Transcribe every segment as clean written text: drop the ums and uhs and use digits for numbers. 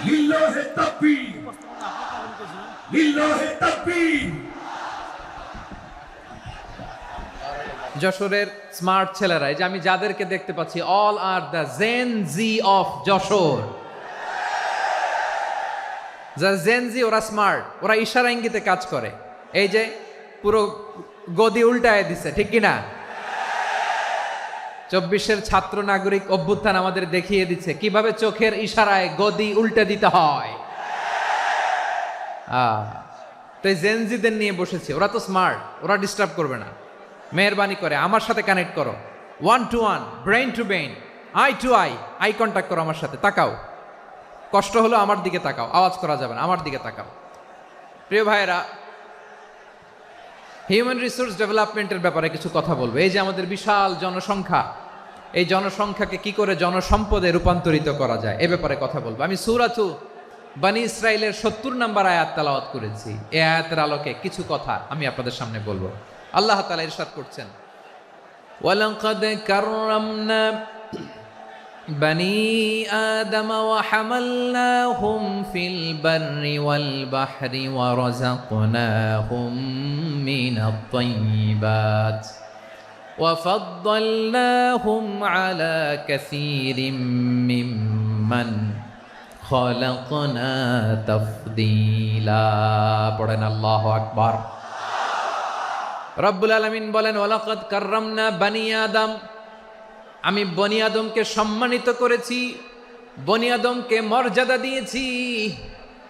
লিল্লাহে তাকবীর, লিল্লাহে তাকবীর। যশোরের স্মার্ট ছেলেরা, এই যে আমি যাদেরকে দেখতে পাচ্ছি, all are the Gen Z of Jashore. যারা জেন জি, ওরা স্মার্ট, ওরা ইশারা ইঙ্গিতে কাজ করে। এই যে পুরো গদি উল্টায় দিছে, ঠিক কিনা? 24-এর ছাত্র নাগরিক অভ্যুত্থান আমাদের দেখিয়ে দিচ্ছে কিভাবে চোখের ইশারায় গদি উল্টে দিতে হয়। তো এই জেনজিদের নিয়ে বসেছি, ওরা তো স্মার্ট, ওরা ডিস্টার্ব করবে না। মেহরবানি করে আমার সাথে কানেক্ট করো, 1 to 1, brain to brain, eye to eye, eye contact করো আমার সাথে, তাকাও। কষ্ট হলো আমার দিকে তাকাও, আওয়াজ করা যাবে না, আমার দিকে তাকাও। প্রিয় ভাইয়েরা, হিউম্যান রিসোর্স ডেভেলপমেন্টের ব্যাপারে কিছু কথা বলবো। এই যে আমাদের বিশাল জনসংখ্যা, এই জনসংখ্যাকে কি করে জনসম্পদে রূপান্তরিত করা যায় এ ব্যাপারে কথা বলবো। আমি সূরাতু বনী ইসরাইলের 70 নম্বর আয়াত তেলাওয়াত করেছি। এই আয়াতের আলোকে কিছু কথা আমি আপনাদের সামনে বলবো। আল্লাহ তাআলা ইরশাদ করছেন, ওয়ালাকাদ কাররামনা বনী আদম ওয়া হামালনাহুম ফিল বাররি ওয়াল বাহরি ওয়া রাযাকনাহুম মিনাত তাইয়্যিবাত ওয়া ফাদ্দালনাহুম আলা কাসীরিম মিম্মান খালাকনা তাফদীলা। পড়েন আল্লাহু আকবার। রব্বুল আলামিন বলেন, ওয়ালাকাদ কাররামনা বনী আদম, আমি বনী আদমকে সম্মানিত করেছি, বনী আদমকে মর্যাদা দিয়েছি।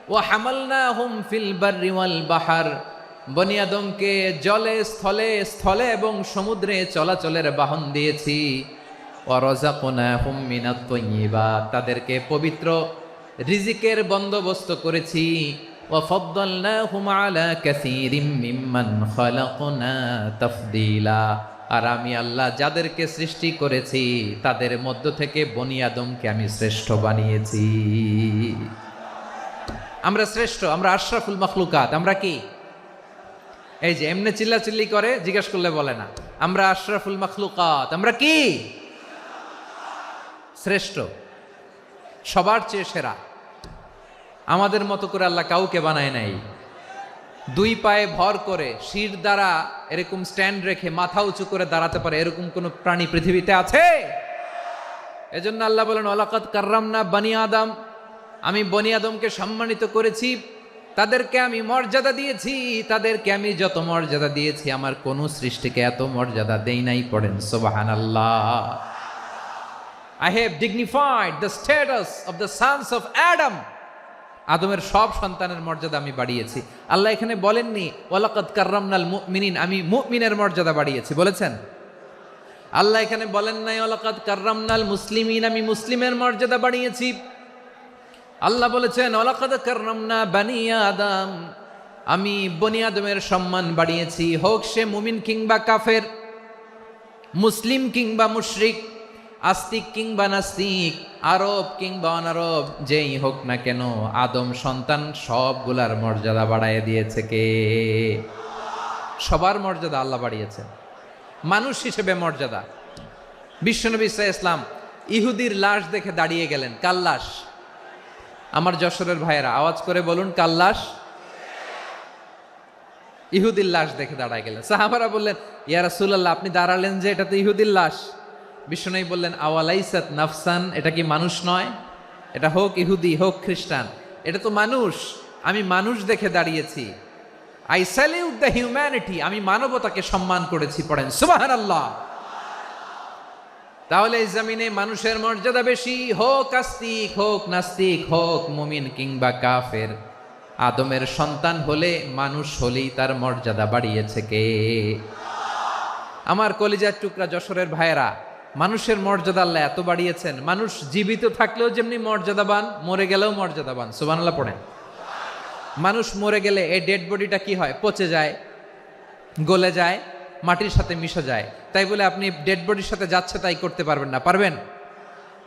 ওয়া হামালনাহুম ফিল বাররি ওয়াল বাহর, বনী আদমকে জলে স্থলে, স্থলে এবং সমুদ্রে চলাচলের বাহন দিয়েছি। ওয়া রাযাকনাহুম মিনাত তাইয়্যিবাত, তাদেরকে পবিত্র রিজিকের বন্দোবস্ত করেছি। ওয়া ফাদ্দালনাহুম আলা কাসীরিম মিম্মান খালাকনা তাফদীলা, আর আমি আল্লাহ যাদেরকে সৃষ্টি করেছি তাদের মধ্য থেকে বনী আদমকে আমি শ্রেষ্ঠ বানিয়েছি। আমরা শ্রেষ্ঠ, আমরা আশরাফুল মাখলুকাত। আমরা কি? এই যে এমনি চিল্লাচিল্লি করে, জিজ্ঞেস করলে বলে না। আমরা আশরাফুল মাখলুকাত, আমরা কি? শ্রেষ্ঠ, সবার চেয়ে সেরা। আমাদের মতো করে আল্লাহ কাউকে বানায় নাই। 2 পায়ে ভর করে শির দ্বারা এরকম স্ট্যান্ড রেখে মাথা উঁচু করে দাঁড়াতে পারে এরকম কোন প্রাণী পৃথিবীতে আছে? এজন্য আল্লাহ বলেন, ওয়ালাকাদ কাররামনা বনী আদম, আমি বনী আদমকে সম্মানিত করেছি, তাদেরকে আমি মর্যাদা দিয়েছি। তাদেরকে আমি যত মর্যাদা দিয়েছি আমার কোন সৃষ্টিকে এত মর্যাদা দেই নাই। পড়েন সুবহানাল্লাহ। I have dignified the status of the sons of Adam. আদমের সব সন্তানের মর্যাদা আমি বাড়িয়েছি। আল্লাহ এখানে বলেননি ওয়ালাকাদ কাররামনাল মুমিনিন, আমি মুমিনের মর্যাদা বাড়িয়েছি, বলেছেন? আল্লাহ এখানে বলেন নাই ওয়ালাকাদ কাররামনাল মুসলিমিন, আমি মুসলিমের মর্যাদা বাড়িয়েছি। আল্লাহ বলেছেন ওয়ালাকাদ কাররামনা বনী আদম, আমি বনী আদমের সম্মান বাড়িয়েছি। হোক সে মুমিন কিংবা কাফের, মুসলিম কিংবা মুশরিক, আস্তিক কিংবা নাস্তিক, আরব কিংবা অনারব, যেই হোক না কেন আদম সন্তান সবগুলার মর্যাদা বাড়ায় দিয়েছে কে? সবার মর্যাদা আল্লাহ বাড়িয়েছে। মানুষ হিসেবে মর্যাদা। বিশ্বনবী সাল্লাল্লাহু আলাইহি ওয়াসাল্লাম ইহুদির লাশ দেখে দাঁড়িয়ে গেলেন। কার লাশ? আমার যশোরের ভাইয়েরা আওয়াজ করে বলুন, কার লাশ? ইহুদির লাশ দেখে দাঁড়ায় গেলেন। সাহাবারা বললেন, ইয়া রাসূলুল্লাহ, আপনি দাঁড়ালেন যে, এটা তো ইহুদির লাশ। বিশ্বনবী বললেন, আওয়ালাইসাত নাফসান, এটা কি মানুষ নয়? এটা হোক ইহুদি হোক খ্রিস্টান, এটা তো মানুষ। আমি মানুষ দেখে দাঁড়িয়েছি। আই স্যালিউট দ্য হিউম্যানিটি, আমি মানবতাকে সম্মান করেছি। পড়েন সুবহানাল্লাহ। তাহলে এই জমিনে মানুষের মর্যাদা বেশি, হোক আস্তিক হোক নাস্তিক, হোক মুমিন কিংবা কাফের। আদমের সন্তান হলে, মানুষ হলেই তার মর্যাদা বাড়িয়েছে কে? আমার কলিজার টুকরা যশোরের ভাইয়েরা, মানুষের মর্যাদা আল্লাহ এত বাড়িয়েছেন, মানুষ জীবিত থাকলেও যেমনি মর্যাদাবান, মরে গেলেও মর্যাদাবান। সুবহানাল্লাহ পড়েন। মানুষ মরে গেলে এই ডেড বডিটা কি হয়? পচে যায়, গলে যায়, মাটির সাথে মিশে যায়। তাই বলে আপনি ডেড বডির সাথে যাচ্ছে তাই করতে পারবেন না। পারবেন?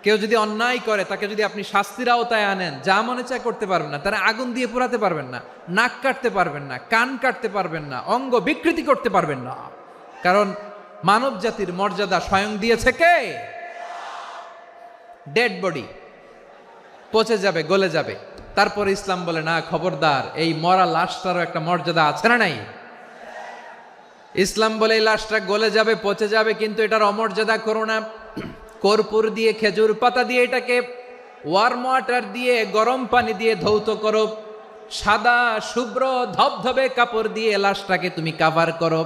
কেউ যদি অন্যায় করে তাকে যদি আপনি শাস্তির আওতায় আনেন, যা মনে চায় করতে পারবেন না। তারা আগুন দিয়ে পোড়াতে পারবেন না, নাক কাটতে পারবেন না, কান কাটতে পারবেন না, অঙ্গ বিকৃতি করতে পারবেন না। কারণ মানব জাতির মর্যাদা স্বয়ং দিয়েছে কে? ডেড বডি পচে যাবে, গলে যাবে। তারপরে ইসলাম বলে না, খবরদার, এই মরা লাশটারও একটা মর্যাদা আছে না নাই? ইসলাম বলে এই লাশটা গলে যাবে, পচে যাবে, কিন্তু এটার অমর্যাদা করো না। কর্পূর দিয়ে, খেজুর পাতা দিয়ে এটাকে ওয়ার্ম ওয়াটার দিয়ে, গরম পানি দিয়ে ধৌত করো, সাদা শুভ্র ধবধবে কাপড় দিয়ে লাশটাকে তুমি কাভার করো,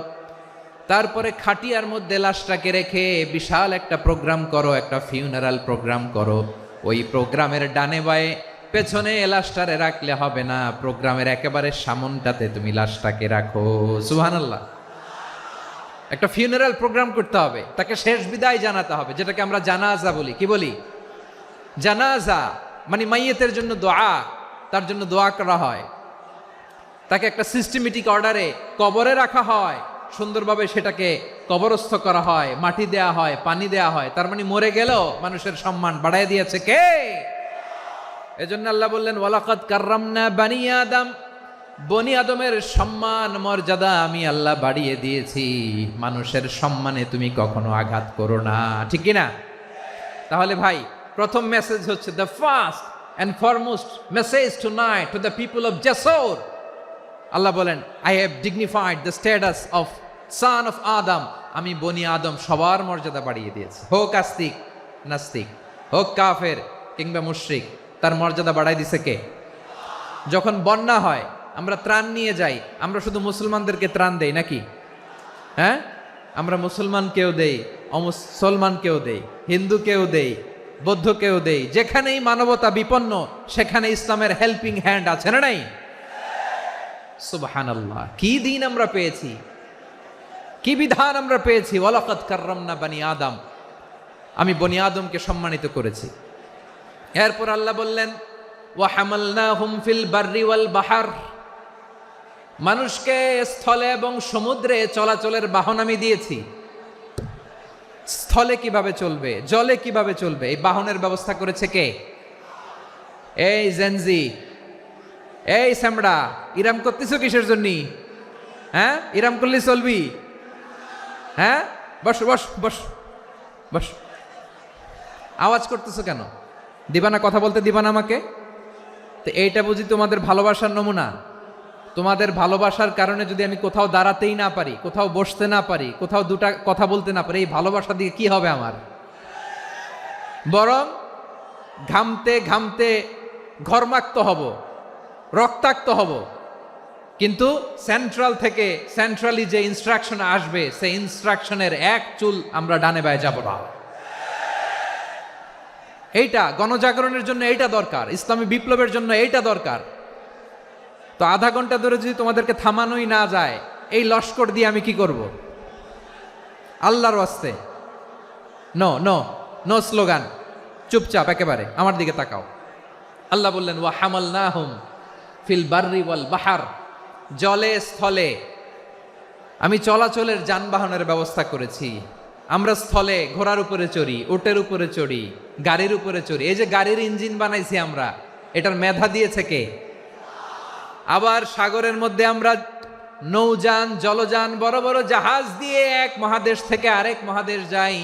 তারপরে খাটিয়ার মধ্যে লাশটাকে রেখে বিশাল একটা প্রোগ্রাম করো, একটা ফিউনারাল প্রোগ্রাম করো। ওই প্রোগ্রামের ডানে বায়ে পেছনে লাশটারে রাখলে হবে না, প্রোগ্রামের একেবারে সামনটাতে তুমি লাশটাকে রাখো। সুবহানাল্লাহ। একটা ফিউনারাল প্রোগ্রাম করতে হবে, তাকে শেষ বিদায় জানাতে হবে, যেটাকে আমরা জানাজা বলি। কি বলি? জানাজা মানে মাইয়েতের জন্য দোয়া, তার জন্য দোয়া করা হয়, তাকে একটা সিস্টেমেটিক অর্ডারে কবরে রাখা হয়, সুন্দরভাবে সেটাকে কবরস্থ করা হয়, মাটি দেয়া হয়, পানি দেয়া হয়। তার মানে মরে গেলেও মানুষের সম্মান বাড়ায় দিয়েছে কে? এজন্য আল্লাহ বললেন ওয়ালাকাদ কাররামনা বানি আদম, বনি আদমের সম্মান মর্যাদা আমি আল্লাহ বাড়িয়ে দিয়েছি। মানুষের সম্মানে তুমি কখনো আঘাত করো না, ঠিক কি না? তাহলে ভাই, প্রথম মেসেজ হচ্ছে, the first and foremost message tonight to the people of জাসর। আল্লাহ বলেন, I have dignified the status of son of Adam. আমি বনি আদম সবার মর্যাদা বাড়িয়ে দিয়েছি, হোক আস্তিক নাস্তিক, হোক কাফের কিংবা মুশরিক, তার মর্যাদা বাড়াই দিছে কে? যখন বন্যা হয়, আমরা ত্রাণ নিয়ে যাই, আমরা শুধু মুসলমানদেরকে ত্রাণ দেই নাকি? হ্যাঁ, আমরা মুসলমানকেও দেই, অমুসলমানকেও দেই, হিন্দুকেও দেই, বৌদ্ধকেও দেই। যেখানেই মানবতা বিপন্ন, সেখানে ইসলামের হেল্পিং হ্যান্ড আছে না নাই? সুবহানাল্লাহ। কি দিন আমরা পেয়েছি, কি বিধান আমরা পেয়েছি। ওয়ালাকাদ কাররামনা বানি আদম, আমি বনি আদমকে সম্মানিত করেছি। এরপর আল্লাহ বললেন ওয়া হামালনাহুম ফিল বাররি ওয়াল বাহর, মানুষকে স্থলে এবং সমুদ্রে চলাচলের বাহন আমি দিয়েছি। স্থলে কিভাবে চলবে, জলে কিভাবে চলবে, এই বাহনের ব্যবস্থা করেছে কে? এই জেনজি, এই স্যামড়া, ইরাম করতেছো কিসের জন্য? হ্যাঁ, ইরাম করলে চলবি? হ্যাঁ, বস বস বস বস। আওয়াজ করতেছো কেন? দিবানা, কথা বলতে দিবানা আমাকে? তো এইটা বুঝি তোমাদের ভালোবাসার নমুনা? তোমাদের ভালোবাসার কারণে যদি আমি কোথাও দাঁড়াতেই না পারি, কোথাও বসতে না পারি, কোথাও দুটা কথা বলতে না পারি, এই ভালোবাসা দিয়ে কি হবে আমার? বরং ঘামতে ঘামতে ঘর্মাক্ত হব, রক্তাক্ত হব। কিন্তু সেন্ট্রাল থেকে, সেন্ট্রালি যে ইনস্ট্রাকশন আসবে, সেই ইনস্ট্রাকশনের এক চুল আমরা ডানে বায়ে যাব না। এইটা গণজাগরণের জন্য এইটা দরকার, ইসলামী বিপ্লবের জন্য এইটা দরকার। তো আধা ঘন্টা ধরে যদি তোমাদেরকে থামানোই না যায়, এই লস্কর দিয়ে আমি কি করব? আল্লাহর ওয়াস্তে নো নো নো স্লোগান, চুপচাপ একেবারে আমার দিকে তাকাও। আল্লাহ বললেন ওয়া হামালনাহুম ফিল বাররি ওয়াল বাহর, জলে স্থলে আমি চলাচলের যানবাহনের ব্যবস্থা করেছি। আমরা স্থলে ঘোড়ার উপরে চড়ি, উটের উপরে চড়ি, গাড়ির উপরে চড়ি। এই যে গাড়ির ইঞ্জিন বানাইছি আমরা, এটার মেধা দিয়েছে কে? আবার সাগরের মধ্যে আমরা নৌযান, জলযান, বড় বড় জাহাজ দিয়ে এক মহাদেশ থেকে আরেক মহাদেশ যাই,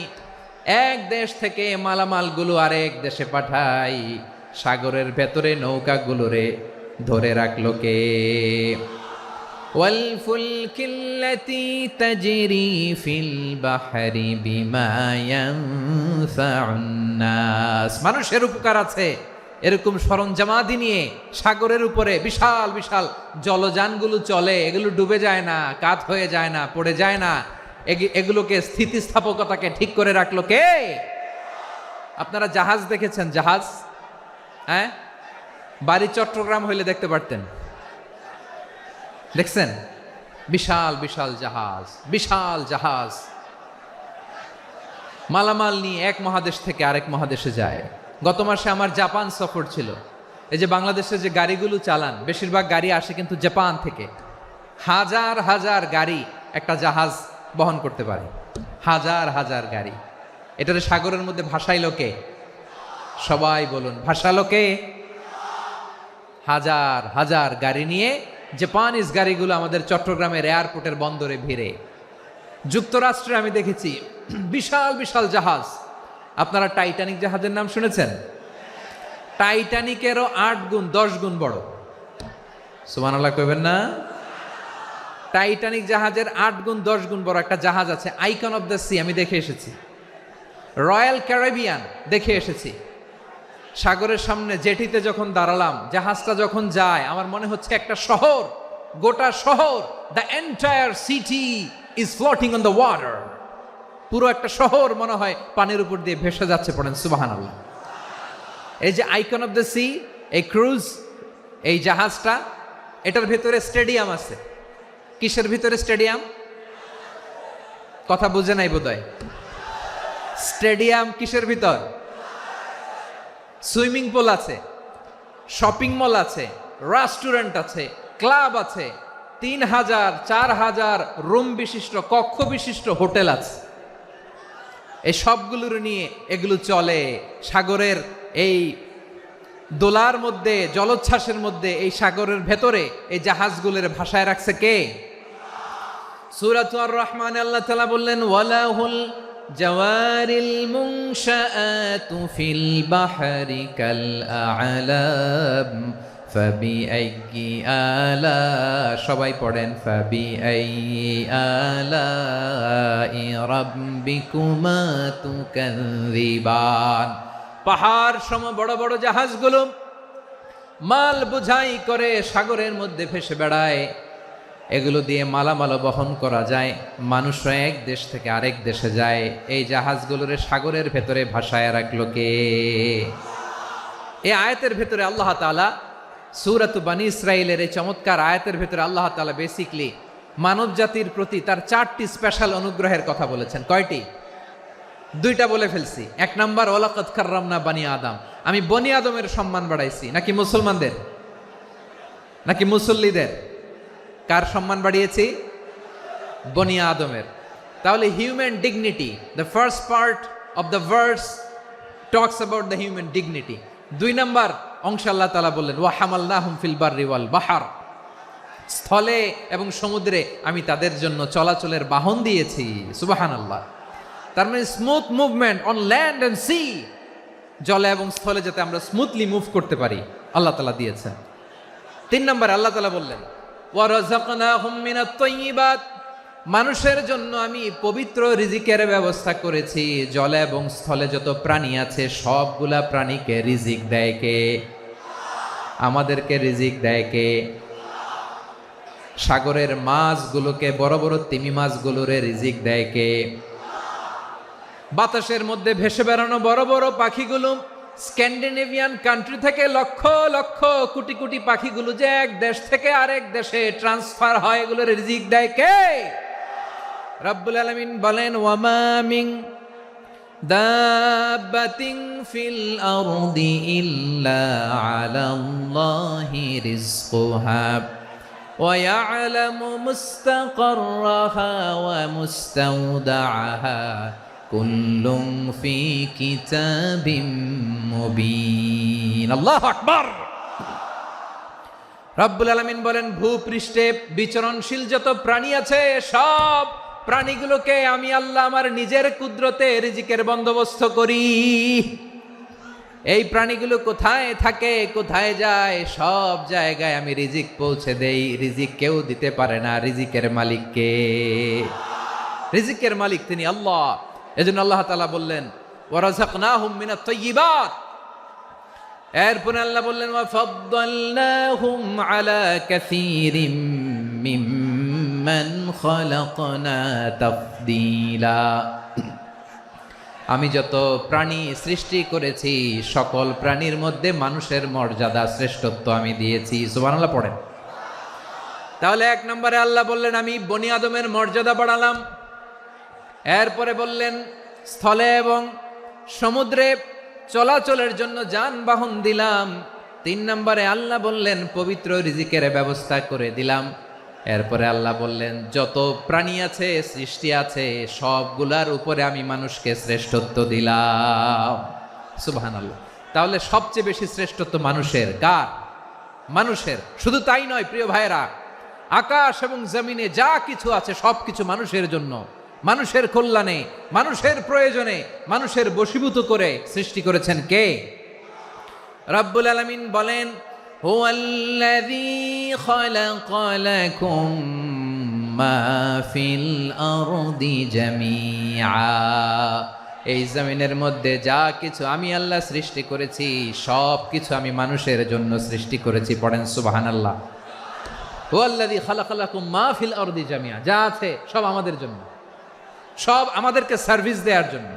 এক দেশ থেকে মালামালগুলো আরেক দেশে পাঠাই। সাগরের ভেতরে নৌকাগুলোরে ধরে রাখলো কে? ওয়ালফুলকিল্লাতী তাজরি ফিল বাহরি বিমা ইয়ানফাউন নাস, মানুষের উপকার আছে এরকম সরঞ্জামাদি নিয়ে সাগরের উপরে বিশাল বিশাল জলযানগুলো চলে। এগুলো ডুবে যায় না, কাত হয়ে যায় না, পড়ে যায় না। এগুলোকে স্থিতিস্থাপকতাকে ঠিক করে রাখলো কে? আপনারা জাহাজ দেখেছেন? জাহাজ, হ্যাঁ, বাড়ি চট্টগ্রাম হইলে দেখতে পারতেন। দেখছেন? বিশাল বিশাল জাহাজ, বিশাল জাহাজ মালামাল নিয়ে এক মহাদেশ থেকে আরেক মহাদেশে যায়। গত মাসে আমার জাপান সফর ছিল। এই যে বাংলাদেশে যে গাড়িগুলো চালান, বেশিরভাগ গাড়ি আসে কিন্তু জাপান থেকে। হাজার হাজার গাড়ি একটা জাহাজ বহন করতে পারে, হাজার হাজার গাড়ি। এটারে সাগরের মধ্যে ভাসাইলো কে? সবাই বলুন, ভাসালো কে? হাজার হাজার গাড়ি নিয়ে জাপানিজ গাড়িগুলো আমাদের চট্টগ্রামের এয়ারপোর্টের বন্দরে ভিড়ে। যুক্তরাষ্ট্রে আমি দেখেছি বিশাল বিশাল জাহাজ। আপনারা টাইটানিক জাহাজের নাম শুনেছেন? টাইটানিকেরও 8 গুণ 10 গুণ বড়। সুবহানাল্লাহ কইবেন না? টাইটানিক জাহাজের 8 গুণ 10 গুণ বড় একটা জাহাজ আছে, আইকন অফ দ্য সি, আমি দেখে এসেছি। রয়্যাল ক্যারিবিয়ান দেখে এসেছি। সাগরের সামনে জেটিতে যখন দাঁড়ালাম, জাহাজটা যখন যায়, আমার মনে হচ্ছে একটা শহর, গোটা শহর, the entire city is floating on the water. পুরো একটা শহর মনে হয় পানির উপর দিয়ে ভেসে যাচ্ছে। পড়েন সুবহানাল্লাহ। এই যে আইকন অফ দ্য সি, এই ক্রুজ, এই জাহাজটা, এটার ভিতরে স্টেডিয়াম আছে। কিসের ভিতরে স্টেডিয়াম? কথা বুঝে নাই বোধহয়। স্টেডিয়াম কিসের ভিতর? সুইমিং পুল আছে, শপিং মল আছে, রেস্টুরেন্ট আছে, ক্লাব আছে, 3000 4000 রুম বিশিষ্ট, কক্ষ বিশিষ্ট হোটেল আছে। এই সবগুলোর নিয়ে এগুলো চলে সাগরের এই দোলার মধ্যে, জলোচ্ছ্বাসের মধ্যে, এই সাগরের ভেতরে এই জাহাজগুলোর ভাষায় রাখছে কে? সূরাত আর-রহমানে আল্লাহ তাআলা বললেন, ওয়ালাহুল জাওয়ারিল মুনশাআতু ফিল বাহরি কাল আ'লাম ফাবিআইয়ি আলা, সবাই পড়েন, ফাবিআইয়ি আলাই রাব্বিকুমা তুকাযযিবান। পাহাড় সম বড় বড় জাহাজগুলো মাল বোঝাই করে সাগরের মধ্যে ভেসে বেড়ায়। এগুলো দিয়ে মালামাল বহন করা যায়, মানুষরা এক দেশ থেকে আরেক দেশে যায়। এই জাহাজগুলোর সাগরের ভেতরে ভাসায় রাখলো কে? এই আয়াতের ভেতরে আল্লাহ তাআলা সূরাত বনী ইসরাঈলের এই চমৎকার আয়াতের ভেতরে আল্লাহ তাআলা বেসিকলি মানব জাতির প্রতি তার 4টি স্পেশাল অনুগ্রহের কথা বলেছেন। কয়টি? 2টা বলে ফেলছি। 1 নাম্বার, ওয়ালাকাদ কাররামনা বানি আদম, আমি বনি আদমের সম্মান বাড়াইছি। নাকি মুসলমানদের? নাকি মুসল্লিদের? কার সম্মান বাড়িয়েছি? বনি আদমের। তাহলে human dignity, the first part of the verse talks about the human dignity. 2 number অংশ আল্লাহ তাআলা বললেন, ওয়া হামালনাহুম ফিল বাররি ওয়াল বাহর, স্থলে এবং সমুদ্রে আমি তাদের জন্য চলাচলের বাহন দিয়েছি। সুবহানাল্লাহ। তার মানে smooth movement on land and sea, জলে এবং স্থলে যাতে আমরা স্মুথলি মুভ করতে পারি আল্লাহ তাআলা দিয়েছেন। 3 নম্বর আল্লাহ তাআলা বললেন, ওয়া রাযাকনাহুম মিনাত তাইয়্যিবাত, মানুষের জন্য আমি পবিত্র রিজিকের ব্যবস্থা করেছি। জলে এবং স্থলে যত প্রাণী আছে সবগুলা প্রাণীকে রিজিক দেয় কে? আমাদেরকে রিজিক দেয় কে? সাগরের মাছগুলোকে, বড় বড় তিমি মাছগুলোরে রিজিক দেয় কে? বাতাসের মধ্যে ভেসে বেড়ানো বড় বড় পাখিগুলো, স্ক্যান্ডিনেভিয়ান কান্ট্রি থেকে লক্ষ লক্ষ কোটি কোটি পাখিগুলো যে এক দেশ থেকে আরেক দেশে ট্রান্সফার হয়, এগুলোর রিজিক দেয় কে? রব্বুল আলামিন বলেন, ওয়ামা মিন দাব্বাতিন ফিল আরদি ইল্লা আলাল্লাহি রিজকুহা ওয়া ইয়ালামু মুস্তাকাররাহা ওয়া মুস্তাওদাআহা কুল্লুম ফি কিতাবিম মুবিন। আল্লাহু আকবার। রব্বুল আলামিন বলেন, ভূপৃষ্ঠে বিচরণশীল যত প্রাণী আছে সব প্রাণীগুলোকে আমি আল্লাহ আমার নিজের কুদরতে রিজিকের বন্দোবস্ত করি। এই প্রাণীগুলো কোথায় থাকে, কোথায় যায়, সব জায়গায় আমি রিজিক পৌঁছে দেই। রিজিক কেউ দিতে পারে না, রিজিকের মালিক কে? রিজিকের মালিক তিনি আল্লাহ। এজন্য আল্লাহ তাআলা বললেন, ওয়া রাযাকনাহুম মিনাত তাইয়্যিবাত। এরপর আল্লাহ বললেন, ওয়া ফাদ্দালনাহুম আলা কাসীরিম মিম্মান খালাকনা তাফদীলা। আমি যত প্রাণী সৃষ্টি করেছি সকল প্রাণীর মধ্যে মানুষের মর্যাদা, শ্রেষ্ঠত্ব আমি দিয়েছি। সুবহানাল্লাহ পড়েন। তাহলে 1 নম্বরে আল্লাহ বললেন, আমি বনি আদমের মর্যাদা বাড়ালাম। এরপরে বললেন, স্থলে এবং সমুদ্রে চলাচলের জন্য যানবাহন দিলাম। 3 নম্বরে আল্লাহ বললেন, পবিত্র রিজিকের ব্যবস্থা করে দিলাম। এরপরে আল্লাহ বললেন, যত প্রাণী আছে, সৃষ্টি আছে, সবগুলার উপরে আমি মানুষকে শ্রেষ্ঠত্ব দিলাম। সুবহানাল্লাহ। তাহলে সবচেয়ে বেশি শ্রেষ্ঠত্ব মানুষের। কার? মানুষের। শুধু তাই নয় প্রিয় ভাইরা, আকাশ এবং জমিনে যা কিছু আছে সবকিছু মানুষের জন্য, মানুষের কল্যাণে, মানুষের প্রয়োজনে, মানুষের বশীভূত করে সৃষ্টি করেছেন কে? রব্বুল আলামিন বলেন, হুয়াল্লাযী খালাকা লাকুম মা ফিল আরদি জামিআ। এই জমিনের মধ্যে যা কিছু আমি আল্লাহ সৃষ্টি করেছি সব কিছু আমি মানুষের জন্য সৃষ্টি করেছি। পড়েন সুবহানাল্লাহ। হুয়াল্লাযী খালাকা লাকুম মা ফিল আরদি জামিআ, যা আছে সব আমাদের জন্য, সব আমাদেরকে সার্ভিস দেওয়ার জন্য,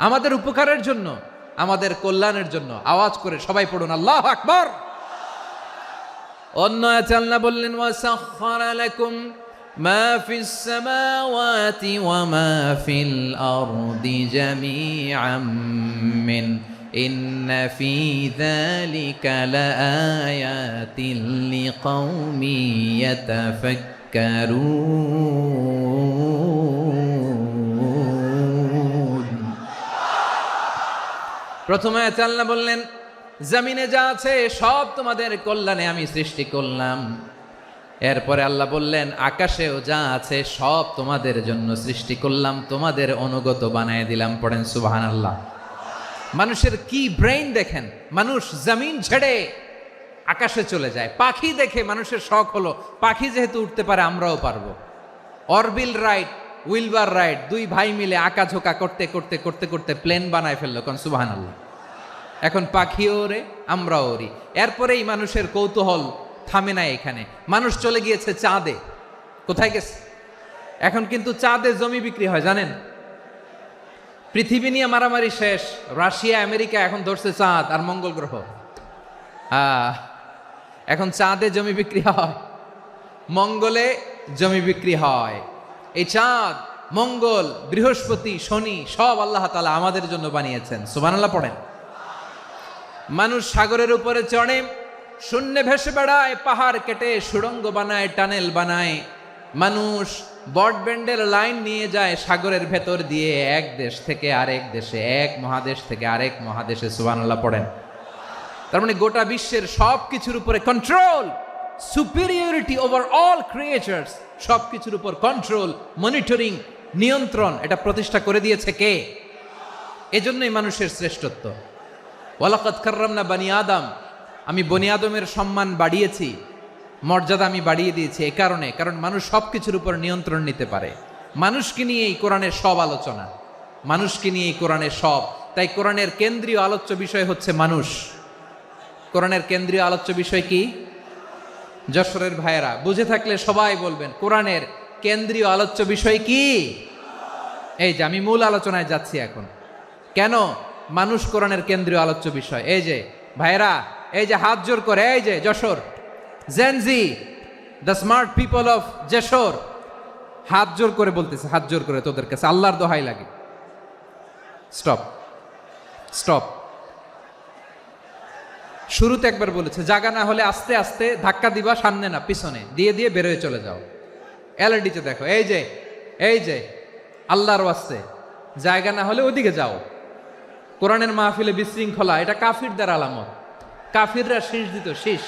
আমাদের উপকারের জন্য, আমাদের কল্যাণের জন্য। আওয়াজ করে সবাই পড়ুন আল্লাহু আকবার। অন্য আয়াতে আল্লাহ বললেন, ওয়াসাখখারা লাকুম মা ফিস সামাওয়াতি ওয়া মা ফিল আরদি জামিআম মিন ইন্না ফি যালিকা লাআয়াতিন লিকাউমিন ইয়াতাফাক্কারুন। প্রথম আয়াতে আল্লাহ বললেন, জমিনে যা আছে সব তোমাদের কল্যাণে আমি সৃষ্টি করলাম। এরপরে আল্লাহ বললেন, আকাশেও যা আছে সব তোমাদের জন্য সৃষ্টি করলাম, তোমাদের অনুগত বানায় দিলাম। পড়েন সুবহানাল্লাহ। মানুষের কি ব্রেইন দেখেন, মানুষ জমিন ছেড়ে আকাশে চলে যায়। পাখি দেখে মানুষের শখ হলো, পাখি যেহেতু উঠতে পারে আমরাও পারবো। অরবিল রাইট, উইলবার রাইট, দুই ভাই মিলে আঁকাঝোঁকা করতে করতে করতে করতে প্লেন বানায় ফেললো। কোন সুবহানাল্লাহ। এখন পাখিও ওরে, আমরাও ওরি। এরপরেই মানুষের কৌতূহল থামে না এখানে। মানুষ চলে গিয়েছে চাঁদে। কোথায় গেছে? এখন কিন্তু চাঁদে জমি বিক্রি হয় জানেন। পৃথিবী নিয়ে মারামারি শেষ, রাশিয়া আমেরিকা এখন ধরছে চাঁদ আর মঙ্গল গ্রহ। এখন চাঁদে জমি বিক্রি হয়, মঙ্গলে জমি বিক্রি হয়। এই চাঁদ, মঙ্গল, বৃহস্পতি, শনি সব আল্লাহ তাআলা আমাদের জন্য বানিয়েছেন। সুবহানাল্লাহ পড়েন। মানুষ সাগরের উপরে চড়ে, শূন্যে ভেসে বেড়ায়, পাহাড় কেটে সুড়ঙ্গ বানায়, টানেল বানায়। মানুষ ব্রডব্যান্ডের লাইন নিয়ে যায় সাগরের ভেতর দিয়ে, এক দেশ থেকে আরেক দেশে, এক মহাদেশ থেকে আরেক মহাদেশে। সুবহানাল্লাহ পড়েন। তার মানে গোটা বিশ্বের সব কিছুর উপরে control, superiority over all creatures, সব কিছুর উপর কন্ট্রোল, মনিটরিং, নিয়ন্ত্রণ, এটা প্রতিষ্ঠা করে দিয়েছে কে? এজন্যই মানুষের শ্রেষ্ঠত্ব। ওয়ালাকাদ কাররামনা বানি আদম, আমি বনি আদমের সম্মান বাড়িয়েছি, মর্যাদা আমি বাড়িয়ে দিয়েছি এই কারণে, কারণ মানুষ সব কিছুর উপর নিয়ন্ত্রণ নিতে পারে। মানুষকে নিয়ে এই কোরআনের সব আলোচনা, মানুষকে নিয়ে এই কোরআনের সব। তাই কোরআনের কেন্দ্রীয় আলোচ্য বিষয় হচ্ছে মানুষ। কোরআনের কেন্দ্রীয় আলোচ্য বিষয় কি? যশোরের ভাইয়েরা বুঝে থাকলে সবাই বলবেন, কোরআনের কেন্দ্রীয় আলোচ্য বিষয় কি? এই যে আমি মূল আলোচনায় যাচ্ছি এখন। কেন মানুষ কোরআনের কেন্দ্রীয় আলোচ্য বিষয়? এই যে ভাইয়েরা, এই যে হাত জোর করে, এই যে Jessore Gen Z, the smart people of Jessore, হাত জোর করে বলতেছে, হাত জোর করে তোদের কাছে আল্লাহর দোহাই লাগে, স্টপ স্টপ। শুরুতে একবার বলেছে, জায়গা না হলে আস্তে আস্তে ধাক্কা দিবা, সামনে না পিছনে, দিয়ে দিয়ে বেরোয় চলে যাও। এলইডিতে দেখো, এই যে এই যে আল্লাহর ওয়াস্তে জায়গা না হলে ওদিকে যাও। কোরআনের মাহফিলে বিশৃঙ্খলা, এটা কাফিরদের আলামত। কাফিররা শীষ দিত, শীষ।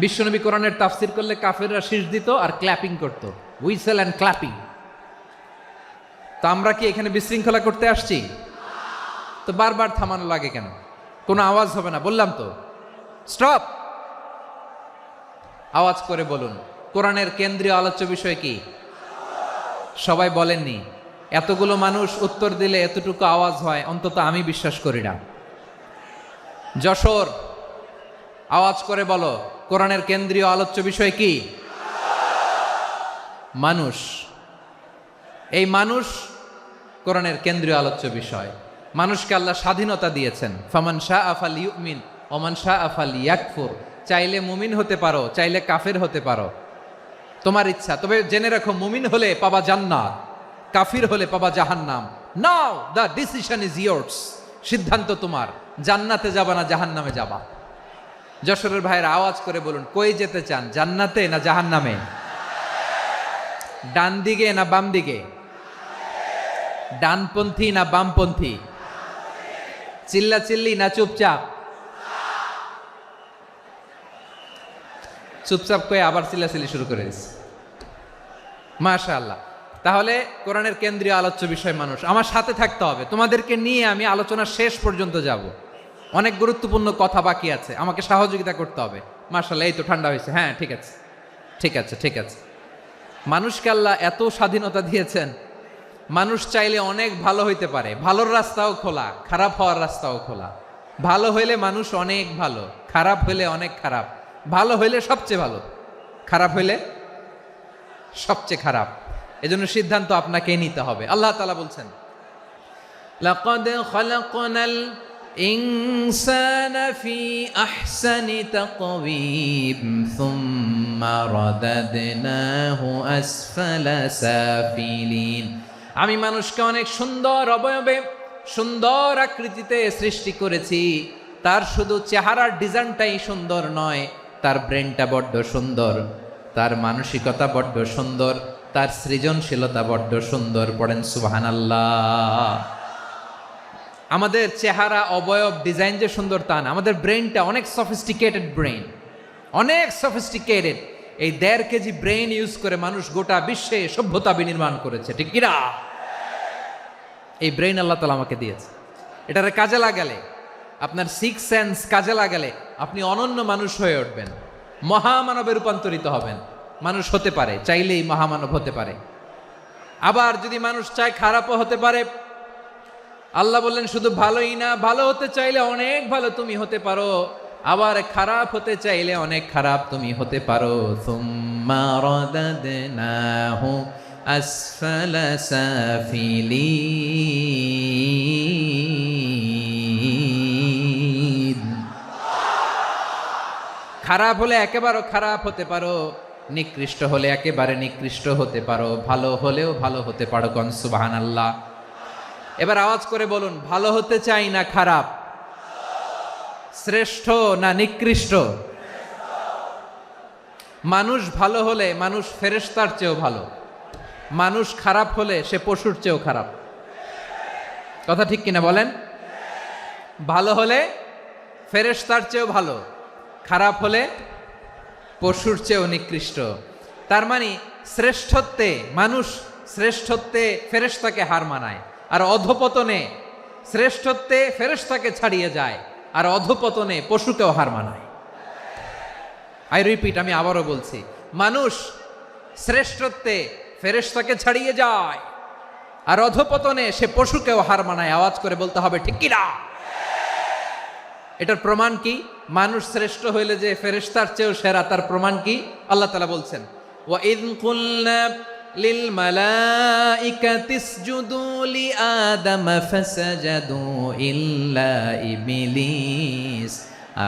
বিশ্বনবী কোরআনের তাফসির করলে কাফিররা শীষ দিত আর ক্ল্যাপিং করত, হুইসেল অ্যান্ড ক্ল্যাপিং। তো আমরা কি এখানে বিশৃঙ্খলা করতে আসছি? তো বারবার থামানো লাগে কেন? কোনো আওয়াজ হবে না, বললাম তো, স্টপ। আওয়াজ করে বলুন, কোরআনের কেন্দ্রীয় আলোচ্য বিষয় কি? সবাই বলেননি। এতগুলো মানুষ উত্তর দিলে এতটুকু আওয়াজ হয়, অন্তত আমি বিশ্বাস করি না। যশোর, আওয়াজ করে বলো, কোরআনের কেন্দ্রীয় আলোচ্য বিষয় কি? মানুষ। এই মানুষ কোরআনের কেন্দ্রীয় আলোচ্য বিষয়। মানুষকে আল্লাহ স্বাধীনতা দিয়েছেন। ফামান শাআ ফালইউমিন ওয়া মান শাআ ফালইয়াকফুর। চাইলে মুমিন হতে পারো, চাইলে কাফের হতে পারো, তোমার ইচ্ছা। তবে জেনে রাখো, মুমিন হলে পাবা জান্নাত, কাফির হলে পাবা জাহান্নাম। নাও দ্য ডিসিশন ইজ ইয়ার্স। সিদ্ধান্ত তোমার, জান্নাতে যাবা না জাহান্নামে যাবা। যশোরের ভাইয়ের আওয়াজ করে বলুন, কই যেতে চান, জান্নাতে না জাহান্নামে? ডান দিকে না বাম দিকে? ডানপন্থী না বামপন্থী? চিল্লা চিল্লি না চুপচাপ? চুপচাপ কয়ে আবার চিল্লাচিল্লি শুরু করে দিচ্ছে। মাশাআল্লাহ। তাহলে কোরআনের কেন্দ্রীয় আলোচ্য বিষয় মানুষ। আমার সাথে থাকতে হবে, তোমাদেরকে নিয়ে আমি আলোচনার শেষ পর্যন্ত যাব। অনেক গুরুত্বপূর্ণ কথা বাকি আছে, আমাকে সহযোগিতা করতে হবে। মাশাআল্লাহ, এই তো ঠান্ডা হয়েছে। হ্যাঁ, ঠিক আছে ঠিক আছে ঠিক আছে। মানুষকে আল্লাহ এত স্বাধীনতা দিয়েছেন, মানুষ চাইলে অনেক ভালো হইতে পারে। ভালোর রাস্তাও খোলা, খারাপ হওয়ার রাস্তাও খোলা। ভালো হইলে মানুষ অনেক ভালো, খারাপ হইলে অনেক খারাপ। ভালো হইলে সবচেয়ে ভালো, খারাপ হইলে সবচেয়ে খারাপ। এজন্য সিদ্ধান্ত আপনাকেই নিতে হবে। আল্লাহ তাআলা বলছেন, লাকাদ খালাকনাল ইনসানা ফি আহসানি তাকওয়িম সুম্মা রাদাদনাহু আসফালা সাফিলিন। আমি মানুষকে অনেক সুন্দর অবয়বে, সুন্দর আকৃতিতে সৃষ্টি করেছি। তার শুধু চেহারার ডিজাইনটাই সুন্দর নয়, তার ব্রেনটা বড্ড সুন্দর, তার মানসিকতা বড্ড সুন্দর, তার সৃজনশীলতা বড্ড সুন্দর। পড়েন সুবহানাল্লাহ। আমাদের চেহারা, অবয়ব, ডিজাইন যে সুন্দর তা না, আমাদের ব্রেনটা অনেক সফিস্টিকেটেড ব্রেন, অনেক সফিস্টিকেটেড। এই 1.5 কেজি ব্রেন ইউজ করে মানুষ গোটা বিশ্বে সভ্যতা বিনির্মাণ করেছে, ঠিক কিনা? এই ব্রেন আল্লাহ তাআলা আমাকে দিয়েছে। এটারে কাজে লাগালে, আপনার 6 সেন্স কাজে লাগালে আপনি অনন্য মানুষ হয়ে উঠবেন, মহামানবে রূপান্তরিত হবেন। মানুষ হতে পারে, চাইলেই মহামানব হতে পারে। আবার যদি মানুষ চায় খারাপও হতে পারে। আল্লাহ বললেন শুধু ভালোই না, ভালো হতে চাইলে অনেক ভালো তুমি হতে পারো, আবার খারাপ হতে চাইলে অনেক খারাপ তুমি হতে পারো। সুম্মা রাদাদনাহু আসফালা সাফিলিন। খারাপ হলে একেবারে খারাপ হতে পারো, নিকৃষ্ট হলে একেবারে নিকৃষ্ট হতে পারো, ভালো হলেও ভালো হতে পারো। কোন সুবহানাল্লাহ। এবার আওয়াজ করে বলুন, ভালো হতে চাই না খারাপ, শ্রেষ্ঠ না নিকৃষ্ট? মানুষ ভালো হলে মানুষ ফেরেশতার চেয়েও ভালো, মানুষ খারাপ হলে সে পশুর চেয়েও খারাপ। কথা ঠিক কিনা বলেন? ভালো হলে ফেরেশতার চেয়েও ভালো, খারাপ হলে পশুর চেয়েও নিকৃষ্ট। তার মানে শ্রেষ্ঠত্বে মানুষ, শ্রেষ্ঠত্বে ফেরেশতাকে হার মানায়, আর অধপতনে শ্রেষ্ঠত্বে ফেরেশতাকে ছাড়িয়ে যায়, আর অধপতনে পশুকেও হার মানায়। আই রিপিট, আমি আবারও বলছি, মানুষ শ্রেষ্ঠত্বে ফেরেশতাকে ছাড়িয়ে যায়, আর অধপতনে সে পশুকেও হার মানায়। আওয়াজ করে বলতে হবে ঠিক কিনা? এটার প্রমাণ কি? মানুষ শ্রেষ্ঠ হইলে যে ফেরেশতার চেয়েও সেরা, তার প্রমাণ কি? আল্লাহ তাআলা বলছেন, ওয়া ইয কুলনা লিল মালাইকাতি ইসজুদু লি আদম ফাসাজাদু ইল্লা ইবলিস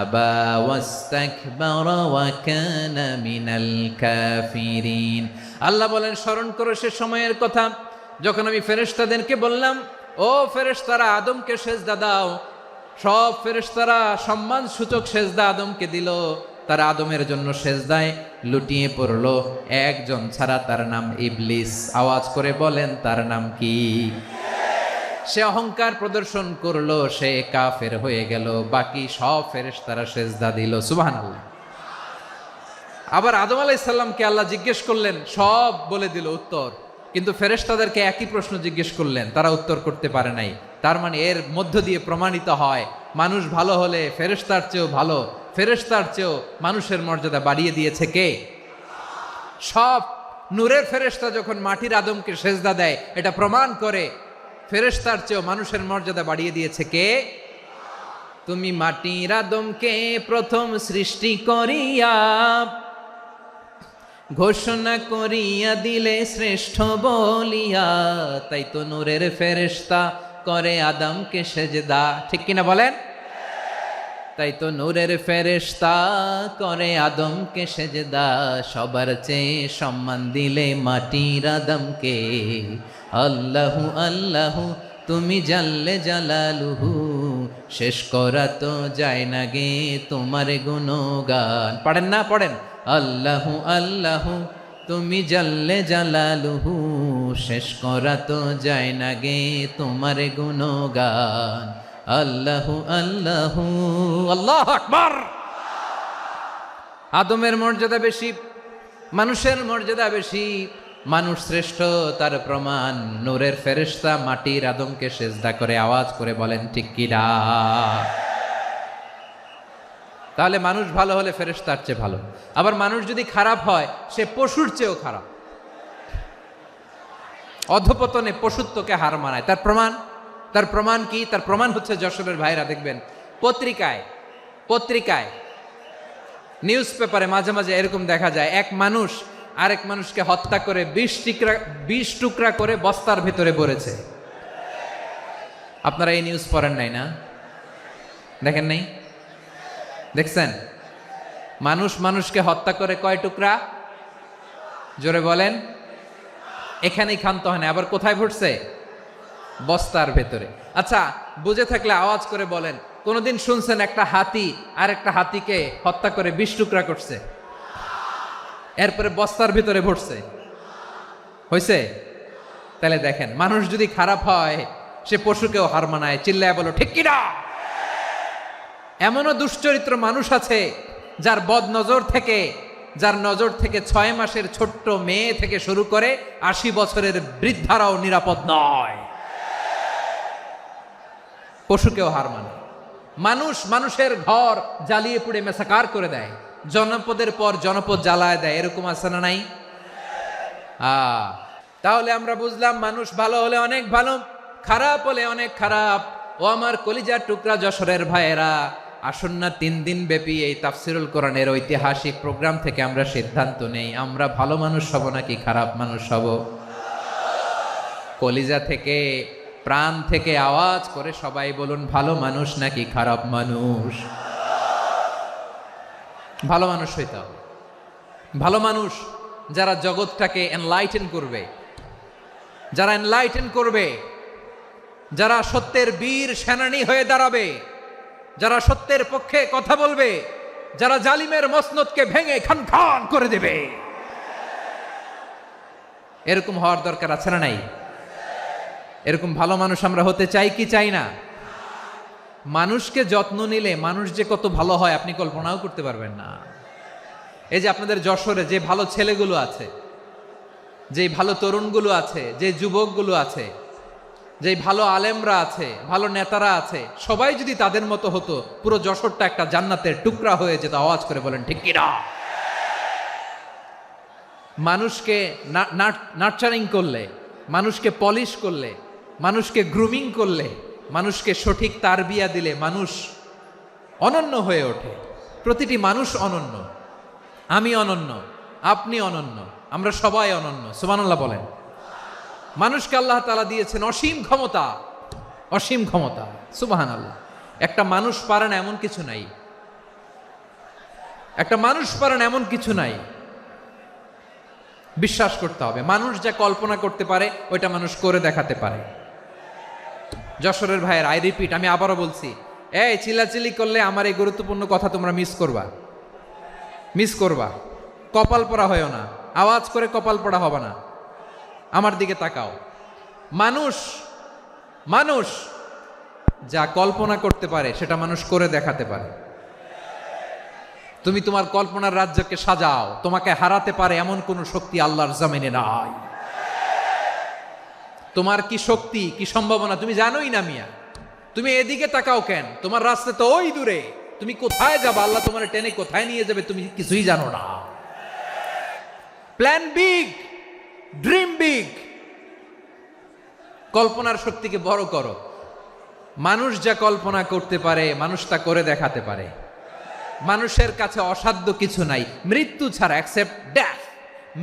আবা ওয়াস্তাকবারা ওয়া কানা মিনাল কাফিরিন। আল্লাহ বলেন, স্মরণ করো সে সময়ের কথা যখন আমি ফেরেশতাদেরকে বললাম, ও ফেরেশতারা আদমকে সেজদা দাও। সব ফেরেশতারা সম্মান সূচক সেজদা আদমকে দিল। তারা আদমের জন্য সেজদায় লুটিয়ে পড়ল, একজন ছাড়া, তার নাম ইবলিস। আওয়াজ করে বলেন, তার নাম কি? সে অহংকার প্রদর্শন করলো, সে কাফের হয়ে গেল। বাকি সব ফেরেশতারা সেজদা দিল। সুবহানাল্লাহ। আবার আদম আলাইহিস সালামকে আল্লাহ জিজ্ঞেস করলেন, সব বলে দিল উত্তর, কিন্তু ফেরেশতাদেরকে একই প্রশ্ন জিজ্ঞেস করলেন, তারা উত্তর করতে পারে নাই। তার মানে এর মধ্য দিয়ে প্রমাণিত হয়, মানুষ ভালো হলে ফেরেশতার চেয়েও ভালো, ফেরেশতার চেয়েও মানুষের মর্যাদা বাড়িয়ে দিয়েছে কে? সব নূরের ফেরেশতা যখন মাটির আদমকে সেজদা দেয়, এটা প্রমাণ করে ফেরেশতার চেয়েও মানুষের মর্যাদা বাড়িয়ে দিয়েছে কে? তুমি মাটির আদমকে প্রথম সৃষ্টি করিয়া ঘোষণা করিয়া দিলে শ্রেষ্ঠ বলিয়া, তাই তো নূরের ফেরেশতা করে আদমকে সেজদা। ঠিক কিনা বলেন? তাই তো নূরের ফেরেশতা করে আদমকে সেজদা। সবার চেয়ে সম্মান দিলে মাটির আদমকে। আল্লাহু আল্লাহু তুমি জাল্লে জালালুহু, শেষ করা তো যায় না গে তোমার গুণগান। পড়েন না? পড়েন। আল্লাহু আল্লাহু তুমি জাল্লে জালালুহু, শেষ করা তো যায় না গে তোমার গুণগান। আল্লাহু আল্লাহু আল্লাহু আকবার। আদমের মর্যাদা বেশি, মানুষের মর্যাদা বেশি, মানুষ শ্রেষ্ঠ তার প্রমাণ, নূরের ফেরেশতা মাটির আদমকে সেজদা করে আওয়াজ করে বলেন ঠিক কিনা। তাহলে মানুষ ভালো হলে ফেরেশতার চেয়ে ভালো। আবার মানুষ যদি খারাপ হয় সে পশুর চেয়েও খারাপ, অধপতনে পশুত্বকে হার মানায়। তার প্রমাণ কি? তার প্রমাণ হচ্ছে যশোরের ভাইরা দেখবেন পত্রিকায় নিউজ পেপারে মাঝে মাঝে এরকম দেখা যায়, এক মানুষ আরেক মানুষকে হত্যা করে ২০ টুকরা করে বস্তার ভেতরে ভরেছে। আপনারা এই নিউজ পড়েন নাই না? দেখেন নাই? দেখছেন? মানুষ মানুষকে হত্যা করে কয় টুকরা? জোরে বলেন। এখানেই ক্ষান্ত হয় না, আবার কোথায় ভরছে? বস্তার ভেতরে। আচ্ছা, বুঝে থাকলে আওয়াজ করে বলেন, কোনদিন শুনছেন একটা হাতি আর একটা হাতিকে হত্যা করে ২০ টুকরা করছে, এরপরে বস্তার ভিতরে ভরছে? হয়েছে? তাহলে দেখেন, মানুষ যদি খারাপ হয় সে পশুকেও হার মানায়। চিল্লায় বলো ঠিক কিনা। এমনও দুশ্চরিত্র মানুষ আছে যার নজর থেকে ৬ মাসের ছোট্ট মেয়ে থেকে শুরু করে ৮০ বছরের বৃদ্ধারাও নিরাপদ নয়। পশুকেও হার মানে। মানুষের ঘর জ্বালিয়ে পুড়ে মেসাকার করে দেয়, জনপদের পর জনপদ জ্বালায় দেয়। এরকম আছে না নাই? তাহলে আমরা বুঝলাম মানুষ ভালো হলে অনেক ভালো, খারাপ হলে অনেক খারাপ। ও আমার কলিজার টুকরা যশোরের ভাইয়েরা, আসুন না ৩ দিন ব্যাপী এই তাফসিরুল কোরআনের ঐতিহাসিক প্রোগ্রাম থেকে আমরা সিদ্ধান্ত নেই, আমরা ভালো মানুষ হব নাকি খারাপ মানুষ হব। কলিজা থেকে, প্রাণ থেকে আওয়াজ করে সবাই বলুন, ভালো মানুষ নাকি খারাপ মানুষ? ভালো মানুষ হইতে হবে। ভালো মানুষ যারা জগৎটাকে এনলাইটেন করবে, যারা সত্যের বীর সেনানী হয়ে দাঁড়াবে, যারা সত্যের পক্ষে কথা বলবে, যারা জালিমের মসনদকে ভেঙে খান খান করে দেবে। এরকম হওয়ার দরকার আছে না নাই? এরকম ভালো মানুষ আমরা হতে চাই কি চাই না? মানুষকে যত্ন নিলে মানুষ যে কত ভালো হয় আপনি কল্পনাও করতে পারবেন না। এই যে আপনাদের যশোরে যে ভালো ছেলেগুলো আছে, যে ভালো তরুণগুলো আছে, যে যুবকগুলো আছে, যে ভালো আলেমরা আছে, ভালো নেতারা আছে, সবাই যদি তাদের মতো হতো, পুরো যশোরটা একটা জান্নাতের টুকরা হয়ে যেত। আওয়াজ করে বলেন ঠিক কিনা। মানুষকে নার্চারিং করলে, মানুষকে পলিশ করলে, মানুষকে গ্রুমিং করলে, মানুষকে সঠিক তারবিয়া দিলে মানুষ অনন্য হয়ে ওঠে। প্রতিটি মানুষ অনন্য। আমি অনন্য, আপনি অনন্য, আমরা সবাই অনন্য। সুবহানাল্লাহ বলেন। মানুষকে আল্লাহ তাআলা দিয়েছেন অসীম ক্ষমতা। সুবহানাল্লাহ। একটা মানুষ পারে না এমন কিছু নাই। বিশ্বাস করতে হবে, মানুষ যা কল্পনা করতে পারে ওইটা মানুষ করে দেখাতে পারে। যশোরের ভাইয়ের, আই রিপিট, আমি আবারও বলছি, এই চিল্লাচিল্লি করলে আমার এই গুরুত্বপূর্ণ কথা তোমরা মিস করবা। কপাল পড়া হয়েও না, আওয়াজ করে কপাল পড়া হবে না। আমার দিকে তাকাও। মানুষ যা কল্পনা করতে পারে সেটা মানুষ করে দেখাতে পারে। তুমি তোমার কল্পনার রাজ্যকে সাজাও, তোমাকে হারাতে পারে এমন কোন শক্তি আল্লাহর জমিনে নাই। তোমার কি শক্তি, কি সম্ভাবনা তুমি জানোই না মিয়া। তুমি এদিকে তাকাও কেন? তোমার রাস্তা তো ওই দূরে। তুমি কোথায় যাবে, আল্লাহ তোমার টেনে কোথায় নিয়ে যাবে তুমি কিছুই জানো না। Plan big, dream big. কল্পনার শক্তিকে বড় করো। মানুষ যা কল্পনা করতে পারে মানুষ তা করে দেখাতে পারে। মানুষের কাছে অসাধ্য কিছু নাই মৃত্যু ছাড়া, এক্সেপ্ট ডেথ।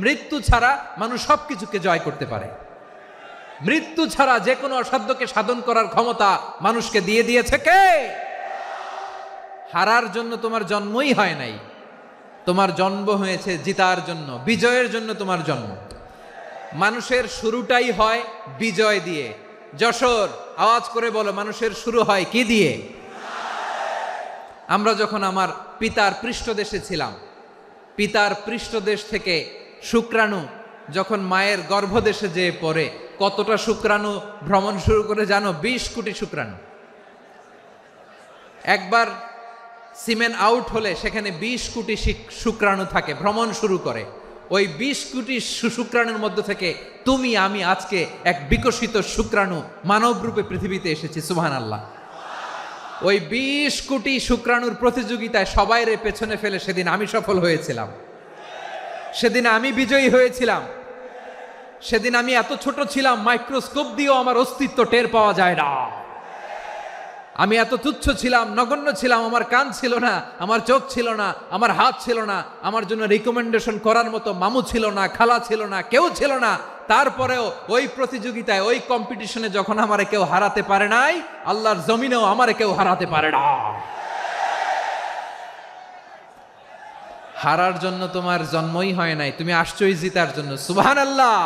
মৃত্যু ছাড়া মানুষ সবকিছুকে জয় করতে পারে। মৃত্যু ছাড়া যে কোনো অসাধ্যকে সাধন করার ক্ষমতা মানুষকে দিয়ে দিয়েছে কে? হারার জন্য তোমার জন্মই হয় নাই, তোমার জন্ম হয়েছে জিতার জন্য, বিজয়ের জন্য তোমার জন্ম। মানুষের শুরুটাই হয় বিজয় দিয়ে। যশোর, আওয়াজ করে বলো, মানুষের শুরু হয় কি দিয়ে? আমরা যখন আমার পিতার পৃষ্ঠদেশে ছিলাম, পিতার পৃষ্ঠদেশ থেকে শুক্রাণু যখন মায়ের গর্ভদেশে যেয়ে পড়ে, কতটা শুক্রাণু ভ্রমণ শুরু করে জানো? 20 কোটি শুক্রাণু। একবার সিমেন আউট হলে সেখানে 20 কোটি শুক্রাণু থাকে, ভ্রমণ শুরু করে। ওই 20 কোটি শুক্রাণুর মধ্য থেকে তুমি আমি আজকে এক বিকশিত শুক্রাণু মানব রূপে পৃথিবীতে এসেছি, সুবহানাল্লাহ। ওই 20 কোটি শুক্রাণুর প্রতিযোগিতায় সবাইরে পেছনে ফেলে সেদিন আমি সফল হয়েছিলাম, সেদিন আমি বিজয়ী হয়েছিলাম। সেদিন আমি এত ছোট ছিলাম, মাইক্রোস্কোপ দিয়েও আমার অস্তিত্ব টের পাওয়া যায় না। আমি এত তুচ্ছ ছিলাম, নগণ্য ছিলাম, আমার কান ছিল না, আমার চোখ ছিল না, আমার হাত ছিল না, আমার জন্য রিকমেন্ডেশন করার মতো মামু ছিল না, খালা ছিল না, কেউ ছিল না। তারপরেও ওই প্রতিযোগিতায়, ওই কম্পিটিশনে যখন আমারে কেউ হারাতে পারে নাই, আল্লাহর জমিনেও আমারে কেউ হারাতে পারে না। হারার জন্য তোমার জন্মই হয় নাই, তুমি আসছোই জিতার জন্য, সুবহানাল্লাহ।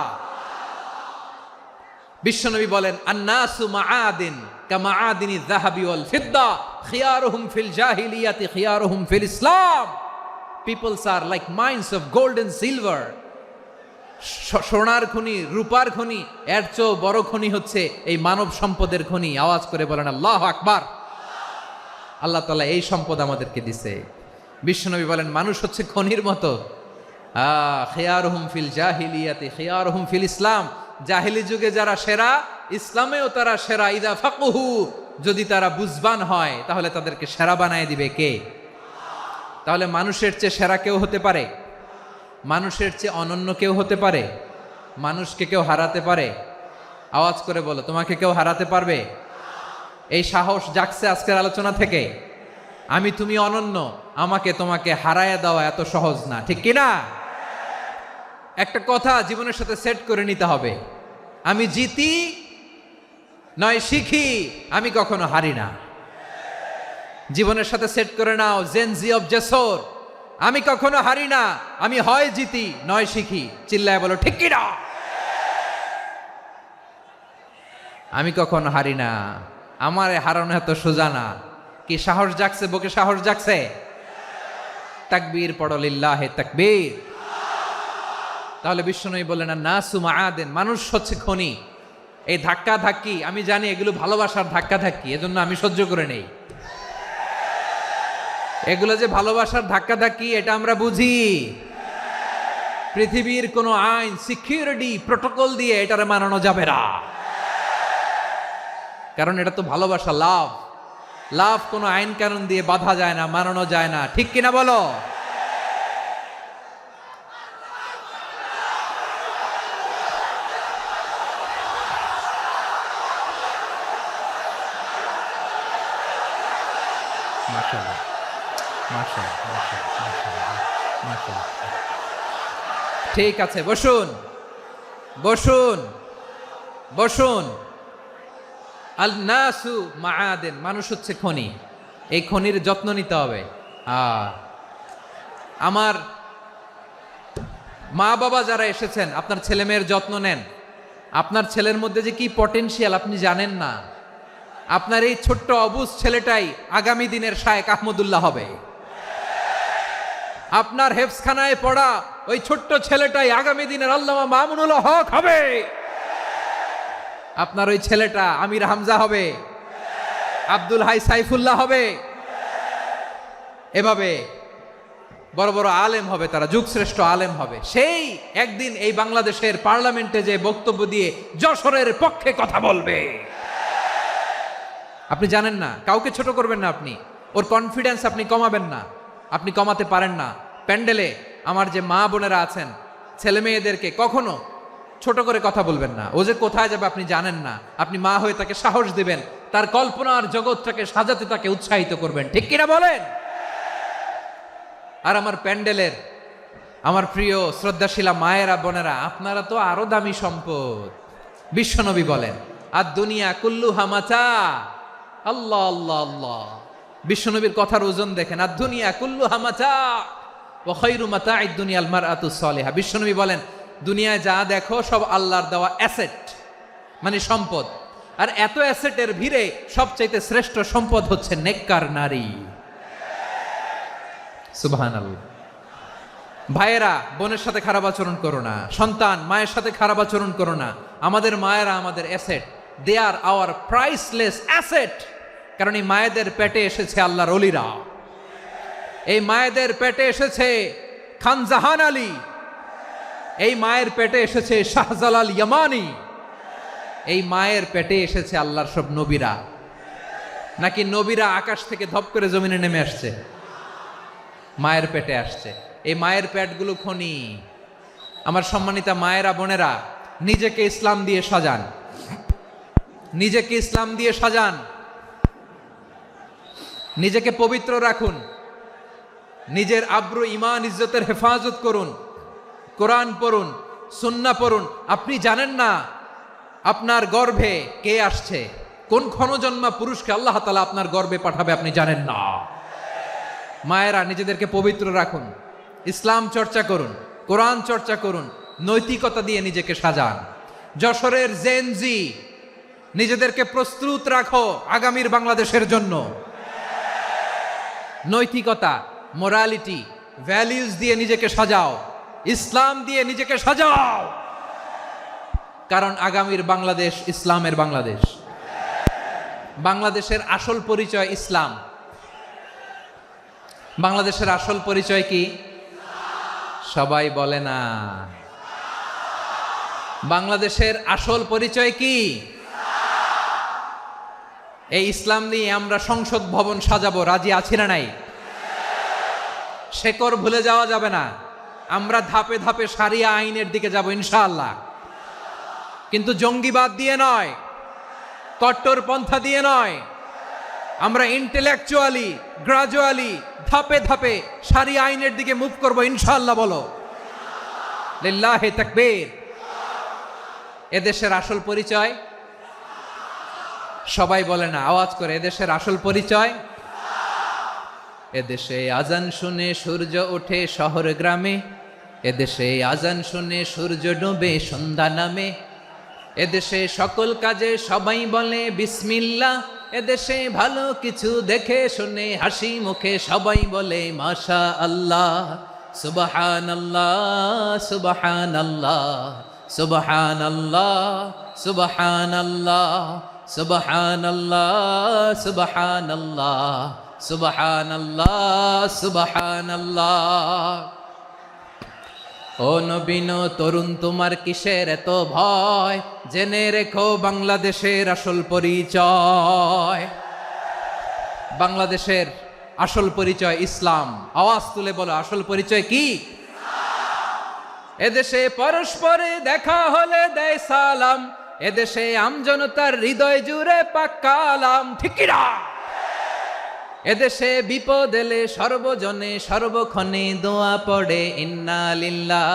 বিশ্বনবী বলেন, আন্নাসু মাআদিন কামাআদিনি যাহাবি ওয়াল ফিদ্দা খিয়ারুহুম ফিল জাহিলিয়াতি খিয়ারুহুম ফিল ইসলাম। Peoples are like mines of gold and silver. সোনার খনি, রূপার খনি, এর চেয়েও বড় খনি হচ্ছে এই মানব সম্পদের খনি। আওয়াজ করে বলেন আল্লাহু আকবার। আল্লাহ তাআলা এই সম্পদ আমাদেরকে দিছে। বিশ্বনবী বলেন, মানুষ হচ্ছে খনির মতো। খিয়ারুহুম ফিল জাহিলিয়াতি খিয়ারুহুম ফিল ইসলাম। জাহিলি যুগে যারা সেরা, ইসলামেও তারা সেরা। ইদা ফাকুহু, যদি তারা বুঝবান হয় তাহলে তাদেরকে সেরা বানায় দিবে কে? তাহলে মানুষের চেয়ে সেরা কেউ হতে পারে? মানুষের চেয়ে অনন্য কেউ হতে পারে? মানুষকে কেউ হারাতে পারে? আওয়াজ করে বলো, তোমাকে কেউ হারাতে পারবে? এই সাহস জাগছে আজকের আলোচনা থেকে। আমি তুমি অনন্য, আমাকে তোমাকে হারায় দেওয়া এত সহজ না, ঠিক কিনা? একটা কথা জীবনের সাথে সেট করে নিতে হবে, আমি জিতি নয় শিখি, আমি কখনো হারি না। জীবনের সাথে সেট করে নাও, জেনজি অফ জেসর, আমি কখনো হারি না, আমি হয় জিতি নয় শিখি। চিল্লায় বলো ঠিক কিনা? আমি কখনো হারি না, আমার হারানো এত সোজা না। কি সাহস জাগছে? বুকে সাহস জাগছে? তাকবীর পড়ো, লিল্লাহে তাকবীর। তাহলে বিশ্বনবী বললেন, নাসু মাআদিন, মানুষ হচ্ছে খনি। এই ধাক্কা ধাক্কি, আমি জানি এগুলো ভালোবাসার ধাক্কা ধাক্কি, এজন্য আমি সহ্য করে নেই। এগুলো যে ভালোবাসার ধাক্কা ধাক্কি, এটা আমরা বুঝি। পৃথিবীর কোনো আইন, সিকিউরিটি প্রটোকল দিয়ে এটারে মানানো যাবে না, কারণ এটা তো ভালোবাসা, লাভ। লাভ কোনো আইন কানুন দিয়ে বাধা যায় না, মানানো যায় না, ঠিক কিনা বলো? মাশাআল্লাহ, মাশাআল্লাহ, মাশাআল্লাহ, মাশাআল্লাহ। ঠিক আছে, বসুন বসুন বসুন। আল নাসু মাআদিন, মানুষ হচ্ছে খনি। এই খনির যত্ন নিতে হবে। আমার মা বাবা যারা এসেছেন, আপনার ছেলে মেয়ের যত্ন নেন। আপনার ছেলের মধ্যে যে কি পটেনশিয়াল আপনি জানেন না। আপনার এই ছোট্ট অবুজ ছেলেটাই আগামী দিনের শায়েখ আহমদুল্লাহ হবে। আপনার হেফজখানায় পড়া ওই ছোট্ট ছেলেটাই আগামী দিনের আল্লামা মামুনুল হক হবে। আপনার ওই ছেলেটা আমির হামজা হবে, আব্দুল হাই সাইফুল্লাহ হবে। এভাবে বড় বড় আলেম হবে, তারা যুগশ্রেষ্ঠ আলেম হবে। সেই একদিন এই বাংলাদেশের পার্লামেন্টে যে বক্তব্য দিয়ে যশোরের পক্ষে কথা বলবে। আপনি জানেন না, কাউকে ছোট করবেন না আপনি, ওর কনফিডেন্স আপনি কমাবেন না, আপনি কমাতে পারেন না। প্যান্ডেলে আমার যে মা বোনেরা আছেন, ছেলে মেয়েদেরকে কখনো ছোট করে কথা বলবেন না। ও যে কোথায় যাবে আপনি জানেন না, আপনি মা হয়ে তাকে সাহস দিবেন, তার কল্পনার জগৎটাকে সাজাতে তাকে উৎসাহিত করবেন, ঠিক কিনা বলেন? আর আমার প্যান্ডেলের আমার প্রিয় শ্রদ্ধাশীলা মায়েরা বোনেরা, আপনারা তো আরো দামি সম্পদ। বিশ্বনবী বলেন, আর দুনিয়া কুল্লুহা মাতা। আল্লাহ আল্লাহ আল্লাহ, বিশ্বনবীর কথার ওজন দেখেন। আর দুনিয়া কুল্লুহা মাতা ওয়া খায়রু মাতা'আদ দুনিয়া আল মারআতু সালিহা। বিশ্বনবী বলেন, দুনিয়ায় যা দেখো সব আল্লাহর দেওয়া অ্যাসেট, মানে সম্পদ। আর এত অ্যাসেটের ভিড়ে সবচাইতে শ্রেষ্ঠ সম্পদ হচ্ছে নেককার নারী। সুবহানাল্লাহ। ভাইয়েরা, বোনের সাথে খারাপ আচরণ করো না। সন্তান, মায়ের সাথে খারাপ আচরণ করো না। আমাদের মায়েরা আমাদের asset, they are our priceless asset. কারণ এই মায়েদের পেটে এসেছে আল্লাহর ওলিরা, এই মায়েদের পেটে এসেছে খান জাহান আলী, এই মায়ের পেটে এসেছে শাহজালাল ইয়ামানি, এই মায়ের পেটে এসেছে আল্লাহর সব নবীরা, নাকি নবীরা আকাশ থেকে ধপ করে জমিনে নেমে আসছে? মায়ের পেটে আসছে। এই মায়ের পেটগুলো খনি। আমার সম্মানিতা মায়েরা, বোনেরা, নিজেকে ইসলাম দিয়ে সাজান, নিজেকে ইসলাম দিয়ে সাজান, নিজেকে পবিত্র রাখুন, নিজের আব্রু ইমান ইজ্জতের হেফাজত করুন, কোরআন পড়ুন, সুন্নাহ পড়ুন। আপনি জানেন না আপনার গর্ভে কে আসছে, কোন ক্ষণজন্মা পুরুষকে আল্লাহ তাআলা আপনার গর্ভে পাঠাবে আপনি জানেন না। মায়েরা, নিজেদেরকে পবিত্র রাখুন, ইসলাম চর্চা করুন, কোরআন চর্চা করুন, নৈতিকতা দিয়ে নিজেকে সাজান। যশোরের জেনজি, নিজেদেরকে প্রস্তুত রাখো আগামীর বাংলাদেশের জন্য। নৈতিকতা, মোরালিটি, ভ্যালিউজ দিয়ে নিজেকে সাজাও, ইসলাম দিয়ে নিজেকে সাজাও, কারণ আগামীর বাংলাদেশ ইসলামের বাংলাদেশ। বাংলাদেশের আসল পরিচয় ইসলাম। বাংলাদেশের আসল পরিচয় কি? সবাই বলে না। বাংলাদেশের আসল পরিচয় কি? এই ইসলাম নিয়ে আমরা সংসদ ভবন সাজাবো, রাজি আছি না নাই? শেকড় ভুলে যাওয়া যাবে না। আমরা ধাপে ধাপে শারিয়া আইনের দিকে যাব ইনশাআল্লাহ, কিন্তু জঙ্গিবাদ দিয়ে নয়, কট্টর পন্থা দিয়ে নয়। আমরা ইন্টেলেকচুয়ালি, গ্রাজুয়ালি, ধাপে ধাপে শারিয়া আইনের দিকে মুভ করব ইনশাআল্লাহ। বলো লিল্লাহি তাকবীর। এদেশের আসল পরিচয় সবাই বলে না, আওয়াজ করে, এদেশের আসল পরিচয়। এদেশে আজান শুনে সূর্য ওঠে শহর গ্রামে, এদেশে আজান শুনে সূর্য ডুবে সন্ধ্যা নামে, এদেশে সকল কাজে সবাই বলে বিসমিল্লাহ, এদেশে ভালো কিছু দেখে শুনে হাসি মুখে সবাই বলে মাশা আল্লাহ, সুবহানাল্লাহ, সুবহানাল্লাহ, সুবহানাল্লাহ, সুবহানাল্লাহ, সুবহানাল্লাহ, সুবহানাল্লাহ, সুবহানাল্লাহ, সুবহানাল্লাহ। ও নবীন তরুণ, তোমার কিসের এত ভয়? জেনে রেখো বাংলাদেশের আসল পরিচয়। বাংলাদেশের আসল পরিচয় ইসলাম। আওয়াজ তুলে বলো, আসল পরিচয় কি? এদেশে পরস্পরে দেখা হলে দেয় সালাম, এদেশে আমজনতার হৃদয় জুড়ে পাক্কালাম, ঠিক কি না? এদেশে বিপদ এলে সর্বজনে সর্বক্ষণে দোয়া পড়ে ইন্না লিল্লাহ,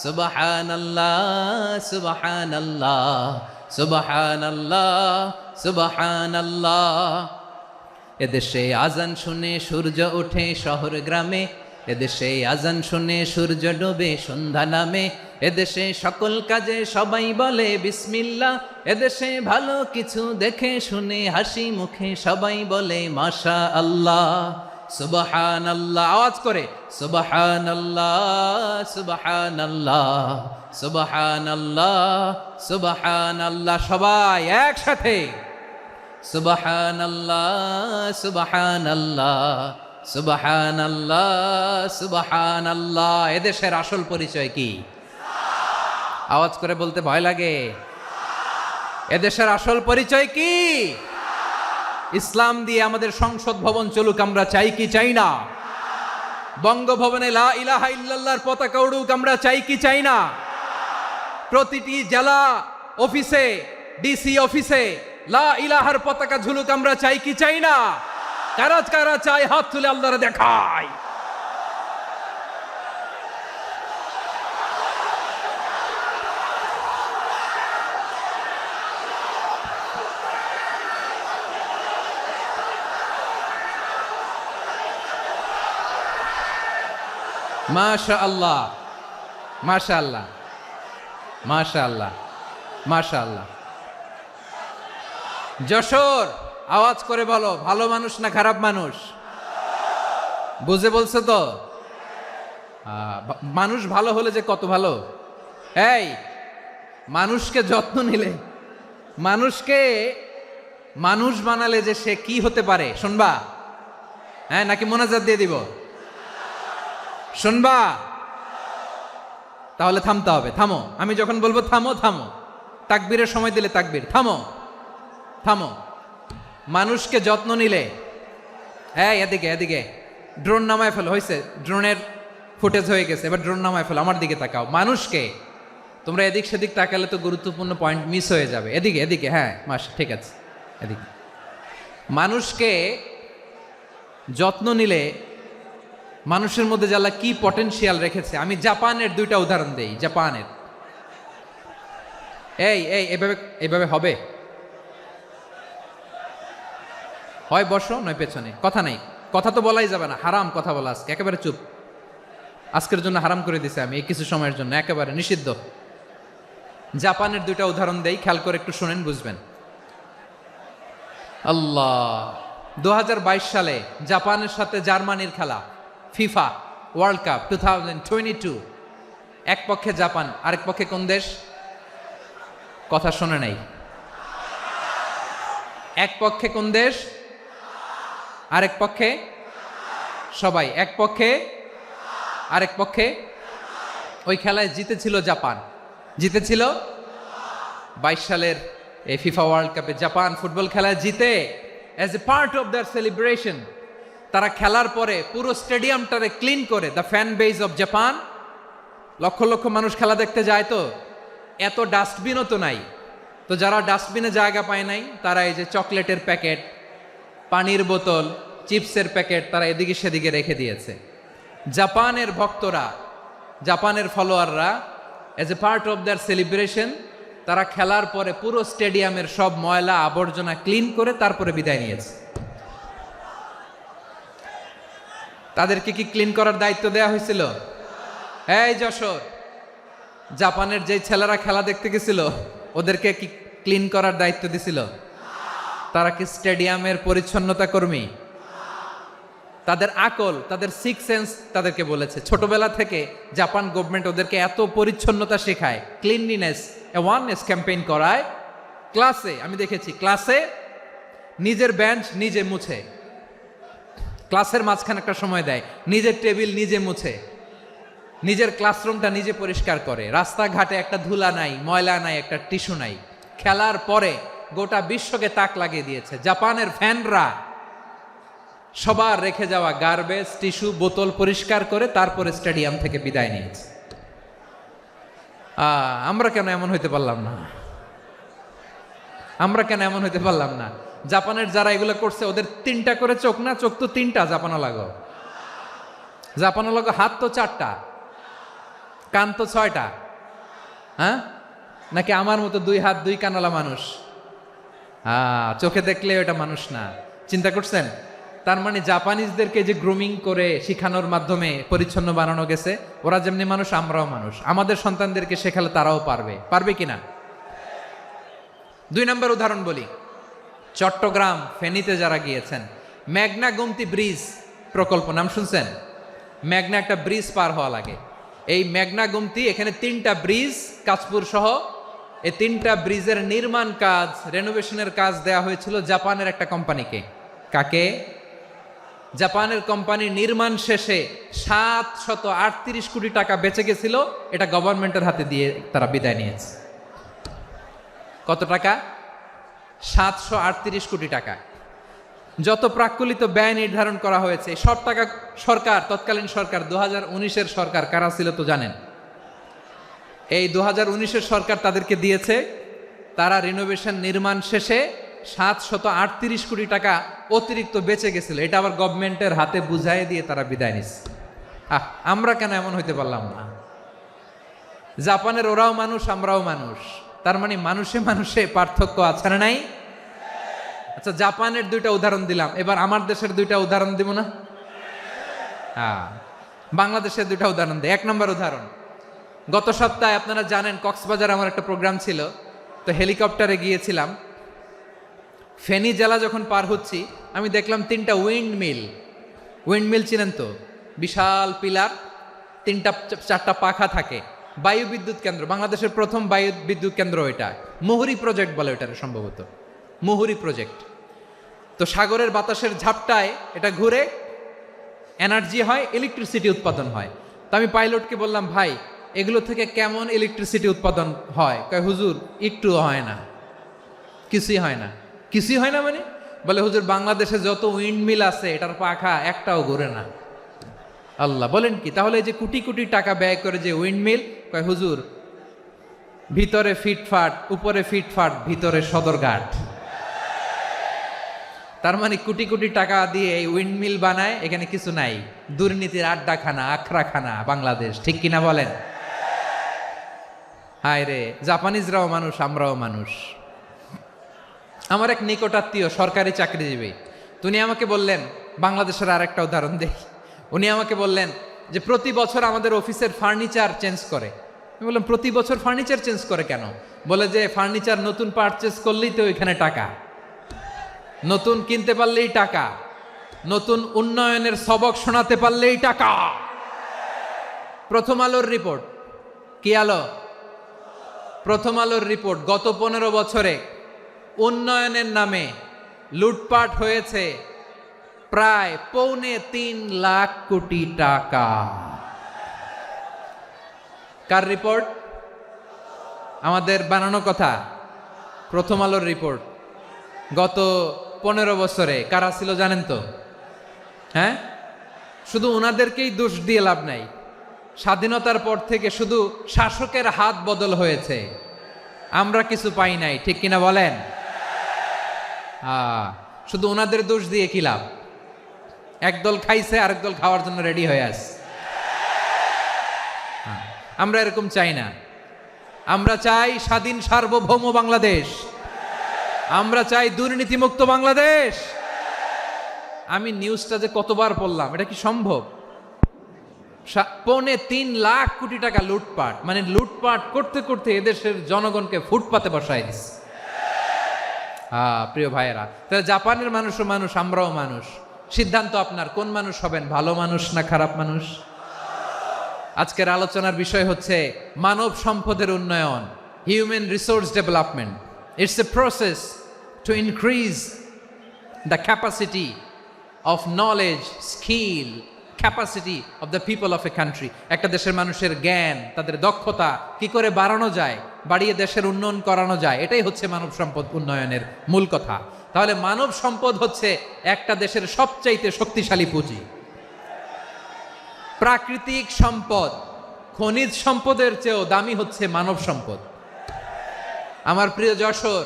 সুবহানাল্লাহ, সুবহানাল্লাহ, সুবহানাল্লাহ, সুবহানাল্লাহ। এদেশে আজান শুনে সূর্য ওঠে শহর গ্রামে, এদেশে আজান শুনে সূর্য ডুবে সন্ধ্যা নামে, এদেশে সকল কাজে সবাই বলে বিসমিল্লাহ, এদেশে ভালো কিছু দেখে শুনে হাসি মুখে সবাই বলে মাশা আল্লাহ, সুবহানাল্লাহ। আওয়াজ করে সুবহানাল্লাহ, সুবহানাল্লাহ, সুবহানাল্লাহ, সুবহানাল্লাহ। সবাই একসাথে সুবহানাল্লাহ, সুবহানাল্লাহ, সুবহানাল্লাহ, সুবহানাল্লাহ। এদেশের আসল পরিচয় কি? আওয়াজ করে বলতে ভয় লাগে। এদেশের আসল পরিচয় কি? ইসলাম দিয়ে আমাদের সংসদ ভবন চলুক, আমরা চাই কি চাই না? বঙ্গভবনে লা ইলাহা ইল্লাল্লাহর পতাকা উড়ুক, আমরা চাই কি চাই না? প্রতিটি জেলা অফিসে, ডিসি অফিসে লা ইলাহার পতাকা ঝুলুক, আমরা চাই কি চাই না? কারা কারা চাই হাত তুলে আল্লাহরে দেখায়। মাশাআল্লাহ, মাশাআল্লাহ, মাশাআল্লাহ, মাশাআল্লাহ। যশোর, আওয়াজ করে বলো, ভালো মানুষ না খারাপ মানুষ? বুঝে বলছো তো? মানুষ ভালো হলে যে কত ভালো। এই মানুষকে যত্ন নিলে, মানুষকে মানুষ বানালে যে সে কি হতে পারে শুনবা? হ্যাঁ, নাকি মোনাজাত দিয়ে দিব? শুনবা? তাহলে থামতে হবে। থামো, আমি যখন বলবো থামো থামো, তাকবীরের সময় দিলে তাকবীর, থামো থামো। মানুষকে যত্ন নিলে, হ্যাঁ এদিকে এদিকে, ড্রোন নামায় ফেলো, হয়েছে, ড্রোনের ফুটেজ হয়ে গেছে, এবার ড্রোন নামায় ফেলো, আমার দিকে তাকাও। মানুষকে, তোমরা এদিক সেদিক তাকালে তো গুরুত্বপূর্ণ পয়েন্ট মিস হয়ে যাবে। এদিকে এদিকে, হ্যাঁ মাস ঠিক আছে, এদিকে। মানুষকে যত্ন নিলে মানুষের মধ্যে যে আল্লাহ কি পটেনশিয়াল রেখেছে, আমি জাপানের দুইটা উদাহরণ দেই। জাপানের, এই এই এভাবে এভাবে হবে, হয় বসো নয় পেছনে, কথা নাই, কথা তো বলাই যাবে না, হারাম কথা বলা আজকে, একেবারে চুপ। আজকের জন্য হারাম করে দিছে আমি, এই কিছু সময়ের জন্য একেবারে নিষিদ্ধ। জাপানের দুইটা উদাহরণ দেই, খেয়াল করে একটু শুনেন, বুঝবেন। আল্লাহ, 2022 সালে জাপানের সাথে জার্মানির খেলা, ফিফা ওয়ার্ল্ড কাপ 2022। এক পক্ষে জাপান, আরেক পক্ষে কোন দেশ? কথা শোনে নাই। এক পক্ষে কোন দেশ, আরেক পক্ষে সবাই, এক পক্ষে আরেক পক্ষে। ওই খেলায় জিতেছিল জাপান, জিতেছিল 22 সালের এই ফিফা ওয়ার্ল্ড কাপে। জাপান ফুটবল খেলায় জিতে, as a part of their celebration, তারা খেলার পরে পুরো স্টেডিয়ামটারে ক্লিন করে, the fan base of Japan, লক্ষ লক্ষ মানুষ খেলা দেখতে যায়, তো এত ডাস্টবিনও তো নাই, তো যারা ডাস্টবিনে জায়গা পায় নাই তারা এই যে চকলেটের প্যাকেট, পানির বোতল, চিপসের প্যাকেট তারা এদিকে সেদিকে রেখে দিয়েছে। জাপানের ভক্তরা, জাপানের ফলোয়াররা, as a part of their celebration, তারা খেলার পরে পুরো স্টেডিয়ামের সব ময়লা আবর্জনা ক্লিন করে তারপরে বিদায় নিয়েছে। তাদেরকে কি ক্লিন করার দায়িত্ব দেওয়া হয়েছিল? এই যশোর, জাপানের যে ছেলেরা খেলা দেখতে গেছিল ওদেরকে কি ক্লিন করার দায়িত্ব দিছিল? তারা কি স্টেডিয়ামের পরিচ্ছন্নতা কর্মী? তাদের আকল, তাদের সিক্স সেন্স তাদেরকে বলেছে। ছোটবেলা থেকে জাপান গভর্নমেন্ট ওদেরকে এত পরিচ্ছন্নতা শেখায়, ক্লিনলিনেস অ্যাওয়ারনেস ক্যাম্পেইন করায়। ক্লাসে আমি দেখেছি, ক্লাসে নিজের বেঞ্চ নিজে মুছে, ক্লাসের মাঝখানে একটা সময় দেয়, নিজের টেবিল নিজে মুছে, নিজের ক্লাসরুমটা নিজে পরিষ্কার করে। রাস্তাঘাটে একটা ধুলা নাই, ময়লা নাই, একটা টিস্যু নাই। খেলার পরে গোটা বিশ্বকে তাক লাগিয়ে দিয়েছে। জাপানের ফ্যানরা সবার রেখে যাওয়া গার্বেজ, টিস্যু, বোতল পরিষ্কার করে তারপরে স্টেডিয়াম থেকে বিদায় নিয়েছে। আমরা কেন এমন হইতে পারলাম না? আমরা কেন এমন হইতে পারলাম না? জাপানের যারা এগুলো করছে ওদের 3টা করে চোখ না? চোখ তো 3টা, জাপানো লাগো, জাপানো লাগো, হাত তো 4টা, কান তো 6টা। হ্যাঁ, নাকি আমার মতো 2 হাত 2 কানওয়ালা মানুষ? চোখে দেখলে ওটা মানুষ না। চিন্তা করছেন? তার মানে জাপানিজদেরকে যে গ্রুমিং করে শিখানোর মাধ্যমে পরিচ্ছন্ন বানানো গেছে, ওরা যেমনি মানুষ আমরাও মানুষ। আমাদের সন্তানদেরকে শেখালে তারাও পারবে, পারবে কিনা? 2 নম্বর উদাহরণ বলি। চট্টগ্রাম ফেনীতে যারা গিয়েছেন, মেঘনা গোমতী ব্রিজ প্রকল্প নাম শুনছেন? মেঘনা একটা ব্রিজ পার হওয়া লাগে। এই মেঘনা গোমতী, এখানে 3টা ব্রিজ, কাঁচপুর সহ, এই 3টা ব্রিজের নির্মাণ কাজ, রেনোভেশনের কাজ দেয়া হয়েছিল জাপানের একটা কোম্পানিকে। কাকে? জাপানের কোম্পানি। নির্মাণ শেষে 738 কোটি টাকা বেঁচে গেছিল, এটা গভর্নমেন্টের হাতে দিয়ে তারা বিদায় নিয়েছে। কত টাকা? 738 কোটি টাকা। যত প্রাক্কলিত ব্যয় নির্ধারণ করা হয়েছে সব টাকা সরকার, তৎকালীন সরকার, 2019-এর সরকার, কারা ছিল তো জানেন? এই 2019-এর সরকার তাদেরকে দিয়েছে। তারা রিনোভেশন নির্মাণ শেষে 738 কোটি টাকা অতিরিক্ত বেঁচে গেছিল, এটা আবার গভর্নমেন্টের হাতে বুঝাই দিয়ে তারা বিদায় নিচ্ছে। আমরা কেন এমন হইতে পারলাম না? জাপানের ওরাও মানুষ, আমরাও মানুষ, তার মানে মানুষে মানুষে পার্থক্য আছে না নাই? আচ্ছা, জাপানের 2টা উদাহরণ দিলাম, এবার আমার দেশের 2টা উদাহরণ দিব না? বাংলাদেশের 2টা উদাহরণ দিই। 1 নম্বর উদাহরণ, গত সপ্তাহে আপনারা জানেন কক্সবাজার আমার একটা প্রোগ্রাম ছিল, তো হেলিকপ্টারে গিয়েছিলাম। ফেনী জেলা যখন পার হচ্ছি, আমি দেখলাম 3টা উইন্ডমিল। উইন্ডমিল চিনেন তো? বিশাল পিলার, 3টা 4টা পাখা থাকে। বায়ু বিদ্যুৎ কেন্দ্র, বাংলাদেশের প্রথম বায়ু বিদ্যুৎ কেন্দ্র এটা। মুহুরী প্রজেক্ট বলে ওটারে সম্ভবত, মুহুরী প্রজেক্ট। তো সাগরের বাতাসের ঝাপটায় এটা ঘুরে এনার্জি হয়, ইলেকট্রিসিটি উৎপাদন হয়। তো আমি পাইলটকে বললাম, ভাই এগুলো থেকে কেমন ইলেকট্রিসিটি উৎপাদন হয়? কয় হুজুর একটুও হয় না, কিছুই হয় না। কিছুই হয় না মানে? বলে হুজুর বাংলাদেশে যত উইন্ড মিল আছে এটার পাখা একটাও ঘুরে না। আল্লাহ, বলেন কি? তাহলে এই যে কোটি কোটি টাকা ব্যয় করে যে উইন্ড মিল, কয় হুজুর ভিতরে ফিটফাট, উপরে ফিটফাট, ভিতরে সদরঘাট। তার মানে কোটি কোটি টাকা দিয়ে এই উইন্ড মিল বানায়, এখানে কিছু নাই। দুর্নীতির আড্ডাখানা, আখড়াখানা বাংলাদেশ, ঠিক কিনা বলেন? হায় রে, জাপানিজরাও মানুষ, আমরাও মানুষ। আমার এক নিকটাত্মীয় সরকারি চাকরিজীবী, উনি আমাকে বললেন, বাংলাদেশের আরেকটা উদাহরণ দেই। উনি আমাকে বললেন যে প্রতি বছর আমাদের অফিসের ফার্নিচার চেঞ্জ করে। আমি বললাম প্রতি বছর ফার্নিচার চেঞ্জ করে কেন? বলে যে ফার্নিচার নতুন পারচেজ করলেই তো ওইখানে টাকা, নতুন কিনতে পারলেই টাকা, নতুন উন্নয়নের সবক শোনাতে পারলেই টাকা। প্রথম আলোর রিপোর্ট, কি আলো? প্রথম আলোর রিপোর্ট, গত 15 বছরে উন্নয়নের নামে লুটপাট হয়েছে প্রায় 3.25 লাখ কোটি টাকা। কার রিপোর্ট? আমাদের বানানো কথা? প্রথম আলোর রিপোর্ট। গত 15 বছরে কারা ছিল জানেন তো? হ্যাঁ, শুধু ওনাদেরকেই দোষ দিয়ে লাভ নাই। স্বাধীনতার পর থেকে শুধু শাসকের হাত বদল হয়েছে, আমরা কিছু পাই নাই, ঠিক কিনা বলেন? শুধু ওনাদের দোষ দিয়ে কি লাভ? একদল খাইছে, আরেক দল খাওয়ার জন্য রেডি হয়ে আছে। আমরা এরকম চাই না। আমরা চাই স্বাধীন সার্বভৌম বাংলাদেশ। আমরা চাই দুর্নীতিমুক্ত বাংলাদেশ। আমি নিউজটা যে কতবার পড়লাম, এটা কি সম্ভব? 3.25 লাখ কোটি টাকা লুটপাট, মানে লুটপাট করতে করতে এদেশের জনগণকে ফুটপাতে বসায় দিচ্ছে। প্রিয় ভাইয়েরা, তাহলে জাপানের মানুষও মানুষ, আমরাও মানুষ। সিদ্ধান্ত আপনার, কোন মানুষ হবেন, ভালো মানুষ না খারাপ মানুষ? আজকের আলোচনার বিষয় হচ্ছে মানব সম্পদের উন্নয়ন, human resource development. It's a process to increase the capacity of knowledge, skill, capacity of the people of a country. একটা দেশের মানুষের জ্ঞান, তাদের দক্ষতা কি করে বাড়ানো যায়, বাড়িয়ে দেশের উন্নয়ন করানো যায়, এটাই হচ্ছে মানব সম্পদ উন্নয়নের মূল কথা। তাহলে মানব সম্পদ হচ্ছে একটা দেশের সবচাইতে শক্তিশালী পুঁজি। প্রাকৃতিক সম্পদ, খনিজ সম্পদের চেয়েও দামি হচ্ছে মানব সম্পদ। আমার প্রিয় যশোর,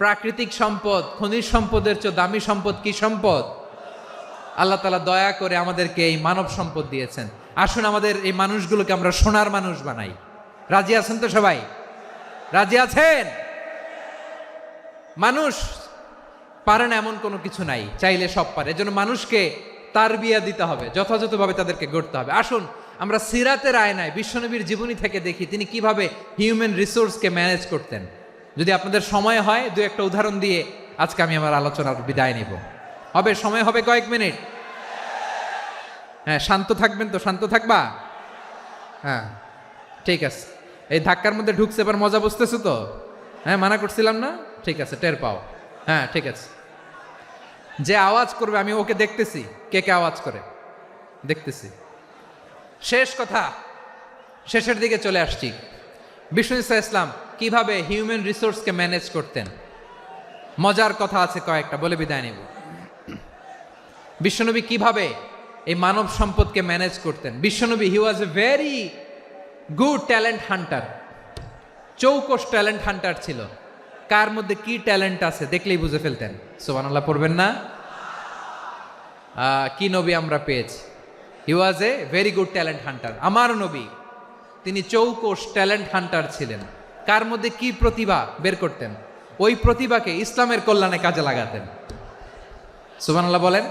প্রাকৃতিক সম্পদ, খনিজ সম্পদের চেয়ে দামি সম্পদ কি সম্পদ? আল্লাহ তাআলা দয়া করে আমাদেরকে এই মানব সম্পদ দিয়েছেন। আসুন আমাদের এই মানুষগুলোকে আমরা সোনার মানুষ বানাই। রাজি আছেন তো সবাই? রাজি আছেন? মানুষ পারে না এমন কোনো কিছু নাই, চাইলে সব পারে। এজন্য মানুষকে তারবিয়া দিতে হবে, যথাযথভাবে তাদেরকে গড়তে হবে। আসুন আমরা সিরাতের আয়নায় বিশ্বনবীর জীবনী থেকে দেখি তিনি কিভাবে হিউম্যান রিসোর্সকে ম্যানেজ করতেন। যদি আপনাদের সময় হয়, দু একটা উদাহরণ দিয়ে আজকে আমি আমার আলোচনার বিদায় নিব। হবে? সময় হবে কয়েক মিনিট? হ্যাঁ, শান্ত থাকবেন তো? শান্ত থাকবা? হ্যাঁ, ঠিক আছে। এই ধাক্কার মধ্যে ঢুকছে, এবার মজা বুঝতেছো তো? হ্যাঁ, মানা করছিলাম না? ঠিক আছে, টের পাও। হ্যাঁ, ঠিক আছে। যে আওয়াজ করবে আমি ওকে দেখতেছি, কে কে আওয়াজ করে দেখতেছি। শেষ কথা, শেষের দিকে চলে আসছি। বিষ্ণু ইসলাম কিভাবে হিউম্যান রিসোর্সকে ম্যানেজ করতেন, মজার কথা আছে কয়েকটা, বলে বিদায় নেব। বিশ্বনবী কিভাবে এই মানব সম্পদকে ম্যানেজ করতেন? বিশ্বনবী, he was a very good talent hunter, চৌকস ট্যালেন্ট হান্টার ছিল। কার মধ্যে কি ট্যালেন্ট আছে দেখলেই বুঝে ফেলতেন। সুবহানাল্লাহ পড়বেন না? কি নবী আমরা পেয়েছি! He was a very good talent hunter. আমার নবী, তিনি চৌকস ট্যালেন্ট হান্টার ছিলেন। কার মধ্যে কি প্রতিভা বের করতেন, ওই প্রতিভাকে ইসলামের কল্যাণে কাজে লাগাতেন। সুবহানাল্লাহ বলেন।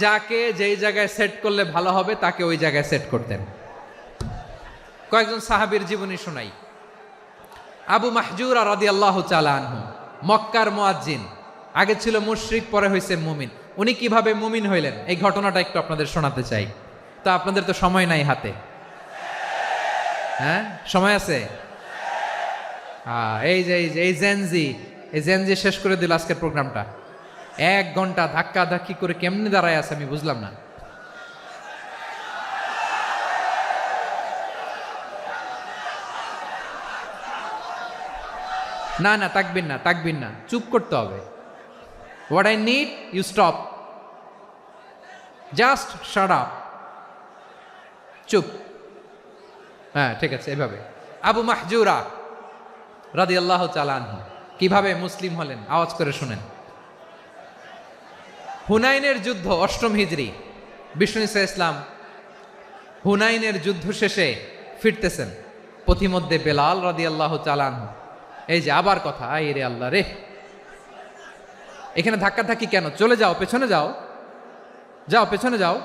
যাকে যেই জায়গায় সেট করলে ভালো হবে তাকে ওই জায়গায় সেট করতেন। কয়েকজন সাহাবীর জীবনী শোনাই। আবু মাহজুরা রাদিয়াল্লাহু তাআলা আনহু, মক্কার মুয়াজ্জিন, আগে ছিল মুশরিক, পরে হয়েছে মুমিন। উনি কিভাবে মুমিন হইলেন এই ঘটনাটা একটু আপনাদের শোনাতে চাই। তো আপনাদের তো সময় নাই হাতে। হ্যাঁ, সময় আছে? এই জেনজি শেষ করে দিল আজকের প্রোগ্রামটা। 1 ঘন্টা ধাক্কা ধাক্কি করে কেমনে দাঁড়ায় আছে আমি বুঝলাম না। না না, তাকবির না, তাকবির না, চুপ করতে হবে। What I need you stop, just shut up, চুপ। হ্যাঁ ঠিক আছে, এভাবে। আবু মাহজুরা রাদিয়াল্লাহু তাআলা আনহু কিভাবে মুসলিম হলেন, আওয়াজ করে শুনেন। হুনাইনের যুদ্ধ, 8ম হিজরি, বিষ্ণু ঈসা ইসলাম হুনাইনের যুদ্ধ শেষে ফিরতেছেন। পথিমধ্যে বেলাল রাদিয়াল্লাহু তাআলা আনহু, এই যে আবার কথা, আই রে আল্লাহ রে, এখানে ধাক্কা ধাক্কি কেন? চলে যাও, পেছনে যাও, যাও পেছনে যাও।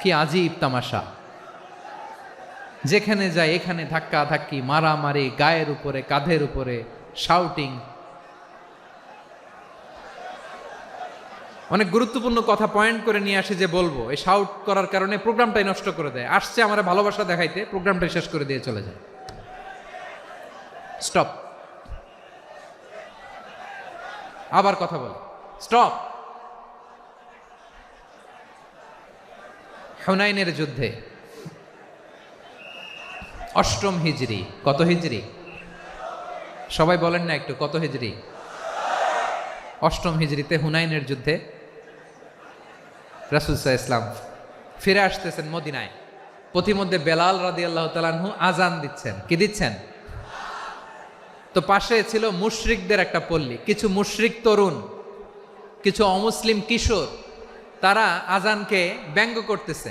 কি আজীব তামাশা, যেখানে যায় এখানে ধাক্কা ধাক্কি, মারামারি, গায়ের উপরে কাঁধের উপরে শাউটিং। অনেক গুরুত্বপূর্ণ কথা পয়েন্ট করে নিয়ে আসে যে বলবো, এই শাউট করার কারণে প্রোগ্রামটাই নষ্ট করে দেয়। আসছে আমার ভালোবাসা দেখাইতে, প্রোগ্রামটাই শেষ করে দিয়ে চলে যায়। স্টপ, আবার কথা বল, স্টপ। হুনাইনের যুদ্ধে 8ম হিজরি, কত হিজরি সবাই বলেন না একটু, কত হিজরি? 8ম হিজরিতে হুনাইনের যুদ্ধে রাসূল সাল্লাল্লাহু আলাইহি ওয়াসাল্লাম ফিরে আসতেছেন মদিনায়। পথিমধ্যে বেলাল রাদিয়াল্লাহু তাআলা আনহু আজান দিচ্ছেন। কি দিচ্ছেন? তো পাশে ছিল মুশরিকদের একটা পল্লী, কিছু মুশরিক তরুণ, কিছু অমুসলিম কিশোর, তারা আজানকে ব্যঙ্গ করতেছে।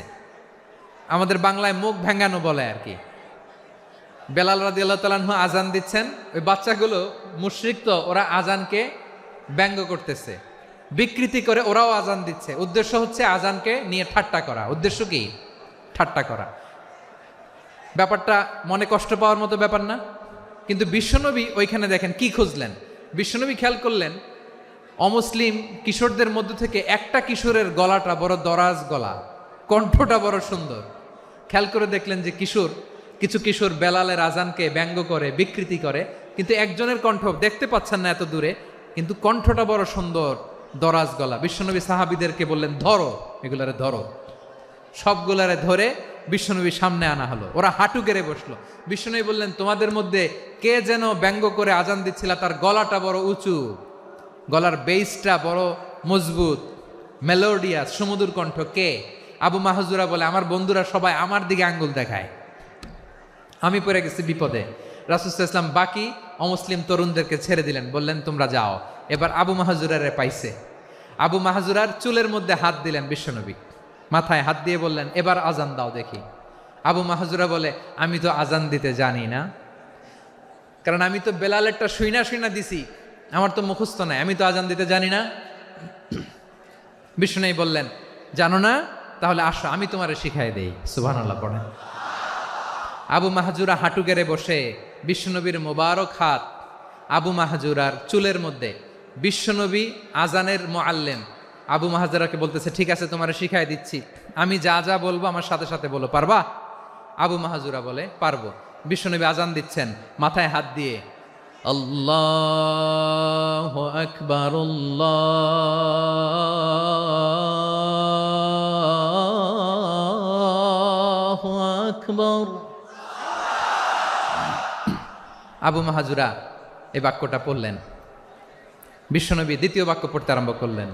আমাদের বাংলায় মুখ ভেঙ্গানো বলে আর কি। বেলাল রাদিয়াল্লাহু তাআলা আনহু আজান দিচ্ছেন, ওই বাচ্চাগুলো মুশরিক, তো ওরা আজানকে ব্যঙ্গ করতেছে, বিকৃতি করে ওরাও আজান দিচ্ছে। উদ্দেশ্য হচ্ছে আজানকে নিয়ে ঠাট্টা করা। উদ্দেশ্য কি? ঠাট্টা করা। ব্যাপারটা মনে কষ্ট পাওয়ার মতো ব্যাপার না? কিন্তু বিশ্বনবী ওইখানে দেখেন কি খুঁজলেন। বিশ্বনবী খেয়াল করলেন অমুসলিম কিশোরদের মধ্য থেকে একটা কিশোরের গলাটা বড় দরাজ গলা, কণ্ঠটা বড় সুন্দর। খেয়াল করে দেখলেন যে কিছু কিশোর বেলালের আজানকে ব্যঙ্গ করে, বিকৃতি করে, কিন্তু একজনের কণ্ঠ দেখতে পাচ্ছেন না এত দূরে, কিন্তু কণ্ঠটা বড় সুন্দর, দরাজ গলা। বিশ্বনবী সাহাবীদেরকে বললেন, ধরো এগুলারে, ধরো। সবগুলারে ধরে বিশ্বনবীর সামনে আনা হলো। ওরা হাঁটু গেড়ে বসলো। বিশ্বনবী বললেন, তোমাদের মধ্যে কে যেন ব্যঙ্গ করে আজান দিচ্ছিল, তার গলাটা বড় উঁচু, গলার বেসটা বড় মজবুত, মেলোডিয়াস, সুমধুর কণ্ঠ। কে? আবু মাহজুরা বলে, আমার বন্ধুরা সবাই আমার দিকে আঙ্গুল দেখায়, আমি পড়ে গেছি বিপদে। রাসূল সাল্লাল্লাহু আলাইহি ওয়াসাল্লাম বাকি অমুসলিম তরুণদেরকে ছেড়ে দিলেন, বললেন তোমরা যাও। এবার আবু মাহজুরারে পাইছে। আবু মাহজুরার চুলের মধ্যে হাত দিলেন বিশ্বনবী, মাথায় হাত দিয়ে বললেন, এবার আজান দাও দেখি। আবু মাহজুরা বলে, আমি তো আজান দিতে জানি না, কারণ আমি তো বেলালেরটা শুইনা দিছি, আমার তো মুখস্থ নাই, আমি তো আজান দিতে জানি না। বিশ্বনবী বললেন, জানো না? তাহলে আসো, আমি তোমারে শিখাই দেই। সুবহানাল্লাহ পড়েন। আবু মাহজুরা হাঁটু গেড়ে বসে, বিশ্বনবীর মোবারক হাত আবু মাহজুরার চুলের মধ্যে। বিশ্বনবী আজানের মুআল্লিম আবু মাহজুরাকে বলতেছে, ঠিক আছে তোমারে শিখাই দিচ্ছি, আমি যা যা বলবো আমার সাথে সাথে বলো, পারবা? আবু মাহজুরা বলে, পারবো। বিশ্বনবী আজান দিচ্ছেন, মাথায় হাত দিয়ে, আল্লাহু আকবার, আল্লাহু আকবার। আবু মাহজুরা এই বাক্যটা পড়লেন। বিশ্বনবী দ্বিতীয় বাক্য পড়তে আরম্ভ করলেন,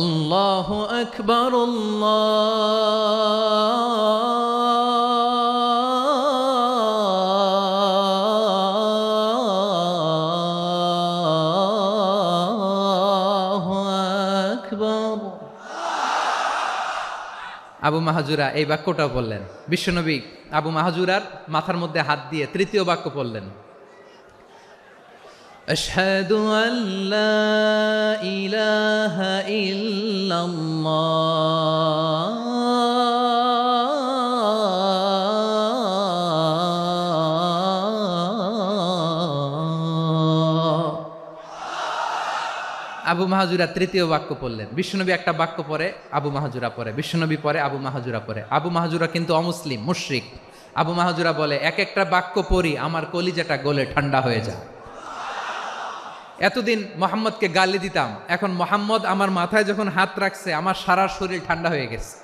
আল্লাহু আকবার, আল্লাহু আকবার। আবু মাহজুরা এই বাক্যটাও বললেন। বিশ্বনবী আবু মাহজুরার মাথার মধ্যে হাত দিয়ে তৃতীয় বাক্য পড়লেন, আশহাদু আল্লা ইলাহা ইল্লাল্লাহ। আবু মাহজুরা তৃতীয় বাক্য পড়লেন। বিশ্বনবী একটা বাক্য পরে আবু মাহজুরা পরে, বিশ্বনবী পরে আবু মাহজুরা পরে। আবু মাহজুরা কিন্তু অমুসলিম, মুশরিক। আবু মাহজুরা বলে, এক একটা বাক্য পড়ি আমার কলিজাটা গলে ঠান্ডা হয়ে যায়। এতদিন মোহাম্মদকে গালি দিতাম, এখন মোহাম্মদ আমার মাথায় যখন হাত রাখছে আমার সারা শরীর ঠান্ডা হয়ে গেছে।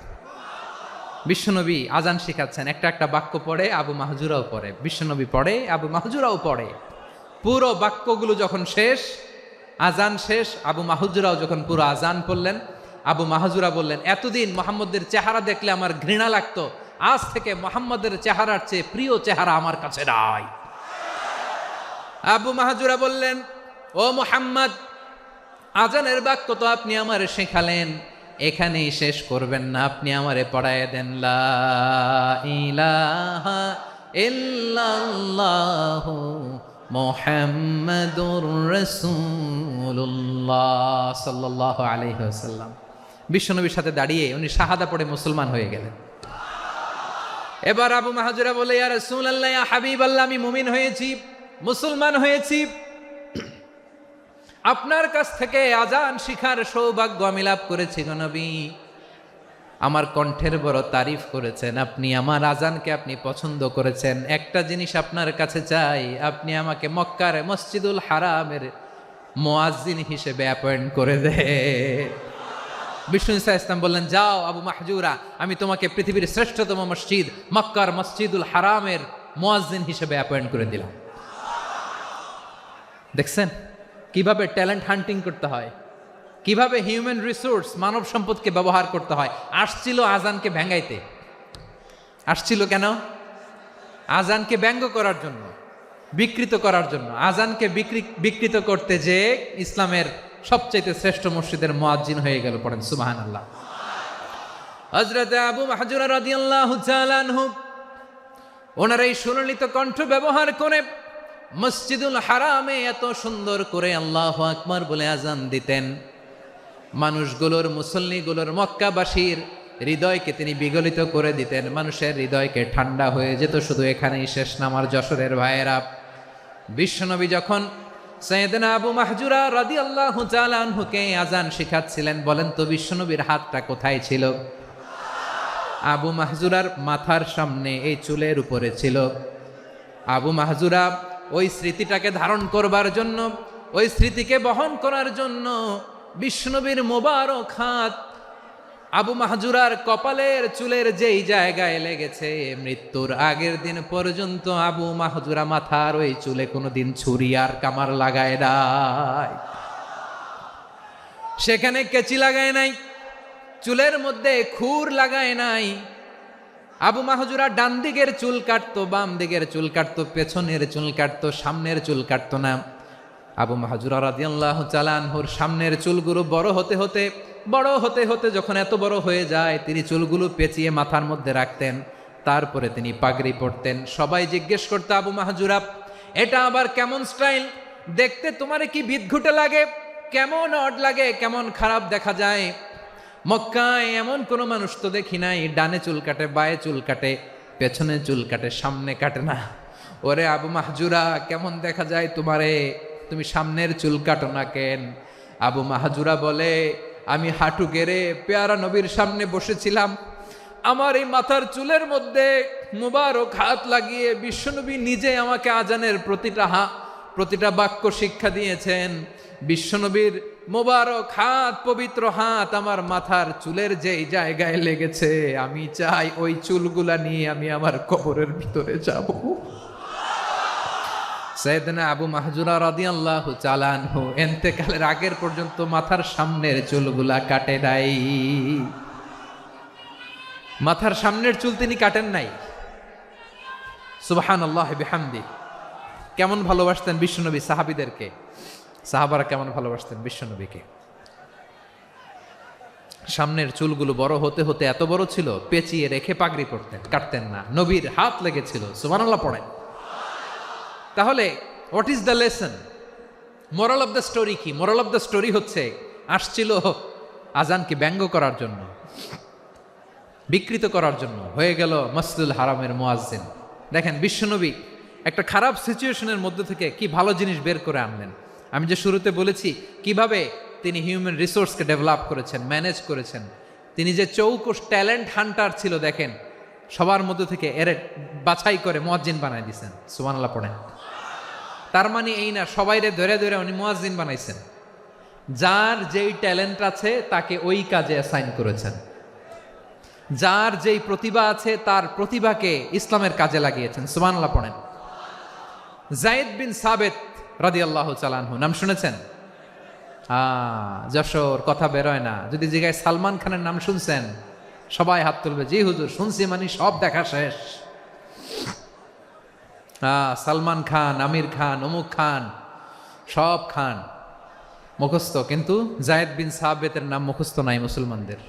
বিশ্বনবী আজান শিখাচ্ছেন, একটা একটা বাক্য পড়ে, আবু মাহজুরাও পড়ে, বিশ্বনবী পড়ে, আবু মাহজুরাও পড়ে। পুরো বাক্যগুলো যখন শেষ, আজান শেষ, আবু মাহজুরাও যখন পুরো আজান পড়লেন, আবু মাহজুরা বললেন, এতদিন মোহাম্মদের চেহারা দেখলে আমার ঘৃণা লাগতো, আজ থেকে মোহাম্মদের চেহারার চেয়ে প্রিয় চেহারা আমার কাছে নাই। আবু মাহজুরা বললেন, ও মুহাম্মদ, আজানের বাক্য তো আপনি আমারে শেখালেন, এখানেই শেষ করবেন না, আপনি আমারে পড়ায় দেন, লা ইলাহা ইল্লাল্লাহু মুহাম্মাদুর রাসূলুল্লাহ সাল্লাল্লাহু আলাইহি ওয়াসাল্লাম। বিশ্বনবীর সাথে দাঁড়িয়ে উনি শাহাদা পড়ে মুসলমান হয়ে গেলেন। এবার আবু মাহজুরা বলে, ইয়া রাসূলুল্লাহ, ইয়া হাবিবাল্লাহ, আমি মুমিন হয়েছি, মুসলমান হয়েছি, আপনার কাছ থেকে আজান শিখার সৌভাগ্য আমি লাভ করেছি গো নবী। আমার কণ্ঠের বড় তারিফ করেছেন আপনি, আমার আজানকে আপনি পছন্দ করেছেন। একটা জিনিস আপনার কাছে চাই, আপনি আমাকে মক্কার মসজিদুল হারামের মুয়াজ্জিন হিসেবে অ্যাপয়েন্ট করে দে। বিষ্ণু ইসা ইসলাম বললেন, যাও আবু মাহজুরা, আমি তোমাকে পৃথিবীর শ্রেষ্ঠতম মসজিদ মক্কার মসজিদুল হারামের মুয়াজ্জিন হিসেবে অ্যাপয়েন্ট করে দিলাম। দেখছেন কিভাবে ট্যালেন্ট হান্টিং করতে হয়, কিভাবে হিউম্যান রিসোর্স মানব সম্পদকে ব্যবহার করতে হয়। আসছিল আজানকে ভেঙ্গাইতে, আসছিল কেন? আজানকে ব্যঙ্গ করার জন্য, বিকৃত করার জন্য। আজানকে বিকৃত করতে যে ইসলামের সবচেয়ে শ্রেষ্ঠ মসজিদের মুয়াজ্জিন হয়ে গেল। পড়েন সুবহানাল্লাহ। হযরত আবু মাহজুরা রাদিয়াল্লাহু তাআলা আনহু ওনার এই সুললিত কণ্ঠ ব্যবহার করে মসজিদুল হারামে এত সুন্দর করে আল্লাহু আকবার বলে আজান দিতেন, মানুষগুলোর, মুসল্লিগুলোর, মক্কাবাসীর হৃদয়কে তিনি বিগলিত করে দিতেন, মানুষের হৃদয়কে ঠান্ডা হয়ে যেত। শুধু এখানেই শেষ না আমার যশোরের ভাইয়েরা, বিশ্বনবী যখন সাইয়েদনা আবু মাহজুরা রাদিয়াল্লাহু তাআলা আনহুকে আজান শিখাচ্ছিলেন, বলেন তো বিশ্বনবীর হাতটা কোথায় ছিল? আবু মাহজুরার মাথার সামনে, এই চুলের উপরে ছিল। আবু মাহজুরা ওই স্মৃতিটাকে ধারণ করবার জন্য, ওই স্মৃতিকে বহন করার জন্য বিশ্বনবীর মোবারক হাত আবু মাহজুরার কপালের চুলের যেই জায়গায় লেগেছে, মৃত্যুর আগের দিন পর্যন্ত আবু মাহজুরা মাথার ওই চুলে কোনোদিন ছুরি আর কামার লাগায় নাই, সেখানে কেচি লাগায় নাই, চুলের মধ্যে খুর লাগায় নাই। আবু মাহজুরা ডান দিকের চুল কাটতো, বাম দিকের চুল কাটতো, পেছনের চুল কাটতো, সামনের চুল কাটতো না। আবু মাহজুরা রাদিয়াল্লাহু তাআলা আনহুর সামনের চুলগুলো বড় হতে হতে যখন এত বড় হয়ে যায়, তিনি চুলগুলো পেঁচিয়ে মাথার মধ্যে রাখতেন, তারপরে তিনি পাগড়ি পরতেন। সবাই জিজ্ঞেস করতো, আবু মাহজুরা, এটা আবার কেমন স্টাইল? দেখতে তোমার কি বিদঘুটে লাগে, কেমন অড লাগে, কেমন খারাপ দেখা যায়। মক্কায় এমন কোনো মানুষ তো দেখি নাই, ডানে চুল কাটে, বায়ে চুল কাটে, পেছনে চুল কাটে, সামনে কাটে না। ওরে আবু মাহজুরা, কেমন দেখা যায় তোমারে, তুমি সামনের চুল কাটো না কেন? আবু মাহজুরা বলে, আমি হাঁটু গেড়ে পেয়ারা নবীর সামনে বসেছিলাম, আমার এই মাথার চুলের মধ্যে মুবারক হাত লাগিয়ে বিশ্বনবী নিজে আমাকে আজানের প্রতিটা বাক্য শিক্ষা দিয়েছেন। বিশ্বনবীর মোবারক হাত, পবিত্র হাত আমার মাথার চুলের যেই জায়গায় লেগেছে, আমি চাই ওই চুলগুলা নিয়ে আমি আমার কবরের ভিতরে যাব। সাইয়েদনা আবু মাহজুরা রাদিয়াল্লাহু তাআলা আনহু ইন্তেকালের আগের পর্যন্ত মাথার সামনের চুলগুলা কাটে নাই, মাথার সামনের চুল তিনি কাটেন নাই। সুবহানাল্লাহি বিহামদি। কেমন ভালোবাসতেন বিশ্বনবী সাহাবীদেরকে, সাহাবারা কেমন ভালোবাসতেন বিশ্বনবীকে। সামনের চুলগুলো বড় হতে হতে এত বড় ছিল, পেঁচিয়ে রেখে পাগড়ি পরতেন, কাটতেন না। নবীর হাত লেগেছিল। সুবহানাল্লাহ পড়েন। তাহলে what is the lesson, moral of the story কি? মোরাল অফ দ্য স্টোরি হচ্ছে, আসছিল আজানকে ব্যঙ্গ করার জন্য, বিকৃত করার জন্য, হয়ে গেল মসজিদুল হারামের মুয়াজ্জিন। দেখেন বিশ্বনবী একটা খারাপ সিচুয়েশনের মধ্যে থেকে কি ভালো জিনিস বের করে আনলেন। আমি যে শুরুতে বলেছি কিভাবে তিনি হিউম্যান রিসোর্সকে ডেভেলপ করেছেন, ম্যানেজ করেছেন। তিনি যে চৌকস ট্যালেন্ট হান্টার ছিল, দেখেন সবার মধ্যে থেকে এর বাছাই করে মুয়াজ্জিন বানাই দিয়েছেন। সুবহানাল্লাহ পড়েন। তার মানে এই না সবাইরে ধরে ধরে উনি মুয়াজ্জিন বানাইছেন, যার যেই ট্যালেন্ট আছে তাকে ওই কাজে অ্যাসাইন করেছেন। যার যেই প্রতিভা আছে তার প্রতিভাকে ইসলামের কাজে লাগিয়েছেন। সুবহানাল্লাহ পড়েন। যায়েদ বিন সাবেত রাদিয়াল্লাহু তাআলা আনহু, নাম শুনেছেন? যশোর, কথা বেরোয় না। যদি জিগায় সালমান খানের নাম শুনছেন, সবাই হাত তুলবে, জি হুজুর শুনছি, মানে সব দেখা শেষ। সালমান খান, আমির খান, অমুক খান, সব খান মুখস্থ, কিন্তু যায়েদ বিন সাবেতের নাম মুখস্থ নাই মুসলমানদের।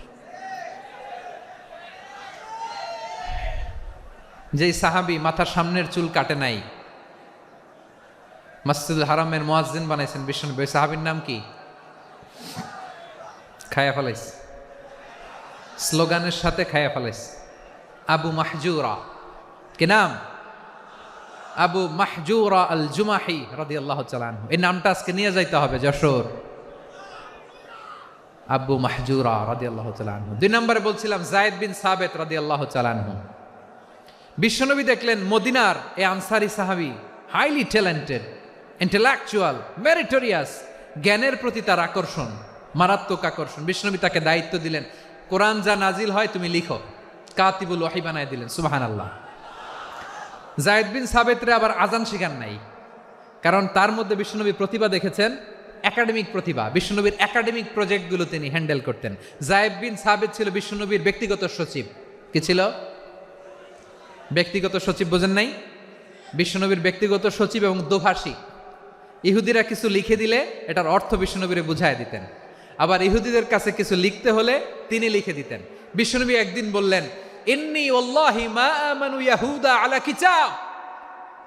যেই সাহাবী মাথার সামনের চুল কাটে নাই, মসজিদুল হারামের মুয়াজ্জিন বানাইছেন বিশ্বনবী, ওই সাহাবীর নাম কি? খায়া ফেলাইস, স্লোগানের সাথে খায়া ফেলাইস। আবু মাহজুরা, কি নাম? আবু মাহজুরা আল জুমাহি রাদিয়াল্লাহু তাআলা আনহু। এই নামটা আজকে নিয়ে যাইতে হবে যশোর। আবু মাহজুরা রাদিয়াল্লাহু তাআলা আনহু। 2 নম্বরে বলছিলাম যায়েদ বিন সাবেত রাদিয়াল্লাহু তাআলা আনহু। বিশ্বনবী দেখলেন মদিনার এই আনসারী সাহাবী হাইলি ট্যালেন্টেড, ইন্টেলেকচুয়াল, মেরিটোরিয়াস, জ্ঞানের প্রতি তার আকর্ষণ, মারাত্মক আকর্ষণ। বিশ্বনবী তাকে দায়িত্ব দিলেন, কোরআন যা নাজিল হয় তুমি লিখো, কাতিবুল ওয়াহি বানায় দিলেন। সুবহানাল্লাহ। যায়েদ বিন সাবেতরে আবার আজান শিখান নাই, কারণ তার মধ্যে বিশ্বনবী প্রতিভা দেখেছেন, একাডেমিক প্রতিভা। বিশ্বনবীর একাডেমিক প্রজেক্টগুলো তিনি হ্যান্ডেল করতেন। যায়েদ বিন সাবেত ছিল বিশ্বনবীর ব্যক্তিগত সচিব। কি ছিল? ব্যক্তিগত সচিব, বোঝেন নাই? বিশ্বনবীর ব্যক্তিগত সচিব এবং দোভাষী। ইহুদিরা কিছু লিখে দিলে এটার অর্থ বিশ্বনবীরে বুঝায় দিতেন, আবার ইহুদিদের কাছে কিছু লিখতে হলে তিনি লিখে দিতেন। বিশ্বনবী একদিন বললেন, ইন্নী ওয়াল্লাহি মা আমানু ইয়াহুদা আলা কিতাব।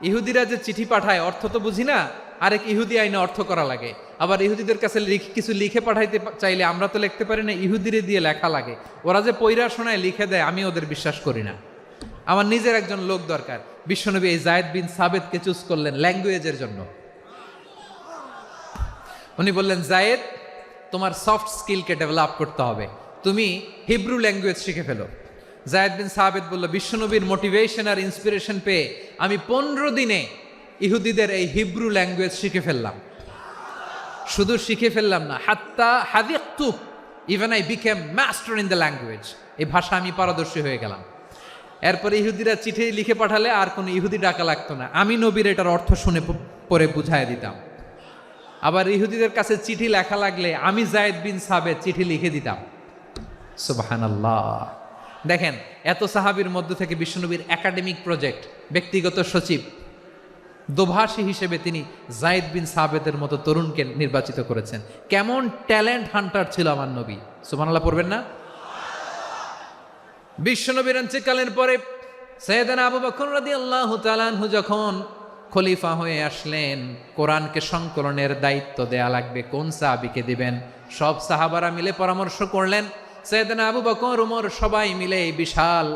ইহুদিরা যে চিঠি পাঠায় অর্থ তো বুঝি না, আরেক ইহুদি আইনে অর্থ করা লাগে। আবার ইহুদিদের কাছে কিছু লিখে পাঠাইতে চাইলে আমরা তো লিখতে পারি না, ইহুদিরে দিয়ে লেখা লাগে। ওরা যে পয়রা শোনায় লিখে দেয়, আমি ওদের বিশ্বাস করি না, আমার নিজের একজন লোক দরকার। বিশ্বনবী এই যায়েদ বিন সাবেতকে চুজ করলেন ল্যাঙ্গুয়েজের জন্য। উনি বললেন, যায়েদ, তোমার সফট স্কিলকে ডেভেলপ করতে হবে, তুমি হিব্রু ল্যাঙ্গুয়েজ শিখে ফেলো। যায়েদ বিন সাবেত বলল, বিশ্বনবীর মোটিভেশন আর ইন্সপিরেশন পেয়ে আমি 15 দিনে ইহুদিদের এই হিব্রু ল্যাঙ্গুয়েজ শিখে ফেললাম। শুধু শিখে ফেললাম না, হাত্তা হাদিকতু, even I became master in the language. এই ভাষা আমি পারদর্শী হয়ে গেলাম। এরপরে ইহুদিরা চিঠি লিখে পাঠালে আর কোনো ইহুদি ডাকা লাগতো না, আমি নবীর এটার অর্থ শুনে পরে বুঝায় দিতাম। আবার ইহুদিদের কাছে চিঠি লেখা লাগলে আমি যায়েদ বিন সাবেত চিঠি লিখে দিতাম। সুবহানাল্লাহ। দেখেন, এত সাহাবীর মধ্য থেকে বিশ্বনবীর একাডেমিক প্রজেক্ট, ব্যক্তিগত সচিব, দোভাষী হিসেবে তিনি যায়েদ বিন সাবেতের মতো তরুণকে নির্বাচিত করেছেন। কেমন ট্যালেন্ট হান্টার ছিল আমার নবী! সুবহানাল্লাহ পড়বেন না? বিশ্বনবীর ইন্তেকালের পরে সাইয়েদনা আবু বকর রাদিয়াল্লাহু তাআলা আনহু যখন খলিফা হয়ে আসলেন, কোরআনকে সংকলনের দায়িত্ব দেয়া লাগবে, কোন সাহাবীকে দিবেন? সব সাহাবারা মিলে পরামর্শ করলেন। সাইয়েদনা আবু বকর, ওমর সবাই মিলে এই বিশাল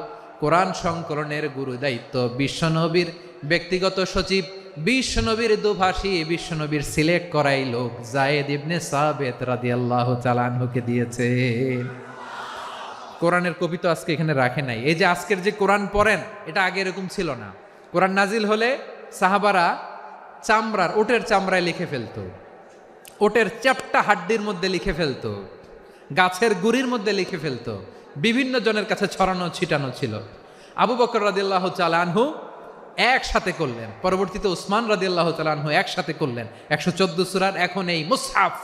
কোরআন সংকলনের গুরু দায়িত্ব বিশ্বনবীর ব্যক্তিগত সচিব, বিশ্বনবীর দোভাষী, বিশ্বনবীর সিলেক্ট করাই লোক যায়েদ ইবনে সাবেত রাদিয়াল্লাহু তাআলা আনহুকে দিয়েছে। কোরআনের কপি তো আজকে এখানে রাখে নাই। এই যে আজকের যে কোরআন পড়েন, এটা আগে এরকম ছিল না। কোরআন নাজিল হলে সাহাবারা চামড়ার, ওটের চামড়ায় লিখে ফেলতো, ওটের চ্যাপ্টা হাড্ডির মধ্যে লিখে ফেলতো, গাছের গুড়ির মধ্যে লিখে ফেলতো, বিভিন্ন জনের কাছে ছড়ানো ছিটানো ছিল। আবু বকর রাদিয়াল্লাহু তাআলা আনহু একসাথে করলেন, পরবর্তীতে উসমান রাদিয়াল্লাহু তাআলা আনহু একসাথে করলেন। 114 সূরার এখন এই মুসহাফ,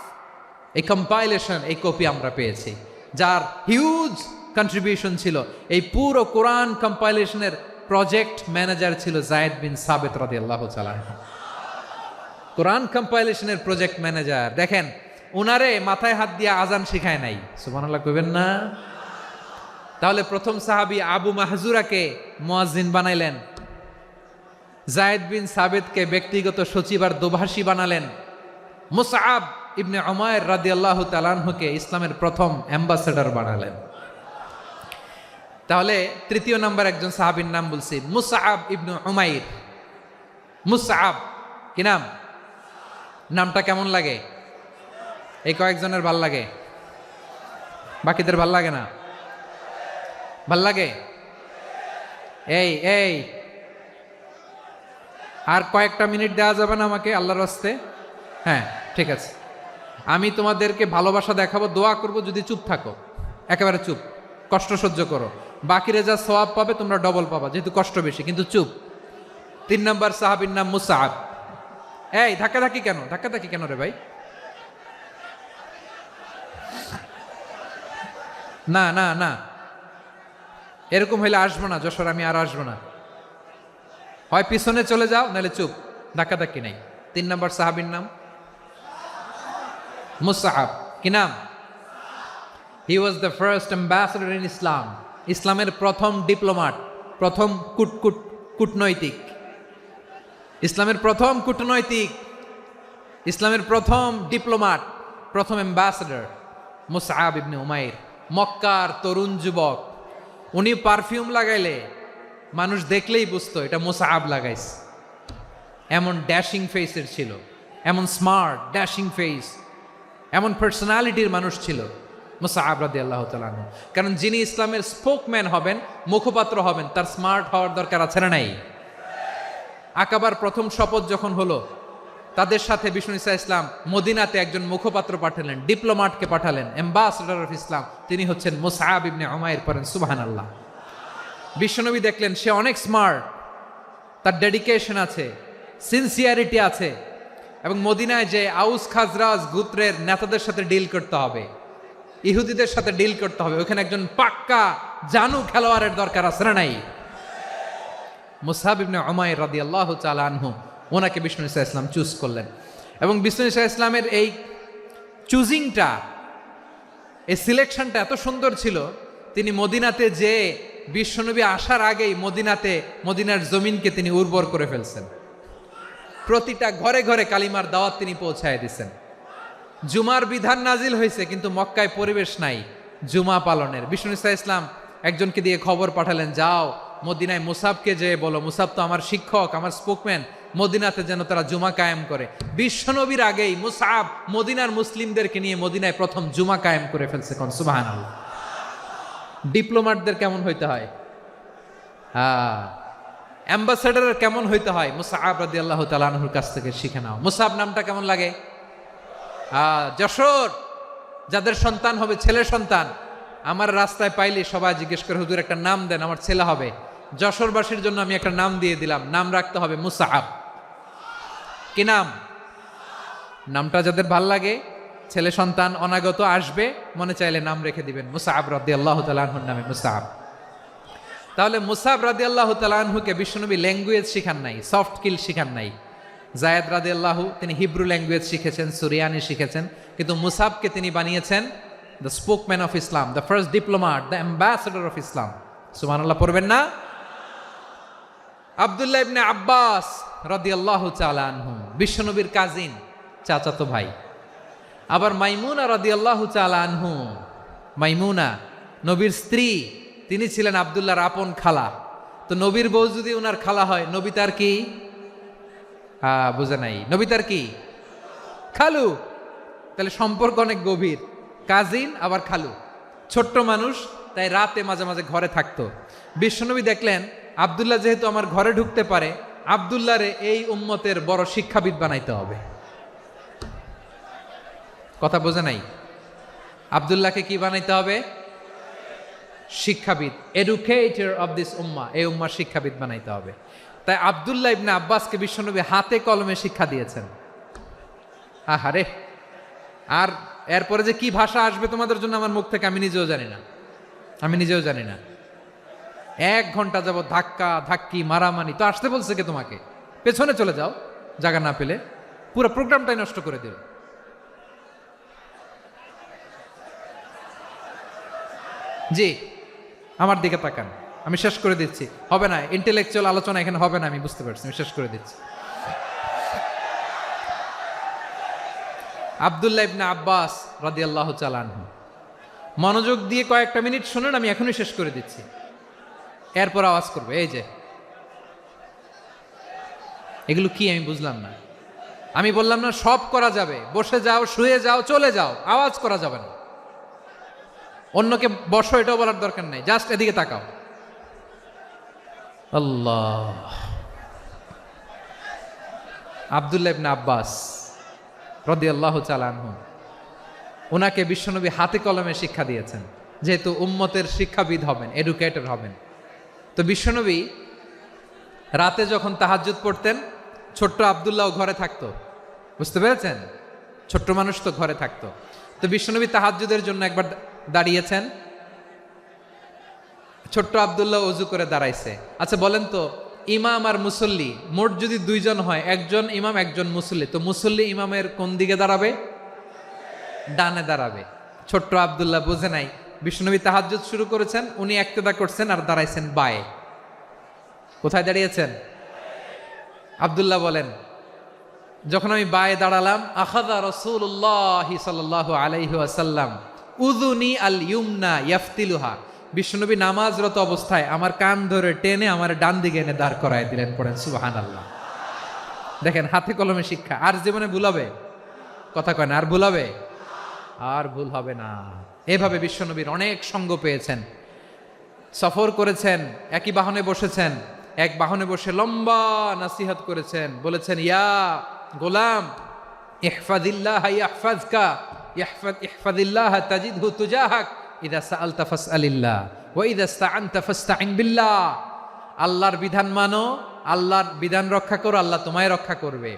এই কম্পাইলেশন, এই কপি আমরা পেয়েছি, যার হিউজ কন্ট্রিবিউশন ছিল। এই পুরো কোরআন কম্পাইলেশনের প্রজেক্ট ম্যানেজার ছিল যায়েদ বিন সাবেত রাদিয়াল্লাহু তাআলা। কোরআন কম্পাইলেশনের প্রজেক্ট ম্যানেজার। দেখেন, উনারে মাথায় হাত দিয়ে আজান শিখায় নাই। সুবহানাল্লাহ কইবেন না? তাহলে প্রথম সাহাবী আবু মাহজুরাকে মুয়াজ্জিন বানাইলেন, যায়েদ বিন সাবেতকে ব্যক্তিগত সচিব আর দোভাষী বানালেন, মুসআব ইবনে উমাইর রাদিয়াল্লাহু তাআলা আনহুকে ইসলামের প্রথম অ্যাম্বাসেডর বানালেন। তাহলে তৃতীয় নাম্বার একজন সাহাবীর নাম বলছি, মুসআব ইবনে উমাইর। মুসআব, কি নাম? নামটা কেমন লাগে? এই কয়েকজনের ভাল লাগে, বাকিদের ভাল লাগে না? ভাল লাগে? এই আর কয়েকটা মিনিট দেওয়া যাবে না আমাকে আল্লাহর রাস্তে? হ্যাঁ, ঠিক আছে। আমি তোমাদেরকে ভালোবাসা দেখাবো, দোয়া করব, যদি চুপ থাকো, একেবারে চুপ, কষ্ট সহ্য করো। বাকিরা যা সওয়াব পাবে তোমরা ডবল পাবা, যেহেতু কষ্ট বেশি, কিন্তু চুপ। 3 নম্বর সাহাবীর নাম মুসআব। এই ধাক্কাধাক্কি কেন রে ভাই? না না না, এরকম হইলে আসবো না যশোর, আমি আর আসবো না। হয় পিছনে চলে যাও, নাহলে চুপ, ধাক্কাধাক্কি নাই। 3 নম্বর সাহাবীর নাম মুসআব। কি নাম? He was the first ambassador in Islam. ইসলামের প্রথম ডিপ্লোমাট, প্রথম কূটনৈতিক, ইসলামের প্রথম কূটনৈতিক, ইসলামের প্রথম ডিপ্লোমাট, প্রথম অ্যাম্বাসেডর মুসআব ইবনে উমাইর। মক্কার তরুণ যুবক, উনি পারফিউম লাগাইলে মানুষ দেখলেই বুঝতো এটা মুসআব লাগাইছে। এমন ড্যাশিং ফেসের ছিল, এমন স্মার্ট ড্যাশিং ফেস, এমন পার্সোনালিটির মানুষ ছিল মুসআব রাদিয়াল্লাহু তাআলা আনহু। কারণ যিনি ইসলামের স্পোকম্যান হবেন, মুখপাত্র হবেন, তার স্মার্ট হওয়ার দরকার আছে না নাই? আকাবার প্রথম শপথ যখন হলো, তাদের সাথে বিষ্ণু ঈসা ইসলাম মদিনাতে একজন মুখপাত্র পাঠালেন, ডিপ্লোমাটকে পাঠালেন, অ্যাম্বাসেডর অফ ইসলাম। তিনি হচ্ছেন মুসআব ইবনে উমাইর। পড়েন সুবহানাল্লাহ। বিশ্বনবী দেখলেন সে অনেক স্মার্ট, তার ডেডিকেশন আছে, সিনসিয়ারিটি আছে, এবং মদিনায় যে আউস খাজরাজ গোত্রের নেতাদের সাথে ডিল করতে হবে, ইহুদিদের সাথে ডিল করতে হবে, ওখানে একজন পাক্কা জানু খেলোয়াড়ের দরকার আছে না নাই? মুসআব ইবনে উমাইর রাদিয়াল্লাহু তাআলা আনহু, ওনাকে বিষ্ণু ঈসা ইসলাম চুজ করলেন। এবং বিষ্ণু ঈসা ইসলামের এই চুজিংটা, এই সিলেকশনটা এত সুন্দর ছিল, তিনি মদিনাতে যে বিশ্বনবী আসার আগেই মদিনার জমিনকে তিনি উর্বর করে ফেলছেন। প্রতিটা ঘরে ঘরে কালিমার দাওয়াত তিনি পৌঁছায় দিচ্ছেন। জুমার বিধান নাজিল হয়েছে, কিন্তু মক্কায় পরিবেশ নাই জুমা পালনের। বিষ্ণু ঈসা ইসলাম একজনকে দিয়ে খবর পাঠালেন, যাও মদিনায় মুসাবকে যে বলো, মুসাব তো আমার শিক্ষক, আমার স্পোকম্যান, মদিনাতে যেন তারা জুমা কায়েম করে। বিশ্বনবীর আগেই মুসআব মদিনার মুসলিমদেরকে নিয়ে মদিনায় প্রথম জুমা কায়েম করে ফেলছে। কোন সুবহানাল্লাহ। ডিপ্লোমাটদের কেমন হইতে হয়, অ্যাম্বাসেডারের কেমন হইতে হয়, মুসআব রাদিয়াল্লাহু তাআলা আনহুর কাছ থেকে শিখে নাও। মুসআব নামটা কেমন লাগে? যশোর যাদের সন্তান হবে, ছেলে সন্তান, আমার রাস্তায় পাইলে সবাই জিজ্ঞেস করে, হুজুর একটা নাম দেন, আমার ছেলে হবে। যশোরবাসীর জন্য আমি একটা নাম দিয়ে দিলাম, নাম রাখতে হবে মুসআব। কি নাম? নামটা যাদের ভাল লাগে, ছেলে সন্তান অনাগত আসবে, মনে চাইলে নাম রেখে দিবেন মুসআব রাদিয়াল্লাহু তাআলা আনহুর নামে মুসআব। তাহলে মুসআব রাদিয়াল্লাহু তাআলা আনহুকে বিশ্বনবী ল্যাঙ্গুয়েজ শিখান নাই, সফট স্কিল শিখান নাই। যায়েদ রাদিয়াল্লাহু, তিনি হিব্রু ল্যাঙ্গুয়েজ শিখেছেন, সুরিয়ানি শিখেছেন, কিন্তু মুসআবকে তিনি বানিয়েছেন the spokesman of Islam, the first diplomat, the ambassador of Islam. সুবহানাল্লাহ পড়বেন না? আব্দুল্লাহ ইবনে আব্বাস রাদিয়াল্লাহু তাআলা আনহু, বিশ্বনবীর কাজিন, চাচাতো ভাই। আবার মাইমুনা রাদিয়াল্লাহু তাআলা আনহু, মাইমুনা নবীর স্ত্রী, তিনি ছিলেন আব্দুল্লাহর আপন খালা। তো নবীর বউ যদি ওনার খালা হয়, নবী তার কি? বুঝে নাই, নবী তার কি? খালু। তাহলে সম্পর্ক অনেক গভীর, কাজিন আবার খালু। ছোট্ট মানুষ, তাই রাতে মাঝে মাঝে ঘরে থাকতো। বিশ্বনবী দেখলেন আব্দুল্লাহ যেহেতু আমার ঘরে ঢুকতে পারে, আব্দুল্লাহরে এই উম্মতের বড় শিক্ষাবিদ বানাইতে হবে। কথা বোঝে নাই? আব্দুল্লাহকে কি বানাইতে হবে? শিক্ষাবিদ, এডুকেটর অফ দিস উম্মাহ, এই উম্মার শিক্ষাবিদ বানাইতে হবে। তাই আব্দুল্লাহ ইবনে আব্বাসকে বিশ্বনবী হাতে কলমে শিক্ষা দিয়েছেন। আহারে, আর এরপরে যে কি ভাষা আসবে তোমাদের জন্য আমার মুখ থেকে আমি নিজেও জানি না। 1 ঘন্টা যাবত ধাক্কা ধাক্কি মারামারি। তো আসতে বলছে কে তোমাকে? পেছনে চলে যাও, জায়গা না পেলে। পুরো প্রোগ্রামটাই নষ্ট করে দিল। জি, আমার দিকে তাকান, আমি শেষ করে দিচ্ছি। হবে না, ইন্টেলেকচুয়াল আলোচনা এখানে হবে না, আমি বুঝতে পারছি, আমি শেষ করে দিচ্ছি। আব্দুল্লাহ ইবনে আব্বাস রাদিয়াল্লাহু তাআলা আনহু, মনোযোগ দিয়ে কয়েকটা মিনিট শুনুন, আমি এখনই শেষ করে দিচ্ছি। এরপর আওয়াজ করবে, এই যে এগুলো কি আমি বুঝলাম না। আমি বললাম না সব করা যাবে, বসে যাও, শুয়ে যাও, চলে যাও, আওয়াজ করা যাবে না। অন্যকে বসো এটাও বলার দরকার নাই, জাস্ট এদিকে তাকাও। আল্লাহ। আব্দুল্লাহ ইবনে আব্বাস রাদিয়াল্লাহু তাআলা আনহু, ওনাকে বিশ্বনবী হাতে কলমে শিক্ষা দিয়েছেন। যেহেতু উম্মতের শিক্ষাবিদ হবেন, এডুকেটর হবেন। তো বিশ্বনবী রাতে যখন তাহাজ্জুদ পড়তেন, ছোট্ট আব্দুল্লাহ ঘরে থাকতো। বুঝতে পেরেছেন? ছোট্ট মানুষ তো ঘরে থাকতো। তো বিশ্বনবী তাহাজ্জুদের জন্য একবার দাঁড়িয়েছেন, ছোট্ট আব্দুল্লাহ অজু করে দাঁড়াইছে। আচ্ছা বলেন তো, ইমাম আর মুসল্লি মোট যদি দুইজন হয়, একজন ইমাম একজন মুসল্লি, তো মুসল্লি ইমামের কোন দিকে দাঁড়াবে? ডানে দাঁড়াবে। ছোট্ট আব্দুল্লাহ বুঝে নাই, বিশ্বনবী তাহাজ্জুদ শুরু করেছেন, উনি একতেদা করছেন আর দাঁড়াইছেন বায়ে। কোথায় দাঁড়িয়েছেন? আব্দুল্লাহ বলেন, যখন আমি বায়ে দাঁড়ালাম, আখাযা রাসূলুল্লাহ সাল্লাল্লাহু আলাইহি ওয়াসাল্লাম উযুনি আল ইউমনা ইয়াফতিলুহা, বিশ্বনবী নামাজরত অবস্থায় আমার কান ধরে টেনে আমার ডান দিকে এনে দাঁড় করায় দিলেন। পড়েন সুবহানাল্লাহ। দেখেন, হাতে কলমে শিক্ষা। আর জীবনে ভুলাবে? কথা কয় না, আর ভুলাবে? আর ভুল হবে না। এভাবে বিশ্বনবীর অনেক সঙ্গ পেয়েছেন, সফর করেছেন, একই বাহনে বসেছেন, এক বাহনে বসে লম্বা নাসিহত করেছেন, বলেছেন, ইয়া গোলাম ইহফাজিল্লাহ ইয়াহফাজকা ইহফাজিল্লাহ তাজিদহু তুজাহাক ইযা সাআলতা ফাসআলিল্লাহ ওয়া ইযা ইসতাআনতা ফাসতাইন বিল্লাহ। আল্লাহর বিধান মানো, আল্লাহর বিধান রক্ষা করো, আল্লাহ তোমায় রক্ষা করবে।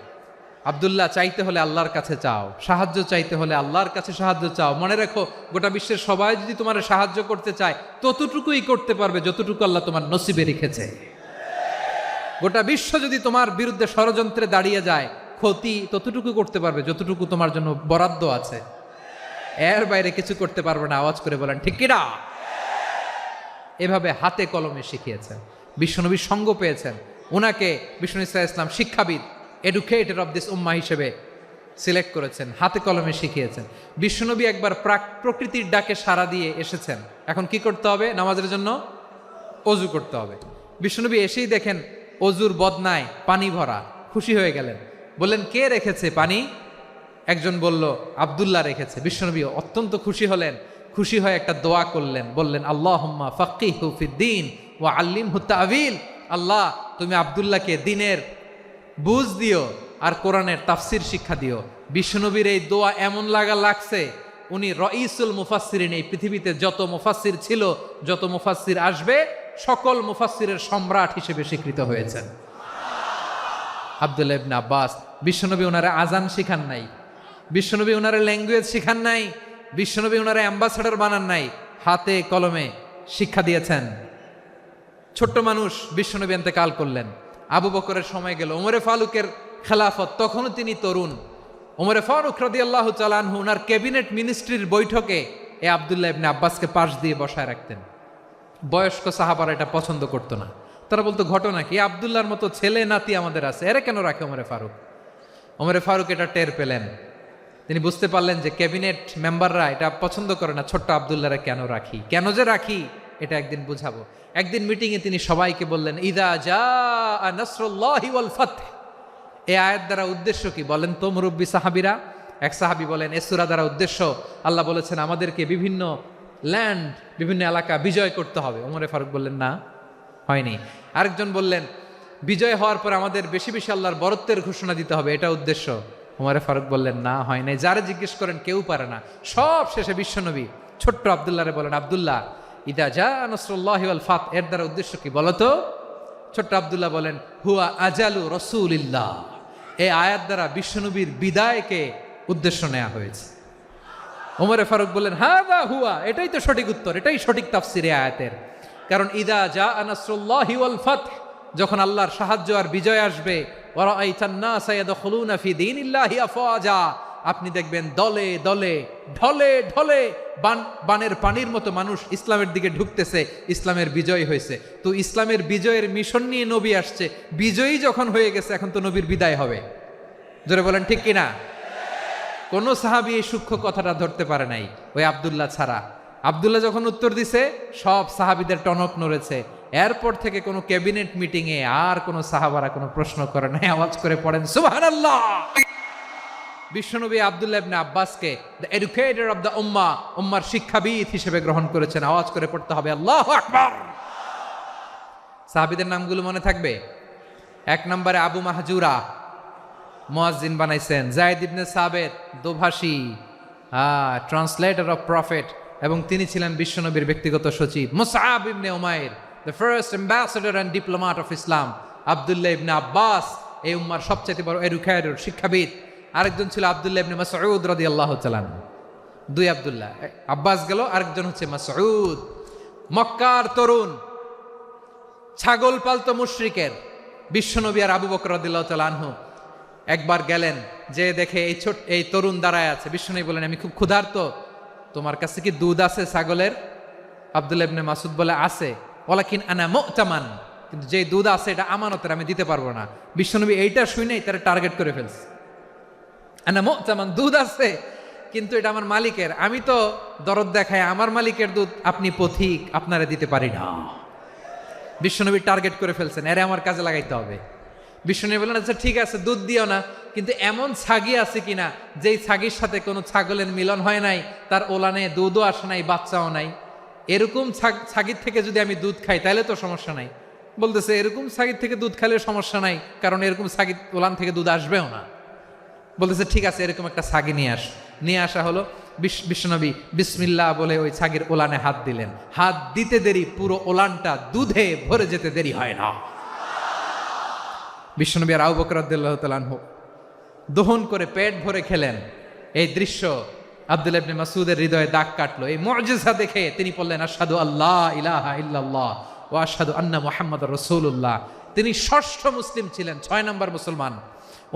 আব্দুল্লাহ, চাইতে হলে আল্লাহর কাছে চাও, সাহায্য চাইতে হলে আল্লাহর কাছে সাহায্য চাও। মনে রেখো, গোটা বিশ্বের সবাই যদি তোমার সাহায্য করতে চায়, ততটুকুই করতে পারবে যতটুকু আল্লাহ তোমার নসিবে রেখেছে। গোটা বিশ্ব যদি তোমার বিরুদ্ধে ষড়যন্ত্রে দাঁড়িয়ে যায়, ক্ষতি ততটুকু করতে পারবে যতটুকু তোমার জন্য বরাদ্দ আছে। এর বাইরে কিছু করতে পারবে না। আওয়াজ করে বলেন ঠিক কিনা? এভাবে হাতে কলমে শিখিয়েছেন, বিশ্বনবীর সঙ্গ পেয়েছেন। ওনাকে বিষ্ণু ইসলাম শিক্ষাবিদ, এডুকেটর অফ দিস উম্মাহ হিসেবে সিলেক্ট করেছেন, হাতে কলমে শিখিয়েছেন। বিশ্বনবী একবার প্রকৃতির ডাকে সাড়া দিয়ে এসেছেন। এখন কি করতে হবে? নামাজের জন্য অজু করতে হবে। বিশ্বনবী এসেই দেখেন অজুর বদনায় পানি ভরা, খুশি হয়ে গেলেন, বললেন, কে রেখেছে পানি? একজন বলল, আব্দুল্লাহ রেখেছে। বিশ্বনবী অত্যন্ত খুশি হলেন, খুশি হয়ে একটা দোয়া করলেন, বললেন, আল্লাহুম্মা ফাক্কিহু ফিদ্দীন ওয়া আল্লিমহু তা'ওয়ীল। আল্লাহ, তুমি আব্দুল্লাহকে দ্বীনের বুঝ দিও আর কোরআনের তাফসির শিক্ষা দিও। বিশ্বনবীর এই দোয়া এমন লাগছে, উনি রাইসুল মুফাসসিরিন, এই পৃথিবীতে যত মুফাসসির ছিল, যত মুফাসসির আসবে, সকল মুফাসসিরের সম্রাট হিসেবে স্বীকৃত হয়েছেন। আব্দুল্লাহ ইবনে আব্বাস, বিশ্বনবী ওনারা আজান শিখান নাই, বিশ্বনবী ওনারা ল্যাঙ্গুয়েজ শিখান নাই, বিশ্বনবী ওনারা অ্যাম্বাসাডার বানান নাই, হাতে কলমে শিক্ষা দিয়েছেন। ছোট্ট মানুষ, বিশ্বনবী ইন্তেকাল করলেন, আবু বকরের সময় গেল, ওমরে ফারুকের খেলাফত, তখনও তিনি তরুণ। ওমরে ফারুক রাদিয়াল্লাহু তাআলা আনহু ওনার ক্যাবিনেট মিনিস্ট্রির বৈঠকে এই আব্দুল্লাহ ইবনে আব্বাসকে পাশ দিয়ে বসায় রাখতেন। বয়স্ক সাহাবারা এটা পছন্দ করতো না। তারা বলতো, ঘটনা কি? আব্দুল্লাহর মতো ছেলে নাতি আমাদের আছে, এরা কেন রাখে ওমরে ফারুক? ওমরে ফারুক এটা টের পেলেন। তিনি বুঝতে পারলেন যে ক্যাবিনেট মেম্বাররা এটা পছন্দ করে না, ছোট্ট আব্দুল্লাহরা কেন রাখি, কেন যে রাখি, এটা একদিন বুঝাবো। একদিন মিটিংয়ে তিনি সবাইকে বললেন, ইদা জাআ নাসরুল্লাহি ওয়াল ফাতহ। এই আয়াত দ্বারা উদ্দেশ্য কি বলেন তো মুরব্বী সাহাবীরা? এক সাহাবী বলেন, এই সূরা দ্বারা উদ্দেশ্য, আল্লাহ বলেছেন আমাদেরকে বিভিন্ন ল্যান্ড, বিভিন্ন এলাকা বিজয় করতে হবে। ওমরে ফারুক বললেন, না, হয়নি। আরেকজন বললেন, বিজয় হওয়ার পর আমাদের বেশি বেশি আল্লাহর বরত্বের ঘোষণা দিতে হবে, এটা উদ্দেশ্য। ওমরে ফারুক বললেন, না, হয় নাই। যারা জিজ্ঞেস করেন কেউ পারে না। সব শেষে বিশ্বনবী ছোট্ট আব্দুল্লাহরে বলেন, আব্দুল্লাহ, ইদা জাআ নাসরুল্লাহি ওয়াল ফাতহ, এর দ্বারা উদ্দেশ্য কি বলো তো? ছোট্ট আব্দুল্লাহ বলেন, হুয়া আজালু রাসূলিল্লাহ। এই আয়াত দ্বারা বিশ্বনবীর বিদায়কে উদ্দেশ্য নেওয়া হয়েছে। ওমরে ফারুক বললেন, হাযা হুয়া, এটাই তো সঠিক উত্তর, এটাই সঠিক তাফসীর এই আয়াতের। কারণ ইদা জাআ নাসরুল্লাহি ওয়াল ফাতহ, যখন আল্লাহর সাহায্য আর বিজয় আসবে, ওয়া রাআইতান নাসা ইয়াদখুলুনা ফি দীনিল্লাহি আফওয়াজা, আপনি দেখবেন দলে দলে, ঢলে ঢলে, বানের পানির মতো মানুষ ইসলামের দিকে ঢুকতেছে, ইসলামের বিজয় হয়েছে। তো ইসলামের বিজয়ের মিশন নিয়ে নবী আসছে, বিজয়ী যখন হয়ে গেছে, এখন তো নবীর বিদায় হবে। জোরে বলেন ঠিক কিনা? কোন সাহাবী এই সূক্ষ্ম কথাটা ধরতে পারে নাই, ওই আব্দুল্লাহ ছাড়া। আব্দুল্লাহ যখন উত্তর দিছে, সব সাহাবীদের টনক নড়েছে। এরপর থেকে কোনো ক্যাবিনেট মিটিং এ আর কোনো সাহাবারা কোনো প্রশ্ন করে নাই। আওয়াজ করে পড়েন সুবহানাল্লাহ। বিশ্বনবী আব্দুল্লাহ ইবনে আব্বাসকে দ্য এডুকেটর অফ দ্য উম্মাহ, উম্মার শিক্ষাবিদ হিসেবে গ্রহণ করেছেন। আওয়াজ করে পড়তে হবে আল্লাহু আকবার। সাহাবীদের নামগুলো মনে থাকবে? এক নম্বরে আবু মাহজুরা, মুয়াজ্জিন বানাইছেন। যায়েদ ইবনে সাবিত, দোভাষী, ট্রান্সলেটর অফ প্রফেট এবং তিনি ছিলেন বিশ্বনবীর ব্যক্তিগত সচিব। Musab ibn Umair, the first ambassador and diplomat of Islam. Abdullah ibn Abbas, এই উম্মার সবচেয়ে বড় এডুকেটর, শিক্ষাবিদ। আরেকজন ছিল আব্দুল্লাহ ইবনে মাসউদ রাদিয়াল্লাহু তাআলা। দুই আব্দুল্লাহ, আব্বাস গেল, আরেকজন হচ্ছে মাসউদ। মক্কার তরুণ, ছাগল পালতো মুশরিকের বিশ্বনবী আর আবু বকর রাদিয়াল্লাহু তাআলা আনহু একবার গেলেন, যে দেখে এই তরুণ দাঁড়ায় আছে। বিশ্বনবী বলেন, আমি খুব ক্ষুধার্ত, তোমার কাছে কি দুধ আছে ছাগলের? আব্দুল্লাহ ইবনে মাসউদ বলে, আছে। ওয়ালাকিন আনা মুতামান, কিন্তু যে দুধ আছে এটা আমানতের, আমি দিতে পারবো না। বিশ্বনবী এইটা শুনেই তারা টার্গেট করে ফেলছে। আনা মুতামান, দুধ আছে কিন্তু এটা আমার মালিকের, আমি তো দরদ দেখাই, আমার মালিকের দুধ আপনি পথিক, আপনারা দিতে পারি না। বিশ্বনবী টার্গেট করে ফেলছেন, এরে আমার কাজে লাগাইতে হবে। বিশ্বনবী বললেন, আচ্ছা ঠিক আছে, দুধ দিও না, কিন্তু এমন ছাগি আছে কিনা যেই ছাগির সাথে কোনো ছাগলের মিলন হয় নাই, তার ওলানে দুধও আসে নাই, বাচ্চাও নাই, এরকম ছাগির থেকে যদি আমি দুধ খাই তাহলে তো সমস্যা নাই। বলতেছে, এরকম ছাগির থেকে দুধ খাইলে সমস্যা নাই, কারণ এরকম ছাগির ওলান থেকে দুধ আসবেও না। বলতেছে, ঠিক আছে, এরকম একটা ছাগি নিয়ে আসা হলো। বিশ্বনবী বিসমিল্লাহ বলে ওই ছাগির ওলানে হাত দিলেন। হাত দিতে দেরি, পুরো ওলানটা দুধে ভরে যেতে দেরি হয় না। বিশ্বনবী আর আবু বকর রাদিয়াল্লাহু তাআলা আনহু দহন করে পেট ভরে খেলেন। এই দৃশ্য আব্দুল্লাহ ইবনে মাসউদের হৃদয়ে দাগ কাটলো। এই মুআজিজা দেখে তিনি বললেন, আশহাদু আল্লা ইলাহা ইল্লাল্লাহ ওয়া আশহাদু আন্না মুহাম্মাদুর রাসূলুল্লাহ। তিনি ষষ্ঠ মুসলিম ছিলেন, 6 নম্বর মুসলমান।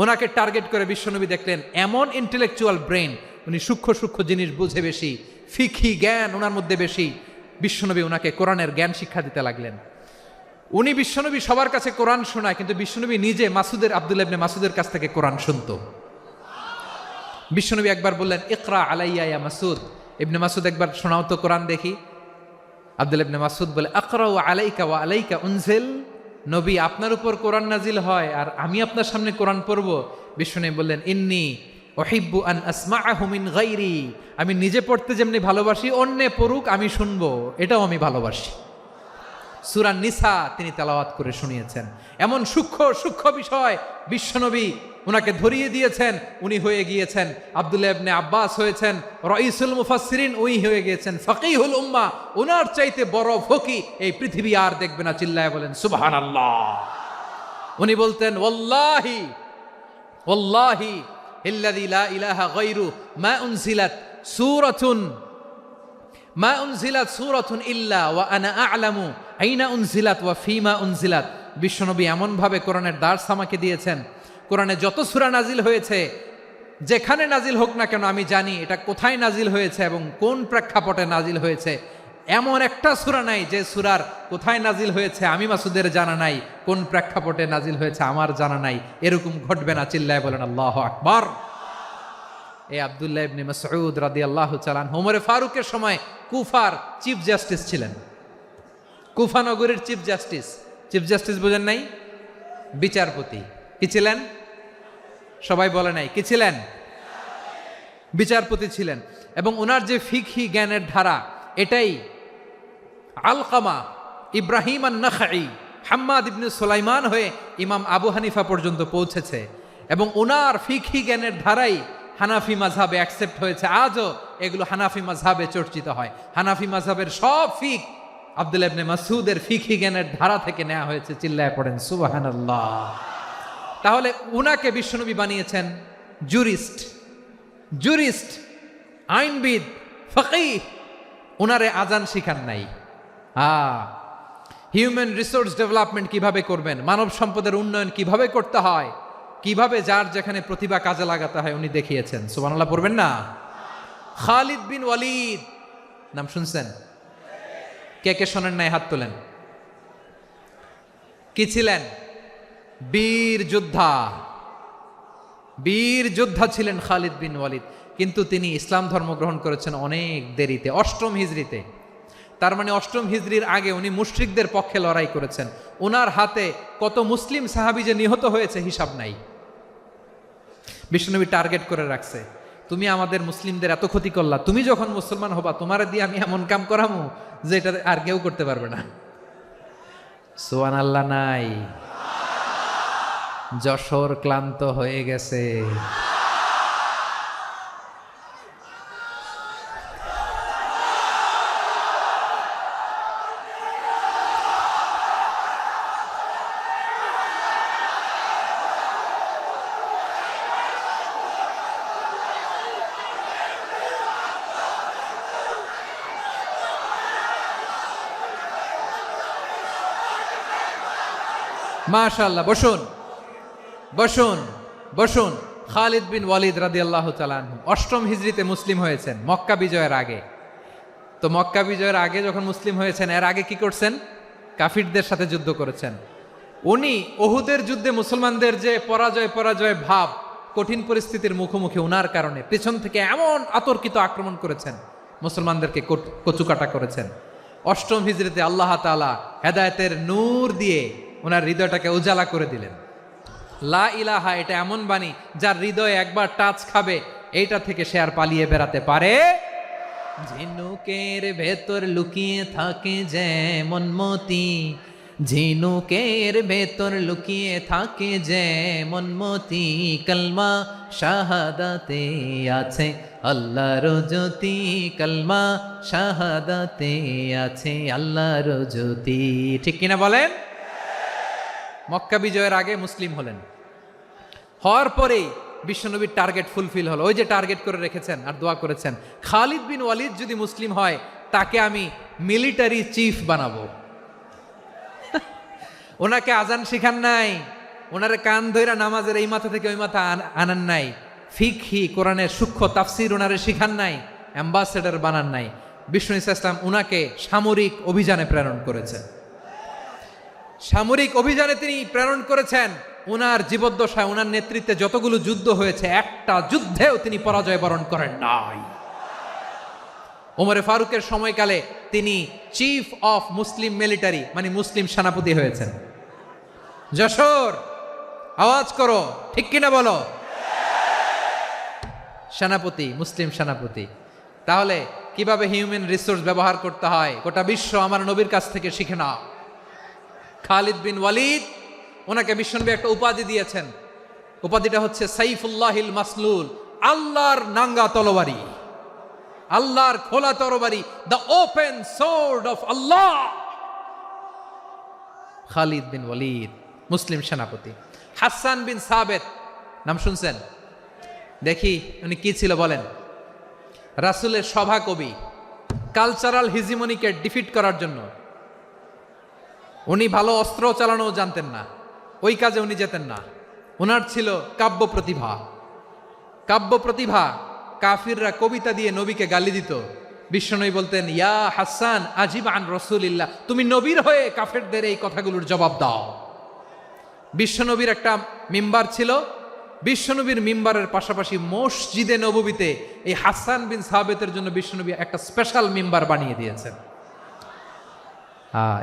ওনাকে টার্গেট করে বিশ্বনবী দেখলেন এমন ইন্টেলেকচুয়াল ব্রেন, উনি সূক্ষ্ম সূক্ষ্ম জিনিস বুঝে বেশি, ফিকহি জ্ঞান ওনার মধ্যে বেশি। বিশ্বনবী ওনাকে কোরআনের জ্ঞান শিক্ষা দিতে লাগলেন। উনি বিশ্বনবী সবার কাছে কোরআন শোনায়, কিন্তু বিশ্বনবী নিজে আব্দুল্লাহ ইবনে মাসউদের কাছ থেকে কোরআন শুনতো। বিশ্বনবী একবার বললেন, ইকরা আলাইয়া ইয়া মাসউদ। ইবনে মাসউদ, একবার শোনাও তো কোরআন দেখি। আব্দুল্লাহ ইবনে মাসউদ বলে, আকরাউ আলাইকা ওয়া আলাইকা উনজিল। নবী, আপনার উপর কোরআন নাজিল হয় আর আমি আপনার সামনে কোরআন পড়ব। বিশ্বনবী বললেন, ইন্নী উহিব্বু আন আসমাআহু মিন গায়রি। আমি নিজে পড়তে যেমনি ভালোবাসি, অন্যে পড়ুক আমি শুনবো, এটাও আমি ভালোবাসি। সূরা নিসা তিনি তেলাওয়াত করে শুনিয়েছেন। এমন সূক্ষ্ম সূক্ষ্ম বিষয় বিশ্বনবী উনাকে ধরিয়ে দিয়েছেন। উনি হয়ে গিয়েছেন, আব্দুল্লাহ ইবনে আব্বাস হয়েছেন রাইসুল মুফাসসিরিন, উনি হয়ে গিয়েছেন ফাকিহুল উম্মাহ। ওনার চাইতে বড় ফকি এই পৃথিবী আর দেখবে না। চিল্লায় বলেন সুবহানাল্লাহ। উনি বলতেন, ওয়াল্লাহি ওয়াল্লাহি ইল্লাযী লা ইলাহা গায়রু মা উনজিলাত সূরাতুন ইল্লা ওয়া আনা আ'লামু আইনা উনজিলাত ওয়া ফীমা উনজিলাত। বিশ্বনবী এমন ভাবে কোরআনের দার্স আমাকে দিয়েছেন, কোরআনে যত সূরা নাজিল হয়েছে, যেখানে নাজিল হোক না কেন আমি জানি এটা কোথায় নাজিল হয়েছে এবং কোন প্রেক্ষাপটে নাজিল হয়েছে। এমন একটা সূরা নাই যে সূরার কোথায় নাজিল হয়েছে আমি মাসুদের জানা নাই, কোন প্রেক্ষাপটে নাজিল হয়েছে আমার জানা নাই। এরকম ঘটবে না। চিল্লায় বলেন আল্লাহু আকবার। এই আব্দুল্লাহ ইবনে মাসউদ রাদিয়াল্লাহু তাআলা আনহু ওমর ফারুকের সময় কুফার চিফ জাস্টিস ছিলেন। কুফা নগরীর চিফ জাস্টিস বুঝেন নাই? বিচারপতি। কি ছিলেন? সবাই বলে নাই, কি ছিলেন? বিচারপতি ছিলেন। এবং ওনার যে ফিকহি জ্ঞানের ধারা, এটাই আলকামা, ইব্রাহিম আন-নাখাই, হাম্মাদ ইবনে সুলাইমান হয়ে ইমাম আবু হানিফা পর্যন্ত পৌঁছেছে। এবং ওনার ফিকহি জ্ঞানের ধারাই হানাফি মাযহাবে অ্যাকসেপ্ট হয়েছে। আজও এগুলো হানাফি মাযহাবে চর্চিত হয়। হানাফি মাযহাবের সব ফিক আব্দুল্লাহ ইবনে মাসউদের ফিকহি জ্ঞানের ধারা থেকে নেওয়া হয়েছে। চিল্লায় পড়েন সুবহানাল্লাহ। তাহলে উনাকে বিশ্বনবী বানিয়েছেন জুরিস্ট, আইনবিদ, ফকিহ। উনারে আজান শিখান নাই। হিউম্যান রিসোর্স ডেভেলপমেন্ট কিভাবে করবেন, মানব সম্পদের উন্নয়ন কিভাবে করতে হয়, কিভাবে যার যেখানে প্রতিভা কাজে লাগাতে হয় উনি দেখিয়েছেন। সুবহানাল্লাহ পড়বেন না? খালিদ বিন ওয়ালিদ নাম শুনছেন? কে কে শোনেন নাই হাত তোলেন। কি ছিলেন? বীর যোদ্ধা ছিলেন খালিদ বিন ওয়ালিদ। কিন্তু তিনি ইসলাম ধর্ম গ্রহণ করেছেন অনেক দেরিতে, 8ম হিজরিতে। তার মানে 8ম হিজরির আগে উনি মুশরিকদের পক্ষে লড়াই করেছেন। ওনার হাতে কত মুসলিম সাহাবী যে নিহত হয়েছে হিসাব নাই। বিশ্বনবী টার্গেট করে রাখছে, তুমি আমাদের মুসলিমদের এত ক্ষতি করলা, তুমি যখন মুসলমান হবা তোমার দিয়ে আমি এমন কাম করামু যে এটা আর কেউ করতে পারবে না। সুবহানাল্লাহ নাই? যশোর ক্লান্ত হয়ে গেছে। মাশাআল্লাহ, বসুন বসুন বসুন। খালিদ বিন ওয়ালিদ রাদিয়াল্লাহু তাআলা আনহু অষ্টম হিজরিতে মুসলিম হয়েছেন, মক্কা বিজয়ের আগে। তো মক্কা বিজয়ের আগে যখন মুসলিম হয়েছেন, এর আগে কি করছেন? কাফিরদের সাথে যুদ্ধ করেছেন। উনি উহুদের যুদ্ধে মুসলমানদের যে পরাজয় ভাব, কঠিন পরিস্থিতির মুখোমুখি উনার কারণে পেছন থেকে এমন আতর্কিত আক্রমণ করেছেন, মুসলমানদেরকে কচুকাটা করেছেন। অষ্টম হিজরিতে আল্লাহ তাআলা হেদায়েতের নূর দিয়ে ওনার হৃদয়টাকে উজালা করে দিলেন। লা ইলাহা, এটা এমন বাণী যার হৃদয়ে একবার টাচ খাবে, এইটা থেকে সে আর পালিয়ে বেড়াতে পারে। ঝিনুকের ভেতর লুকিয়ে থাকে যেমন মতি, ঝিনুকের ভেতর লুকিয়ে থাকে যেমন মতি, কলমা শাহাদাতে আছে আল্লাহর জ্যোতি, কলমা শাহাদাতে আছে আল্লাহর জ্যোতি। ঠিক কিনা বলেন? মক্কা বিজয়ের আগে মুসলিম হলেন, হওয়ার পরেই বিশ্বনবীর টার্গেট ফুলফিল হলো। ওই যে টার্গেট করে রেখেছেন আর দোয়া করেছেন, খালিদ বিন ওয়ালিদ যদি মুসলিম হয় তাকে আমি মিলিটারি চিফ বানাবো। ওনাকে আজান শিখান নাই, ওনারে কান ধইরা নামাজের এই মাথা থেকে ওই মাথা আনান নাই, ফিকহি কোরআনের সূক্ষ্ম তাফসীর ওনারে শিখান নাই, অ্যাম্বাসেডর বানান নাই। বিষ্ণু ইসলাম উনাকে সামরিক অভিযানে প্রেরণ করেছেন। সামরিক অভিযানে তিনি প্রেরণ করেছেন। উনার জীবদ্দশায় উনার নেতৃত্বে যতগুলো যুদ্ধ হয়েছে, একটা যুদ্ধেও তিনি পরাজয় বরণ করেন নাই। ওমরে ফারুকের সময়কালে তিনি চিফ অফ মুসলিম মিলিটারি, মানে মুসলিম সেনাপতি হয়েছেন। যশোর, আওয়াজ করো, ঠিক কিনা বলো? সেনাপতি, মুসলিম সেনাপতি। তাহলে কিভাবে হিউম্যান রিসোর্স ব্যবহার করতে হয় গোটা বিশ্ব আমার নবীর কাছ থেকে শিখে নাও। খালিদ বিন ওয়ালিদ, ওনাকে বিশ্বনবী একটা উপাধি দিয়েছেন। উপাধিটা হচ্ছে সাইফুল্লাহিল মাসলুল, আল্লাহর নাঙ্গা তরবারি, আল্লাহর খোলা তরবারি, দ্য ওপেন সোর্ড অফ আল্লাহ। খালিদ বিন ওয়ালিদ মুসলিম সেনাপতি। হাসান বিন সাবেত নাম শুনছেন? দেখি উনি কি ছিল বলেন। রাসূলের সভা কবি, কালচারাল হিজিমনিকে ডিফিট করার জন্য। উনি ভালো অস্ত্র চালানো জানতেন না, ওই কাজে উনি যেতেন না। ওনার ছিল কাব্য প্রতিভা। কাব্য প্রতিভা, কাফিররা কবিতা দিয়ে নবীকে গালি দিত। বিশ্বনবী বলতেন, ইয়া হাসান আজিব আন রাসূলিল্লাহ, তুমি নবীর হয়ে কাফেরদের এই কথাগুলোর জবাব দাও। বিশ্বনবীর একটা মিম্বার ছিল। বিশ্বনবীর মিম্বারের পাশাপাশি মসজিদে নববীতে এই হাসান বিন সাবেতের জন্য বিশ্বনবী একটা স্পেশাল মিম্বার বানিয়ে দিয়েছেন।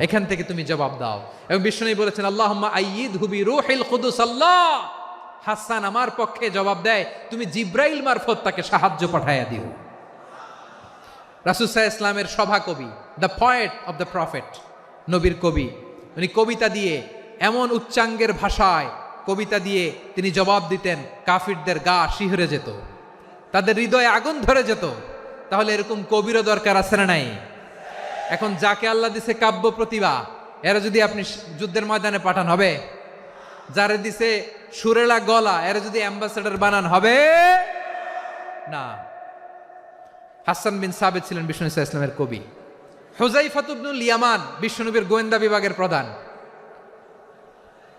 এখান থেকে তুমি জবাব দাও। এবং বিশ্বনবী বলেছেন, আল্লাহুম্মা আইয়িদহু বিরূহিল কুদুস। আল্লাহ, হাসান আমার পক্ষে জবাব দেয়, তুমি জিব্রাইল মারফত তাকে সাহায্য পাঠাইয়া দিও। রাসূল সাল্লাল্লাহু আলাইহি ইসলামের সভা কবি, the poet of the prophet, নবীর কবি। উনি কবিতা দিয়ে, এমন উচ্চাঙ্গের ভাষায় কবিতা দিয়ে তিনি জবাব দিতেন, কাফিরদের গা শিহরে যেত, তাদের হৃদয়ে আগুন ধরে যেত। তাহলে এরকম কবিরও দরকার আছে না নাই? এখন যাকে আল্লাহ দিছে কাব্য প্রতিভা, এরা যদি আপনি যুদ্ধের ময়দানে পাঠান হবে? যারে দিছে সুরেলা গলা, এরা যদি অ্যাম্বাসেডর বানান হবে না। হাসান বিন সাবেত ছিলেন বিষ্ণু ইসলামের কবি। হুযায়ফা ইবনুল ইয়ামান বিশ্বনবীর গোয়েন্দা বিভাগের প্রধান।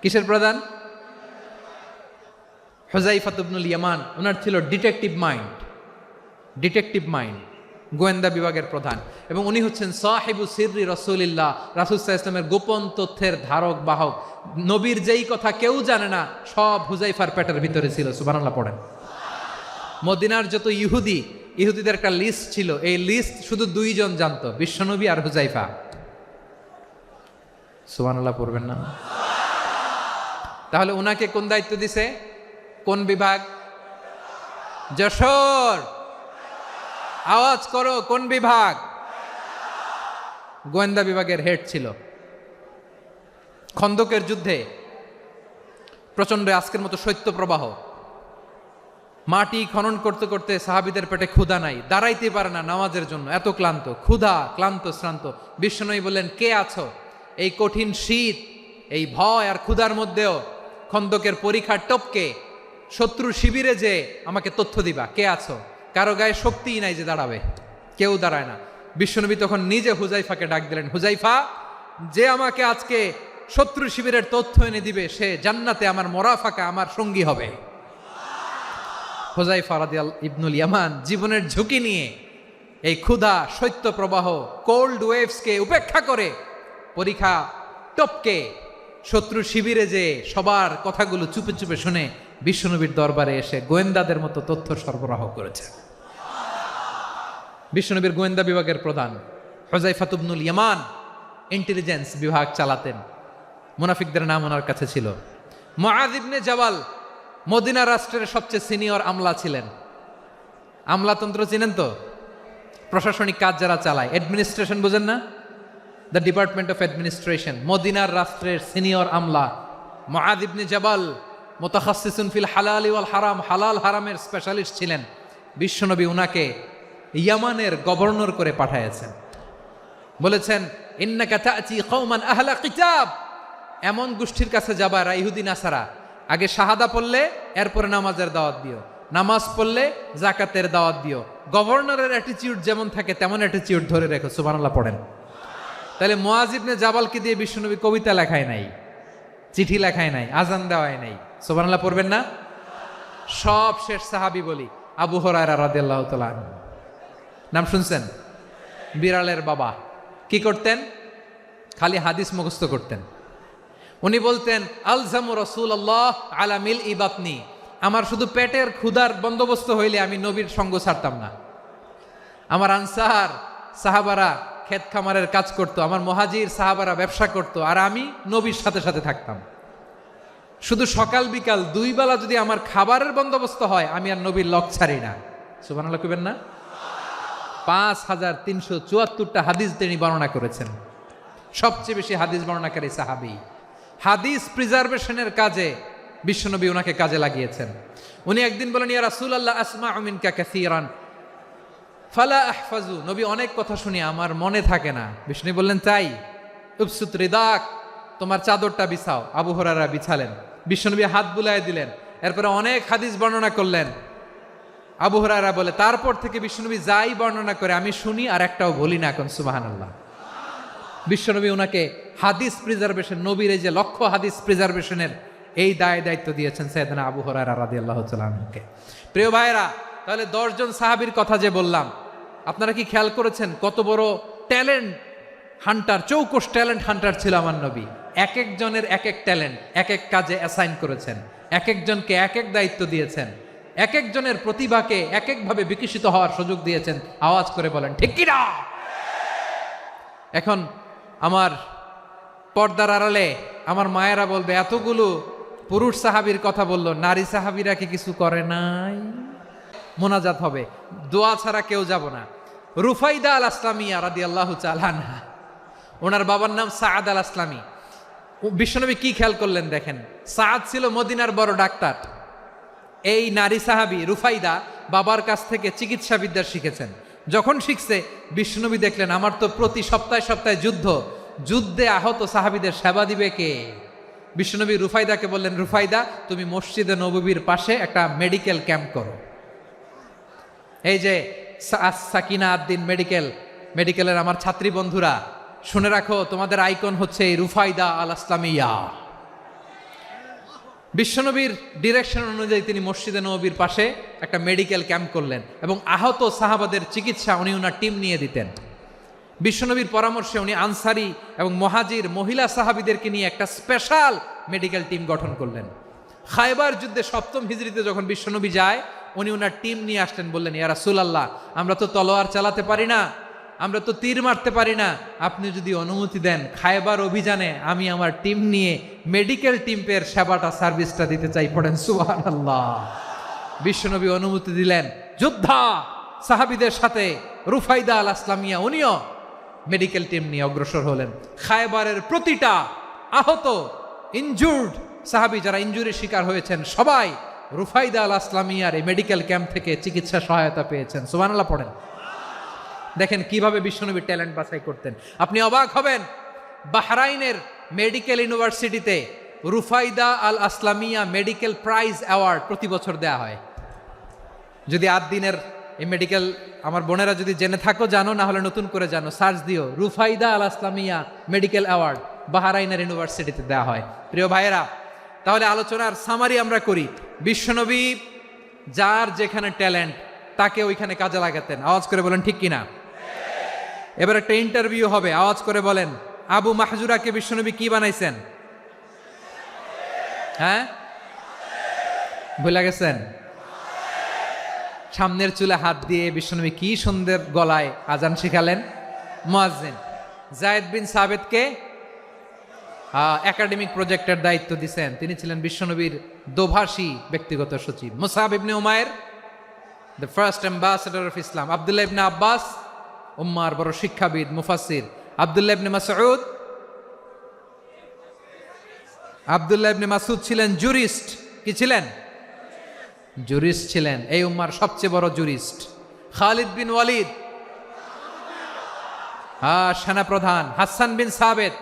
কিসের প্রধান? হুযায়ফা ইবনুল ইয়ামান। ওনার ছিল ডিটেকটিভ মাইন্ড, ডিটেকটিভ মাইন্ড, গোয়েন্দা বিভাগের প্রধান। এবং উনি হচ্ছেন সাহিবু সিররি রাসূলিল্লাহ, রাসূল সাল্লাল্লাহু আলাইহি ওয়াসাল্লামের গোপন তথ্যের ধারক বাহক। নবীর যেই কথা কেউ জানে না, সব হুযায়ফার পেটের ভিতরে ছিল। সুবহানাল্লাহ পড়েন। মদিনার যত ইহুদিদের একটা লিস্ট ছিল, এই লিস্ট শুধু দুইজন জানতো, বিশ্বনবী আর হুযায়ফা। সুবহানাল্লাহ পড়বেন না? তাহলে উনাকে কোন দায়িত্ব দিছে? কোন বিভাগ? যশোর, আওয়াজ করো, কোন বিভাগ? গোয়েন্দা বিভাগের হেড ছিল। খন্দকের যুদ্ধে প্রচন্ড আজকের মতো শৈত্য প্রবাহ, মাটি খনন করতে করতে সাহাবীদের পেটে ক্ষুধা নাই, দাঁড়াইতে পারে না নামাজের জন্য, এত ক্লান্ত, ক্ষুধা, ক্লান্ত, শ্রান্ত। বিশ্বনবী বললেন, কে আছো? এই কঠিন শীত, এই ভয় আর ক্ষুধার মধ্যেও খন্দকের পরীক্ষার টপকে শত্রু শিবিরে যে আমাকে তথ্য দিবা, কে আছো? কারো গায়ে শক্তিই নাই যে দাঁড়াবে, কেউ দাঁড়ায় না। বিশ্বনবী তখন নিজে হুযায়ফাকে ডাক দিলেন, হুযায়ফা, যে আমাকে আজকে শত্রু শিবিরের তথ্য এনে দিবে, সে জান্নাতে আমার মোরাফাকা, আমার সঙ্গী হবে। হুযায়ফা রাদিয়াল্লাহু ইবনুল ইয়ামান জীবনের ঝুঁকি নিয়ে এই ক্ষুধা, শৈত্য প্রবাহ, কোল্ড ওয়েভসকে উপেক্ষা করে পরীক্ষা টপকে শত্রু শিবিরে যে সবার কথাগুলো চুপে চুপে শুনে বিশ্বনবীর দরবারে এসে গোয়েন্দাদের মতো তথ্য সরবরাহ করেছে। বিশ্বনবীর গোয়েন্দা বিভাগের প্রধান হুযায়ফা ইবনুল ইয়ামান ইন্টেলিজেন্স বিভাগ চালাতেন। মুনাফিকদের নাম ওনার কাছে ছিল। মুআয ইবনে জাবাল মদিনা রাষ্ট্রের সবচেয়ে সিনিয়র আমলা ছিলেন। আমলাতন্ত্র চিনেন তো? প্রশাসনিক কাজ যারা চালায়, অ্যাডমিনিস্ট্রেশন বুঝেন না? The department of administration. মদিনার রাষ্ট্রের সিনিয়র আমলা মুআয ইবনে জাবাল মুতাখাসসিসুন ফিল হালালি ওয়াল হারাম, হালাল হারামের স্পেশালিস্ট ছিলেন। বিশ্বনবী উনাকে ইয়ামানের গভর্নর করে পাঠাইছেন। বলেছেন, ইন্নাকা তা'তি কওমান আহলা কিতাব, এমন গোষ্ঠীর কাছে যাবা এরা ইহুদি নাসারা, আগে শাহাদা পড়লে এরপরে নামাজের দাওয়াত দিও, নামাজ পড়লে যাকাতের দাওয়াত দিও। গভর্নরের অ্যাটিটিউড যেমন থাকে তেমন অ্যাটিটিউড ধরে রেখো। সুবহানাল্লাহ পড়েন। তাহলে মুআয ইবনে জাবালকে দিয়ে বিশ্বনবী কবিতা লেখায় নাই, চিঠি লেখায় নাই, আজান দেওয়ায় নাই। সুবহানাল্লাহ পড়বেন না? সব শেষ সাহাবী বলি আবু হুরায়রা রাদিয়াল্লাহু তাআলা আনহু। নাম শুনছেন? বিড়ালের বাবা। কি করতেন? খালি হাদিস মুখস্থ করতেন। উনি বলতেন, আলজামু রাসূলুল্লাহ আলা মিল ইবাতনি, আমার শুধু পেটের ক্ষুধার বন্দোবস্ত হইলে আমি নবীর সঙ্গ ছাড়তাম না। আমার আনসার সাহাবারা ক্ষেত খামারের কাজ করতো, আমার মুহাজির সাহাবারা ব্যবসা করতো, আর আমি নবীর সাথে সাথে থাকতাম। শুধু সকাল বিকাল দুই বেলা যদি আমার খাবারের বন্দোবস্ত হয়, আমি আর নবীর লক ছাড়ি না। সুবহানাল্লাহ কইবেন না? 5374টা হাদিস তিনি বর্ণনা করেছেন। সবচেয়ে বেশি হাদিস বর্ণনাকারী সাহাবী। হাদিস প্রিজার্ভেশনের কাজে বিশ্বনবী ওনাকে কাজে লাগিয়েছেন। উনি একদিন বলেন, ইয়া রাসূলুল্লাহ আসমাউ মিনকা কাসীরান ফালা আহফাজু, নবী অনেক কথা শুনি আমার মনে থাকে না। বিষ্ণু বললেন, তাই? উবসুত রিদাক, তোমার চাদরটা বিছাও। আবু হুরায়রা বিছালেন, বিশ্বনবী হাত বুলায় দিলেন, এরপরে অনেক হাদিস বর্ণনা করলেন। আবু হুরায়রা বলে, তারপর থেকে বিশ্বনবী যাই বর্ণনা করে আমি শুনি আর একটাও বলি না। এখন সুবহানাল্লাহ। বিশ্বনবী ওনাকে হাদিস প্রিজার্ভেশন, নবীর এই যে লক্ষ্য হাদিস প্রিজার্ভেশনের এই দায়িত্ব দিয়েছেন সাইয়েদনা আবু হুরায়রা রাদিয়াল্লাহু তাআলা আনহুকে। প্রিয় ভাইরা, তাহলে 10 জন সাহাবীর কথা যে বললাম, আপনারা কি খেয়াল করেছেন কত বড় ট্যালেন্ট হান্টার, চৌকস ট্যালেন্ট হান্টার ছিল আমার নবী। এক একজনের এক এক ট্যালেন্ট, এক এক কাজে অ্যাসাইন করেছেন, এক একজনকে এক এক দায়িত্ব দিয়েছেন, এক একজনের প্রতিভাকে এক একভাবে বিকশিত হওয়ার সুযোগ দিয়েছেন। আওয়াজ করে বলেন ঠিক কি না? এখন আমার পর্দার আড়ালে আমার মায়েরা বলবে, এতগুলো পুরুষ সাহাবীর কথা বললো, নারী সাহাবীরা কি কিছু করে নাই? মোনাজাত হবে, দোয়া ছাড়া কেউ যাব না। রুফাইদা আল আসলামিয়া রাদিয়াল্লাহু তাআলা আনহা, ওনার বাবার নাম সাআদ আল আসলামি। বিশ্বনবী কি খেয়াল করলেন দেখেন, সাআদ ছিল মদিনার বড় ডাক্তার। এই নারী সাহাবী রুফাইদা বাবার কাছ থেকে চিকিৎসা বিদ্যা শিখেছেন। যখন শিখছে, বিশ্বনবী দেখলেন আমার তো প্রতি সপ্তাহে সপ্তাহে যুদ্ধে আহত সাহাবীদের সেবা দিবে কে? বিশ্বনবী রুফাইদাকে বললেন, রুফাইদা তুমি মসজিদে নববীর পাশে একটা মেডিকেল ক্যাম্প করো। এই যে সাকিনা আদ্দিন মেডিকেলের আমার ছাত্রী বন্ধুরা শুনে রাখো, তোমাদের আইকন হচ্ছে এই রুফাইদা আল আসলামিয়া। বিশ্বনবীর ডিরেকশন অনুযায়ী তিনি মসজিদে নববীর পাশে একটা মেডিকেল ক্যাম্প করলেন এবং আহত সাহাবাদের চিকিৎসা উনি ওনার টিম নিয়ে দিতেন। বিশ্বনবীর পরামর্শে উনি আনসারি এবং মুহাজির মহিলা সাহাবীদেরকে নিয়ে একটা স্পেশাল মেডিকেল টিম গঠন করলেন। খায়বার যুদ্ধে 7ম হিজরিতে যখন বিশ্বনবী যায়, উনি ওনার টিম নিয়ে আসলেন, বললেন, ইয়া রাসূলুল্লাহ আমরা তো তলোয়ার চালাতে পারি না, আমরা তো তীর মারতে পারি না, আপনি যদি অনুমতি দেন খায়বার অভিযানে আমি আমার টিম নিয়ে মেডিকেল টিমের সেবাটা সার্ভিসটা দিতে চাই। পড়েন সুবহানাল্লাহ। বিশ্বনবী অনুমতি দিলেন, যোদ্ধা সাহাবীদের সাথে রুফাইদা আল আসলামিয়া উনিও মেডিকেল টিম নিয়ে অগ্রসর হলেন। খায়বারের প্রতিটা আহত ইনজুর্ড সাহাবী যারা ইনজুরির শিকার হয়েছেন সবাই রুফাইদা আল আসলামিয়ার এই মেডিকেল ক্যাম্প থেকে চিকিৎসা সহায়তা পেয়েছেন। সুবহানাল্লাহ পড়েন। দেখেন কিভাবে বিশ্বনবী ট্যালেন্ট বাছাই করতেন। আপনি অবাক হবেন, বাহরাইনের মেডিকেল ইউনিভার্সিটিতে রুফাইদা আল আসলামিয়া মেডিকেল প্রাইজ অ্যাওয়ার্ড প্রতি বছর দেয়া হয়। যদি 8 দিনের এই মেডিকেল আমার বোনেরা যদি জেনে থাকো জানো, না হলে নতুন করে জানো, সার্চ দিও রুফাইদা আল আসলামিয়া মেডিকেল অ্যাওয়ার্ড। বাহরাইনের ইউনিভার্সিটিতে দেওয়া হয়। প্রিয় ভাইয়েরা, তাহলে আলোচনার সামারি আমরা করি। বিশ্বনবী যার যেখানে ট্যালেন্ট তাকে ওইখানে কাজে লাগাতেন। আওয়াজ করে বলেন ঠিক কিনা? এবার একটা ইন্টারভিউ হবে, আওয়াজ করে বলেন, আবু মাহজুরাকে বিশ্বনবী কি বানাইছেন? হ্যাঁ, ভুলে গেছেন? সামনের চুলে হাত দিয়ে বিশ্বনবী কি সুন্দর গলায় আজান শিখালেন। মুয়াজ্জিন। যায়েদ বিন সাবেতকে একাডেমিক প্রজেক্টের দায়িত্ব দিয়েছেন, তিনি ছিলেন বিশ্বনবীর দোভাষী ব্যক্তিগত সচিব। Musab ibn Umair, the first ambassador of Islam. Abdullah ibn Abbas, উম্মার বড় শিক্ষাবিদ, মুফাসসির। আব্দুল্লাহ ইবনে মাসউদ, আব্দুল্লাহ ইবনে মাসউদ ছিলেন জুরিস্ট। কি ছিলেন? জুরিস্ট ছিলেন, এই উম্মার সবচেয়ে বড় জুরিস্ট। খালিদ বিন ওয়ালিদ, সেনাপ্রধান। হাসান বিন সাবেত,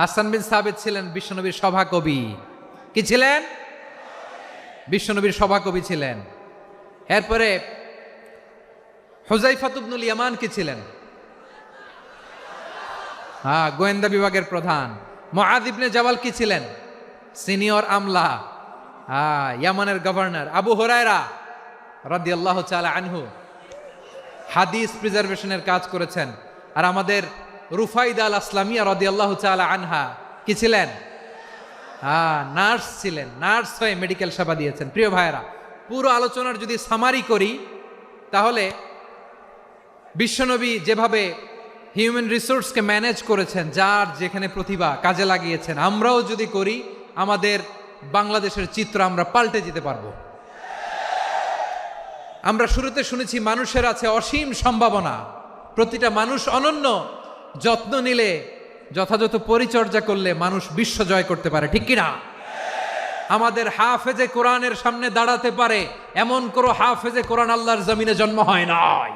হাসান বিন সাবেত ছিলেন বিশ্বনবীর সভাকবি। কি ছিলেন? বিশ্বনবীর সভাকবি ছিলেন। এরপরে হুযায়ফা ইবনুল ইয়ামান কি ছিলেন? গোয়েন্দা বিভাগের প্রধান। মুআয ইবনে জাবাল কি ছিলেন? সিনিয়র আমলা, ইয়ামানের গভর্নর। আবু হুরায়রা রাদিয়াল্লাহু তাআলা আনহু হাদিস প্রিজার্ভেশনের কাজ করেছেন। আর আমাদের রুফাইদা আল আসলামিয়া রাদিয়াল্লাহু তাআলা আনহা কি ছিলেন? নার্স ছিলেন, নার্স হয়ে মেডিকেল সেবা দিয়েছেন। প্রিয় ভাইয়েরা, পুরো আলোচনার যদি সামারি করি তাহলে বিশ্বনবী যেভাবে হিউম্যান রিসোর্সকে ম্যানেজ করেছেন, যার যেখানে প্রতিভা কাজে লাগিয়েছেন, আমরাও যদি করি আমাদের বাংলাদেশের চিত্র আমরা পাল্টে যেতে পারবো। আমরা শুরুতে শুনেছি মানুষের আছে অসীম সম্ভাবনা, প্রতিটা মানুষ অনন্য। যত্ন নিলে, যথাযথ পরিচর্যা করলে মানুষ বিশ্ব জয় করতে পারে, ঠিক কিনা? আমাদের হাফেজে কোরআনের সামনে দাঁড়াতে পারে এমন কোনো হাফেজে কোরআন আল্লাহর জমিনে জন্ম হয় নাই।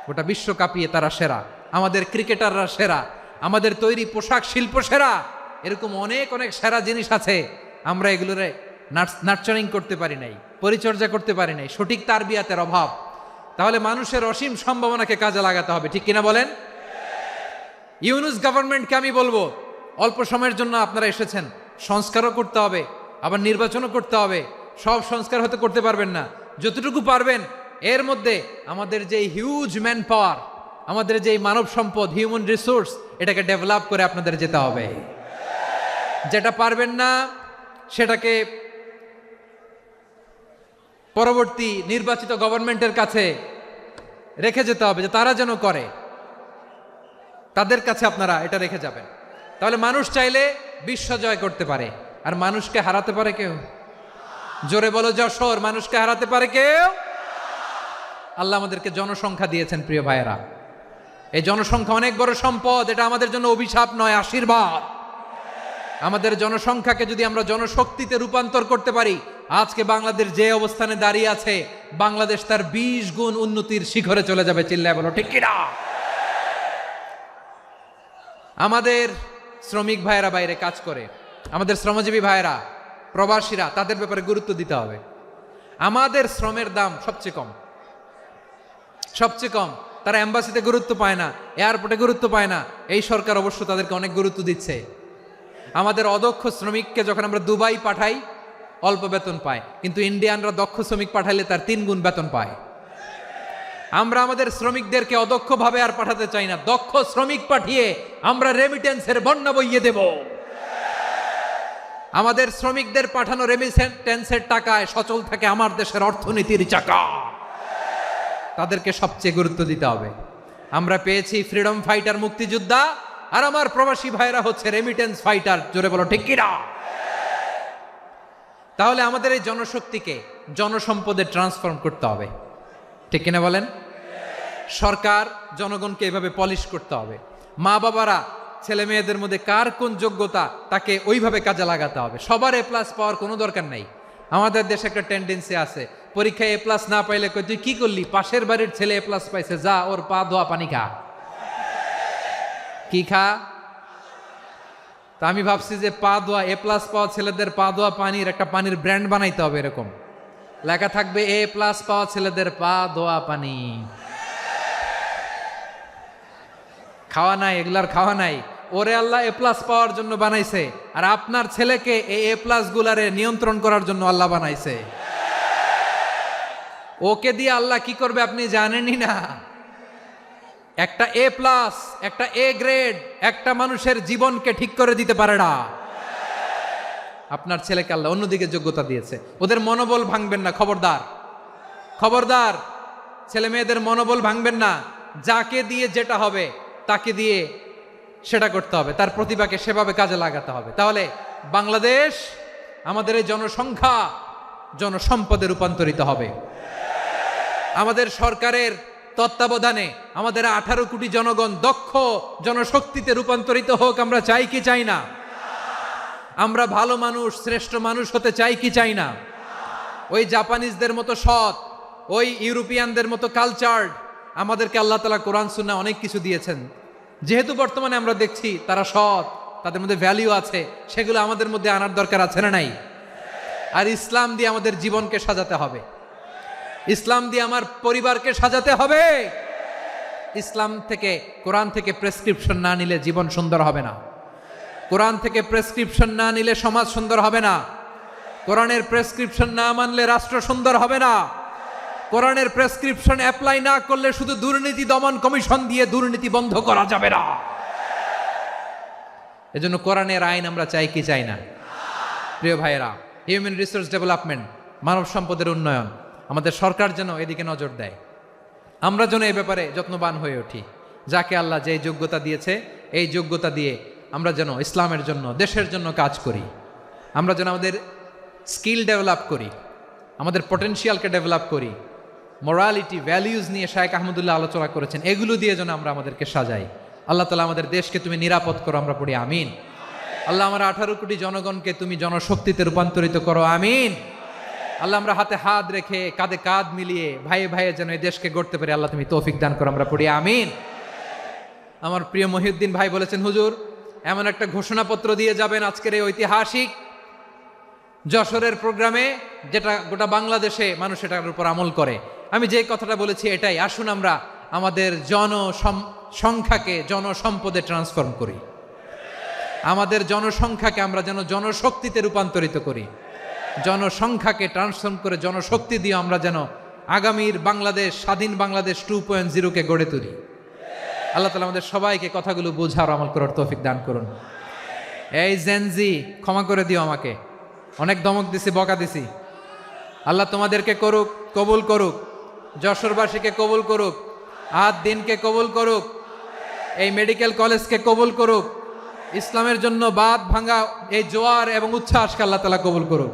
গোটা বিশ্ব কাঁপিয়ে তারা সেরা। আমাদের ক্রিকেটাররা সেরা, আমাদের তৈরি পোশাক শিল্প সেরা। এরকম অনেক অনেক সেরা জিনিস আছে, আমরা এগুলোরে নার্চারিং করতে পারি নাই, পরিচর্যা করতে পারি নাই, সঠিক তারবিয়াতের অভাব। তাহলে মানুষের অসীম সম্ভাবনাকে কাজে লাগাতে হবে, ঠিক কিনা বলেন? ইউনুস গভর্নমেন্টকে আমি বলবো, অল্প সময়ের জন্য আপনারা এসেছেন, সংস্কারও করতে হবে, আবার নির্বাচনও করতে হবে। সব সংস্কার হয়তো করতে পারবেন না, যতটুকু পারবেন এর মধ্যে আমাদের যে হিউজ ম্যান পাওয়ার, আমাদের যে মানব সম্পদ, হিউম্যান রিসোর্স, এটাকে ডেভেলপ করে আপনাদের যেতে হবে। যেটা পারবেন না সেটাকে পরবর্তী নির্বাচিত গভর্নমেন্টের কাছে রেখে যেতে হবে, যে তারা যেন করে, তাদের কাছে আপনারা এটা রেখে যাবেন। তাহলে মানুষ চাইলে বিশ্ব জয় করতে পারে। আর মানুষকে হারাতে পারে কেউ? জোরে বলো যশোর, মানুষকে হারাতে পারে কেউ? আল্লাহ আমাদেরকে জনসংখ্যা দিয়েছেন প্রিয় ভাইয়েরা। এই জনসংখ্যা অনেক বড় সম্পদ, এটা আমাদের জন্য অভিশাপ নয়, আশীর্বাদ। আমাদের জনসংখ্যাকে যদি আমরা জনশক্তিতে রূপান্তর করতে পারি, আজকে বাংলাদেশ যে অবস্থানে দাঁড়িয়ে আছে, বাংলাদেশ তার 20 গুণ উন্নতির শিখরে চলে যাবে। চিল্লায় বলো ঠিক কিনা? আমাদের শ্রমিক ভাইয়েরা বাইরে কাজ করে, আমাদের শ্রমজীবী ভাইয়েরা, প্রবাসীরা, তাদের ব্যাপারে গুরুত্ব দিতে হবে। আমাদের শ্রমের দাম সবচেয়ে কম, সবচেয়ে কম। তারা এম্বাসিতে গুরুত্ব পায় না, এয়ারপোর্টে গুরুত্ব পায় না। এই সরকার অবশ্য তাদেরকে অনেক গুরুত্ব দিচ্ছে। আমাদের অদক্ষ শ্রমিককে যখন আমরা দুবাই পাঠাই, অল্প বেতন পায়, কিন্তু ইন্ডিয়ানরা দক্ষ শ্রমিক পাঠাইলে তার 3 গুণ বেতন পায়। আমরা আমাদের শ্রমিকদেরকে অদক্ষভাবে আর পাঠাতে চাই না, দক্ষ শ্রমিক পাঠিয়ে আমরা রেমিটেন্সের বন্যা বইয়ে দেব। আমাদের শ্রমিকদের পাঠানো রেমিটেন্সের টাকায় সচল থাকে আমার দেশের অর্থনীতির চাকা। তাদেরকে সবচেয়ে গুরুত্ব দিতে হবে। আমরা পেয়েছি ফ্রিডম ফাইটার, মুক্তিযোদ্ধা, আর আমার প্রবাসী ভাইরা হচ্ছে রেমিটেন্স ফাইটার। জোরে বলো ঠিক কিনা? তাহলে আমাদের এই জনশক্তিকে জনসম্পদে ট্রান্সফর্ম করতে হবে, ঠিক কিনা বলেন? সরকার জনগণকে এভাবে পলিশ করতে হবে। মা বাবারা ছেলে মেয়েদের মধ্যে কার কোন যোগ্যতা, তাকে ওইভাবে কাজে লাগাতে হবে। সবার A+ পাওয়ার কোনো দরকার নাই। আমাদের দেশে একটা টেন্ডেন্সি আছে, পরীক্ষায় A+ না পাইলে কই তুই কি করলি, পাশের বাড়ির ছেলে A+ পাইছে, যা ওর পা ধোয়া পানি খা। কি খা? তা আমি ভাবছি যে পা ধোয়া, A+ পাওয়া ছেলেদের পা ধোয়া পানির একটা পানির ব্র্যান্ড বানাইতে হবে। এরকম লেখা থাকবে, A+ পাওয়া ছেলেদের পা ধোয়া পানি। খাওয়া নাই, এগুলার খাওয়া নাই। ওরে আল্লাহ এ প্লাস পাওয়ার জন্য বানাইছে, আর আপনার ছেলেকে এই এ প্লাস গুলারে নিয়ন্ত্রণ করার জন্য আল্লাহ বানাইছে। ওকে দিয়ে আল্লাহ কি করবে আপনি জানেনই না। একটা এ প্লাস, একটা এ গ্রেড একটা মানুষের জীবনকে ঠিক করে দিতে পারে না। আপনার ছেলেকে আল্লাহ অন্যদিকে যোগ্যতা দিয়েছে। ওদের মনোবল ভাঙবেন না, খবরদার খবরদার। ছেলে মেয়েদের মনোবল ভাঙবেন না। যাকে দিয়ে যেটা হবে তাকে দিয়ে সেটা করতে হবে, তার প্রতিভাকে সেভাবে কাজে লাগাতে হবে। তাহলে বাংলাদেশ আমাদের এই জনসংখ্যা জনসম্পদে রূপান্তরিত হবে। আমাদের সরকারের তত্ত্বাবধানে আমাদের 18 কোটি জনগণ দক্ষ জনশক্তিতে রূপান্তরিত হোক। আমরা চাই কি চাই না? আমরা ভালো মানুষ, শ্রেষ্ঠ মানুষ হতে চাই কি চাই না? ওই জাপানিজদের মতো সৎ, ওই ইউরোপিয়ানদের মতো কালচার্ড। আমাদেরকে আল্লাহ তাআলা কোরআন সুন্নাহ অনেক কিছু দিয়েছেন। যেহেতু বর্তমানে আমরা দেখছি তারা সৎ, তাদের মধ্যে ভ্যালিউ আছে, সেগুলো আমাদের মধ্যে আনার দরকার আছে না নাই? আর ইসলাম দিয়ে আমাদের জীবনকে সাজাতে হবে, ইসলাম দিয়ে আমার পরিবারকে সাজাতে হবে। ইসলাম থেকে, কোরআন থেকে প্রেসক্রিপশন না নিলে জীবন সুন্দর হবে না। কোরআন থেকে প্রেসক্রিপশন না নিলে সমাজ সুন্দর হবে না। কোরআনের প্রেসক্রিপশন না মানলে রাষ্ট্র সুন্দর হবে না। কোরআনের প্রেসক্রিপশন অ্যাপ্লাই না করলে শুধু দুর্নীতি দমন কমিশন দিয়ে দুর্নীতি বন্ধ করা যাবে না। এজন্য কোরআনের আইন আমরা চাই কি চাই না? প্রিয় ভাইয়েরা, হিউম্যান রিসোর্স ডেভেলপমেন্ট, মানব সম্পদের উন্নয়ন, আমাদের সরকার যেন এদিকে নজর দেয়। আমরা যেন এই ব্যাপারে যত্নবান হয়ে উঠি। যাকে আল্লাহ যে যোগ্যতা দিয়েছে, এই যোগ্যতা দিয়ে আমরা যেন ইসলামের জন্য, দেশের জন্য কাজ করি। আমরা যেন আমাদের স্কিল ডেভেলপ করি, আমাদের পটেনশিয়ালকে ডেভেলপ করি। মোরালিটি, ভ্যালিউজ নিয়ে শায়েখ আহমদুল্লাহ আলোচনা করেছেন। এগুলো দিয়ে যেন আমরা আমাদেরকে সাজাই। আল্লাহ তাআলা আমাদের দেশকে তুমি নিরাপদ করো, আমরা পড়ি আমিন। আল্লাহ আমার 18 কোটি জনগণকে তুমি জনশক্তিতে রূপান্তরিত করো, আমিন। আল্লাহ আমরা হাতে হাত রেখে, কাঁধে কাঁধ মিলিয়ে, ভাইয়ে ভাইয়ে যেন এই দেশকে গড়তে পারি, আল্লাহ তুমি তৌফিক দান করো, আমরা পড়ি আমিন। আমার প্রিয় মহিউদ্দিন ভাই বলেছেন, হুজুর এমন একটা ঘোষণাপত্র দিয়ে যাবেন আজকের এই ঐতিহাসিক যশোরের প্রোগ্রামে, যেটা গোটা বাংলাদেশে মানুষ এটার উপর আমল করে। আমি যে কথাটা বলেছি এটাই, আসুন আমরা আমাদের জনসংখ্যাকে জনসম্পদে ট্রান্সফর্ম করি। আমাদের জনসংখ্যাকে আমরা যেন জনশক্তিতে রূপান্তরিত করি। জনসংখ্যাকে ট্রান্সফর্ম করে জনশক্তি দিয়ে আমরা যেন আগামীর বাংলাদেশ, স্বাধীন বাংলাদেশ 2.0-কে গড়ে তুলি। আল্লাহ তাআলা আমাদের সবাইকে কথাগুলো বোঝার, আমল করার তৌফিক দান করুন। এই জেনজি, ক্ষমা করে দিও আমাকে, অনেক ধমক দিছি, বকা দিছি। আল্লাহ তোমাদেরকে করুক, কবুল করুক, যশোরবাসীকে কবুল করুক, আদ দিনকে কবুল করুক, এই মেডিকেল কলেজকে কবুল করুক, ইসলামের জন্য বাঁধ ভাঙা এই জোয়ার এবং উচ্ছ্বাসকে আল্লাহ তাআলা কবুল করুক।